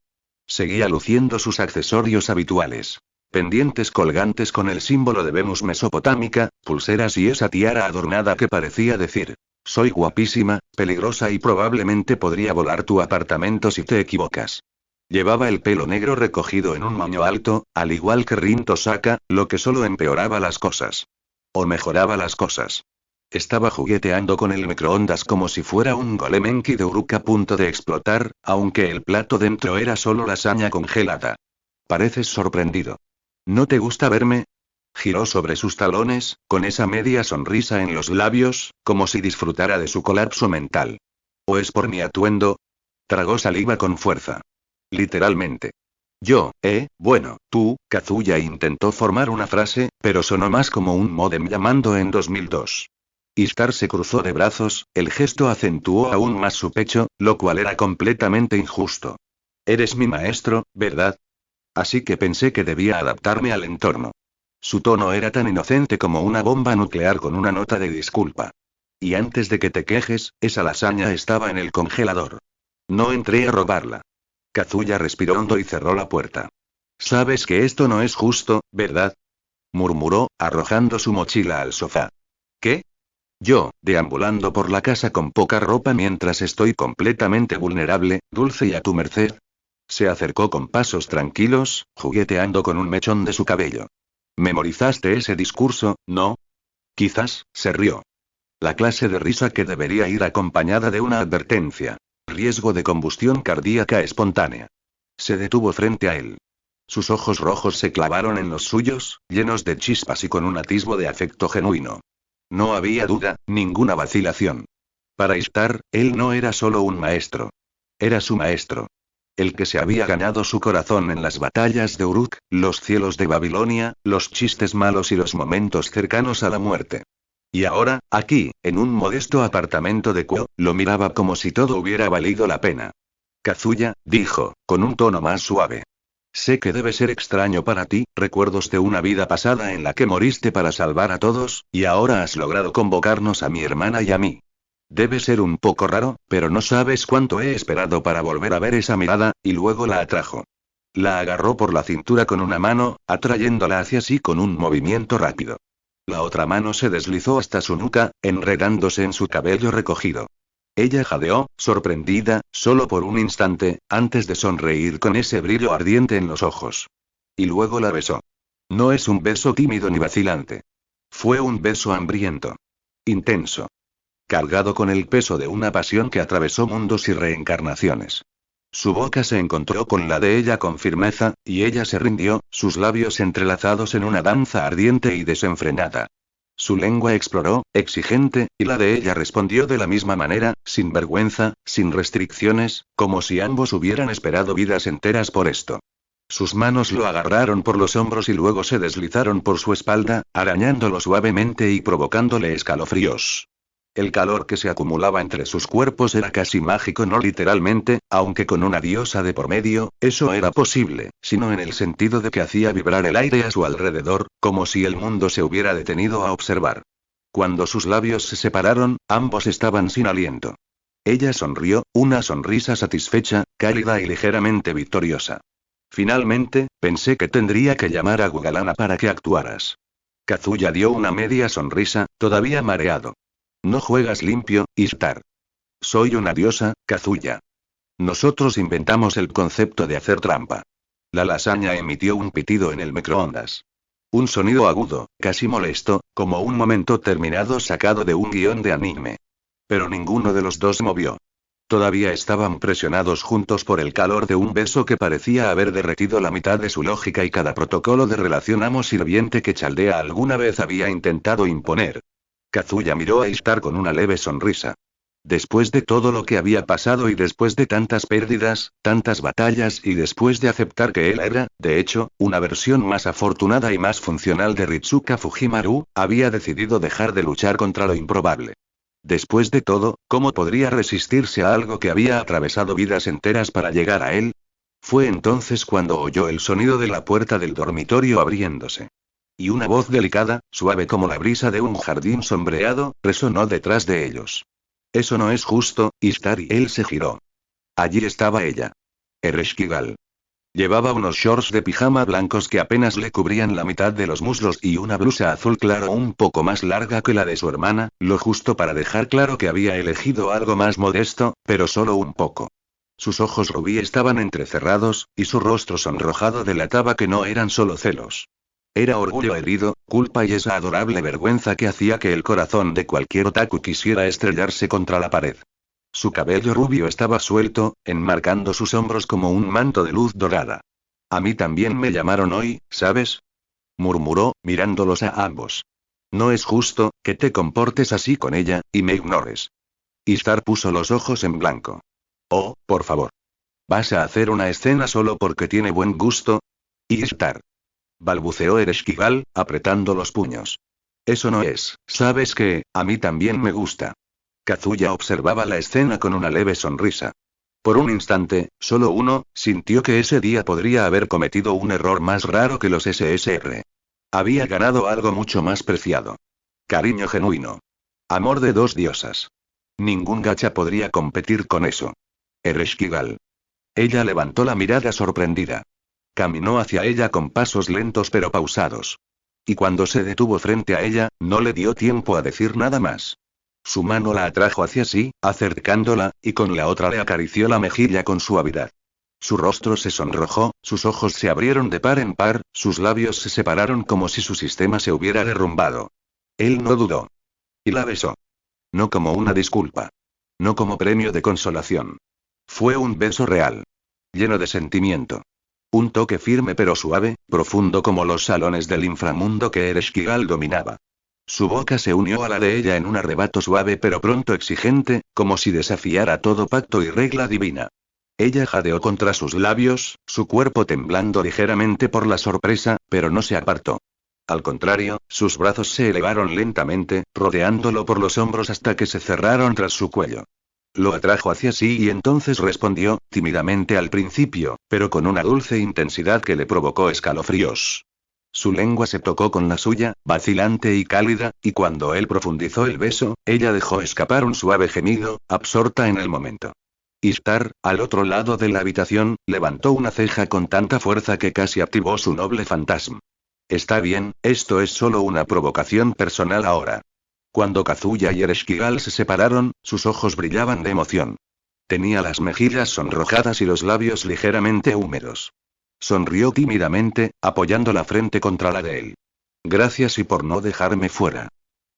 Seguía luciendo sus accesorios habituales. Pendientes colgantes con el símbolo de Venus mesopotámica, pulseras y esa tiara adornada que parecía decir: soy guapísima, peligrosa y probablemente podría volar tu apartamento si te equivocas. Llevaba el pelo negro recogido en un moño alto, al igual que Rin Tosaka, lo que solo empeoraba las cosas. O mejoraba las cosas. Estaba jugueteando con el microondas como si fuera un golem Enki de Uruk a punto de explotar, aunque el plato dentro era solo lasaña congelada. Pareces sorprendido. ¿No te gusta verme? Giró sobre sus talones, con esa media sonrisa en los labios, como si disfrutara de su colapso mental. ¿O es por mi atuendo? Tragó saliva con fuerza. Literalmente. Bueno, tú, Kazuya intentó formar una frase, pero sonó más como un módem llamando en 2002. Ishtar se cruzó de brazos, el gesto acentuó aún más su pecho, lo cual era completamente injusto. Eres mi maestro, ¿verdad? Así que pensé que debía adaptarme al entorno. Su tono era tan inocente como una bomba nuclear con una nota de disculpa. Y antes de que te quejes, esa lasaña estaba en el congelador. No entré a robarla. Kazuya respiró hondo y cerró la puerta. Sabes que esto no es justo, ¿verdad? Murmuró, arrojando su mochila al sofá. ¿Qué? Yo, deambulando por la casa con poca ropa mientras estoy completamente vulnerable, dulce y a tu merced. Se acercó con pasos tranquilos, jugueteando con un mechón de su cabello. ¿Memorizaste ese discurso, no? Quizás, se rió. La clase de risa que debería ir acompañada de una advertencia. Riesgo de combustión cardíaca espontánea. Se detuvo frente a él. Sus ojos rojos se clavaron en los suyos, llenos de chispas y con un atisbo de afecto genuino. No había duda, ninguna vacilación. Para Ishtar, él no era solo un maestro. Era su maestro. El que se había ganado su corazón en las batallas de Uruk, los cielos de Babilonia, los chistes malos y los momentos cercanos a la muerte. Y ahora, aquí, en un modesto apartamento de Kuo, lo miraba como si todo hubiera valido la pena. Kazuya, dijo, con un tono más suave. Sé que debe ser extraño para ti, recuerdos de una vida pasada en la que moriste para salvar a todos, y ahora has logrado convocarnos a mi hermana y a mí. Debe ser un poco raro, pero no sabes cuánto he esperado para volver a ver esa mirada, y luego la atrajo. La agarró por la cintura con una mano, atrayéndola hacia sí con un movimiento rápido. La otra mano se deslizó hasta su nuca, enredándose en su cabello recogido. Ella jadeó, sorprendida, solo por un instante, antes de sonreír con ese brillo ardiente en los ojos. Y luego la besó. No es un beso tímido ni vacilante. Fue un beso hambriento. Intenso. Cargado con el peso de una pasión que atravesó mundos y reencarnaciones. Su boca se encontró con la de ella con firmeza, y ella se rindió, sus labios entrelazados en una danza ardiente y desenfrenada. Su lengua exploró, exigente, y la de ella respondió de la misma manera, sin vergüenza, sin restricciones, como si ambos hubieran esperado vidas enteras por esto. Sus manos lo agarraron por los hombros y luego se deslizaron por su espalda, arañándolo suavemente y provocándole escalofríos. El calor que se acumulaba entre sus cuerpos era casi mágico, no literalmente, aunque con una diosa de por medio, eso era posible, sino en el sentido de que hacía vibrar el aire a su alrededor, como si el mundo se hubiera detenido a observar. Cuando sus labios se separaron, ambos estaban sin aliento. Ella sonrió, una sonrisa satisfecha, cálida y ligeramente victoriosa. Finalmente, pensé que tendría que llamar a Gugalana para que actuaras. Kazuya dio una media sonrisa, todavía mareado. No juegas limpio, Ishtar. Soy una diosa, Kazuya. Nosotros inventamos el concepto de hacer trampa. La lasaña emitió un pitido en el microondas. Un sonido agudo, casi molesto, como un momento terminado sacado de un guión de anime. Pero ninguno de los dos movió. Todavía estaban presionados juntos por el calor de un beso que parecía haber derretido la mitad de su lógica y cada protocolo de relación amo-sirviente que Chaldea alguna vez había intentado imponer. Kazuya miró a Ishtar con una leve sonrisa. Después de todo lo que había pasado y después de tantas pérdidas, tantas batallas y después de aceptar que él era, de hecho, una versión más afortunada y más funcional de Ritsuka Fujimaru, había decidido dejar de luchar contra lo improbable. Después de todo, ¿cómo podría resistirse a algo que había atravesado vidas enteras para llegar a él? Fue entonces cuando oyó el sonido de la puerta del dormitorio abriéndose. Y una voz delicada, suave como la brisa de un jardín sombreado, resonó detrás de ellos. Eso no es justo, Ishtar, y él se giró. Allí estaba ella. Ereshkigal. Llevaba unos shorts de pijama blancos que apenas le cubrían la mitad de los muslos y una blusa azul claro un poco más larga que la de su hermana, lo justo para dejar claro que había elegido algo más modesto, pero solo un poco. Sus ojos rubí estaban entrecerrados, y su rostro sonrojado delataba que no eran solo celos. Era orgullo herido, culpa y esa adorable vergüenza que hacía que el corazón de cualquier otaku quisiera estrellarse contra la pared. Su cabello rubio estaba suelto, enmarcando sus hombros como un manto de luz dorada. A mí también me llamaron hoy, ¿sabes? Murmuró, mirándolos a ambos. No es justo, que te comportes así con ella, y me ignores. Ishtar puso los ojos en blanco. Oh, por favor. ¿Vas a hacer una escena solo porque tiene buen gusto? Ishtar. Balbuceó Ereshkigal, apretando los puños. Eso no es, ¿sabes qué? A mí también me gusta. Kazuya observaba la escena con una leve sonrisa. Por un instante, solo uno, sintió que ese día podría haber cometido un error más raro que los SSR. Había ganado algo mucho más preciado. Cariño genuino. Amor de dos diosas. Ningún gacha podría competir con eso. Ereshkigal. Ella levantó la mirada sorprendida. Caminó hacia ella con pasos lentos pero pausados. Y cuando se detuvo frente a ella, no le dio tiempo a decir nada más. Su mano la atrajo hacia sí, acercándola, y con la otra le acarició la mejilla con suavidad. Su rostro se sonrojó, sus ojos se abrieron de par en par, sus labios se separaron como si su sistema se hubiera derrumbado. Él no dudó. Y la besó. No como una disculpa. No como premio de consolación. Fue un beso real. Lleno de sentimiento. Un toque firme pero suave, profundo como los salones del inframundo que Ereshkigal dominaba. Su boca se unió a la de ella en un arrebato suave pero pronto exigente, como si desafiara todo pacto y regla divina. Ella jadeó contra sus labios, su cuerpo temblando ligeramente por la sorpresa, pero no se apartó. Al contrario, sus brazos se elevaron lentamente, rodeándolo por los hombros hasta que se cerraron tras su cuello. Lo atrajo hacia sí y entonces respondió, tímidamente al principio, pero con una dulce intensidad que le provocó escalofríos. Su lengua se tocó con la suya, vacilante y cálida, y cuando él profundizó el beso, ella dejó escapar un suave gemido, absorta en el momento. Ishtar, al otro lado de la habitación, levantó una ceja con tanta fuerza que casi activó su noble fantasma. Está bien, esto es solo una provocación personal ahora. Cuando Kazuya y Ereshkigal se separaron, sus ojos brillaban de emoción. Tenía las mejillas sonrojadas y los labios ligeramente húmedos. Sonrió tímidamente, apoyando la frente contra la de él. Gracias y por no dejarme fuera.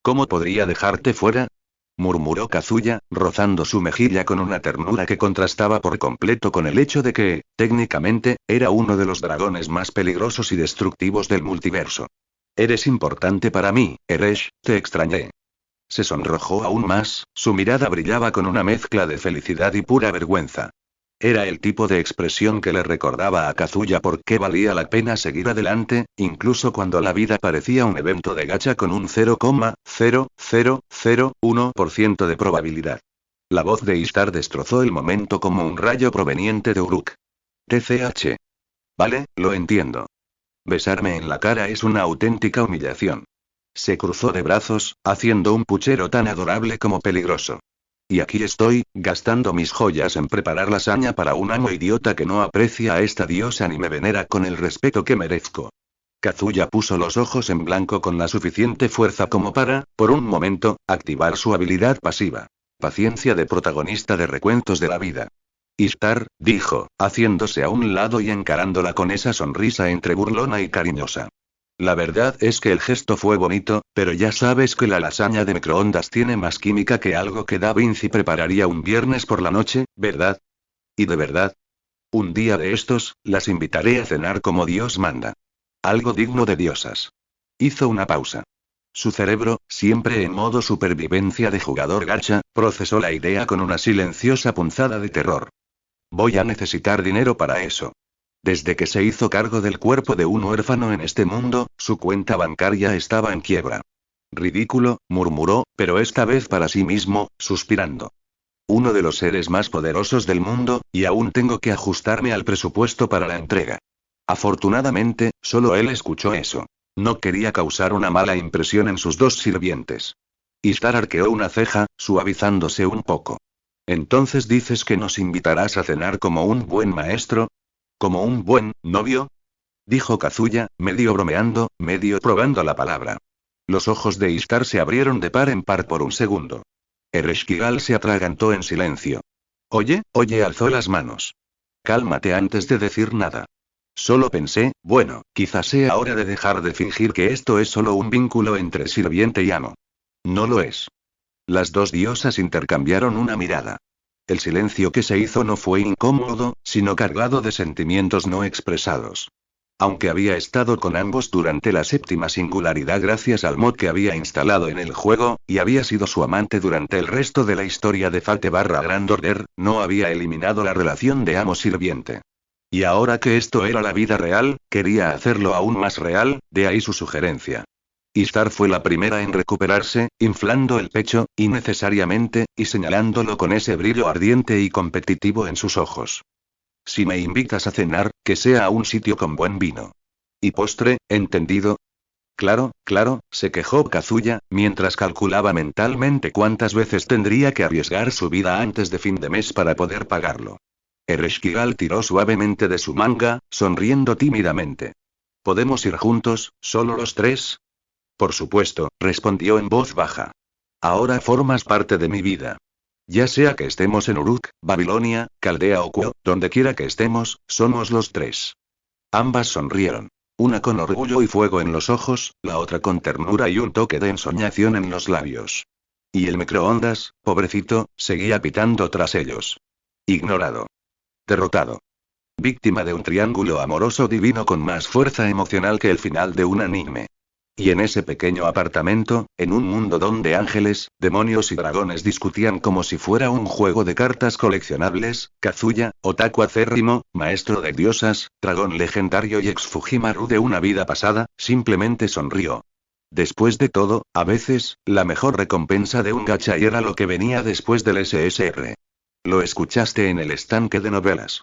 ¿Cómo podría dejarte fuera? Murmuró Kazuya, rozando su mejilla con una ternura que contrastaba por completo con el hecho de que, técnicamente, era uno de los dragones más peligrosos y destructivos del multiverso. Eres importante para mí, Eresh, te extrañé. Se sonrojó aún más, su mirada brillaba con una mezcla de felicidad y pura vergüenza. Era el tipo de expresión que le recordaba a Kazuya por qué valía la pena seguir adelante, incluso cuando la vida parecía un evento de gacha con un 0,0001% de probabilidad. La voz de Ishtar destrozó el momento como un rayo proveniente de Uruk. TCH. Vale, lo entiendo. Besarme en la cara es una auténtica humillación. Se cruzó de brazos, haciendo un puchero tan adorable como peligroso. Y aquí estoy, gastando mis joyas en preparar lasaña para un amo idiota que no aprecia a esta diosa ni me venera con el respeto que merezco. Kazuya puso los ojos en blanco con la suficiente fuerza como para, por un momento, activar su habilidad pasiva. Paciencia de protagonista de recuentos de la vida. Ishtar, dijo, haciéndose a un lado y encarándola con esa sonrisa entre burlona y cariñosa. La verdad es que el gesto fue bonito, pero ya sabes que la lasaña de microondas tiene más química que algo que Da Vinci prepararía un viernes por la noche, ¿verdad? Y de verdad. Un día de estos, las invitaré a cenar como Dios manda. Algo digno de diosas. Hizo una pausa. Su cerebro, siempre en modo supervivencia de jugador gacha, procesó la idea con una silenciosa punzada de terror. Voy a necesitar dinero para eso. Desde que se hizo cargo del cuerpo de un huérfano en este mundo, su cuenta bancaria estaba en quiebra. Ridículo, murmuró, pero esta vez para sí mismo, suspirando. Uno de los seres más poderosos del mundo, y aún tengo que ajustarme al presupuesto para la entrega. Afortunadamente, solo él escuchó eso. No quería causar una mala impresión en sus dos sirvientes. Ishtar arqueó una ceja, suavizándose un poco. ¿Entonces dices que nos invitarás a cenar como un buen maestro? ¿Como un buen novio? Dijo Kazuya, medio bromeando, medio probando la palabra. Los ojos de Ishtar se abrieron de par en par por un segundo. Ereshkigal se atragantó en silencio. Oye, alzó las manos. Cálmate antes de decir nada. Solo pensé, bueno, quizás sea hora de dejar de fingir que esto es solo un vínculo entre sirviente y amo. No lo es. Las dos diosas intercambiaron una mirada. El silencio que se hizo no fue incómodo, sino cargado de sentimientos no expresados. Aunque había estado con ambos durante la séptima singularidad gracias al mod que había instalado en el juego, y había sido su amante durante el resto de la historia de Fate/Grand Order, no había eliminado la relación de amo-sirviente. Y ahora que esto era la vida real, quería hacerlo aún más real, de ahí su sugerencia. Ishtar fue la primera en recuperarse, inflando el pecho, innecesariamente, y señalándolo con ese brillo ardiente y competitivo en sus ojos. Si me invitas a cenar, que sea a un sitio con buen vino. Y postre, ¿entendido? Claro, se quejó Kazuya, mientras calculaba mentalmente cuántas veces tendría que arriesgar su vida antes de fin de mes para poder pagarlo. Ereshkigal tiró suavemente de su manga, sonriendo tímidamente. ¿Podemos ir juntos, solo los tres? Por supuesto, respondió en voz baja. Ahora formas parte de mi vida. Ya sea que estemos en Uruk, Babilonia, Caldea o Kuo, donde quiera que estemos, somos los tres. Ambas sonrieron. Una con orgullo y fuego en los ojos, la otra con ternura y un toque de ensoñación en los labios. Y el microondas, pobrecito, seguía pitando tras ellos. Ignorado. Derrotado. Víctima de un triángulo amoroso divino con más fuerza emocional que el final de un anime. Y en ese pequeño apartamento, en un mundo donde ángeles, demonios y dragones discutían como si fuera un juego de cartas coleccionables, Kazuya, otaku acérrimo, maestro de diosas, dragón legendario y ex Fujimaru de una vida pasada, simplemente sonrió. Después de todo, a veces, la mejor recompensa de un gachai era lo que venía después del SSR. Lo escuchaste en el estanque de novelas.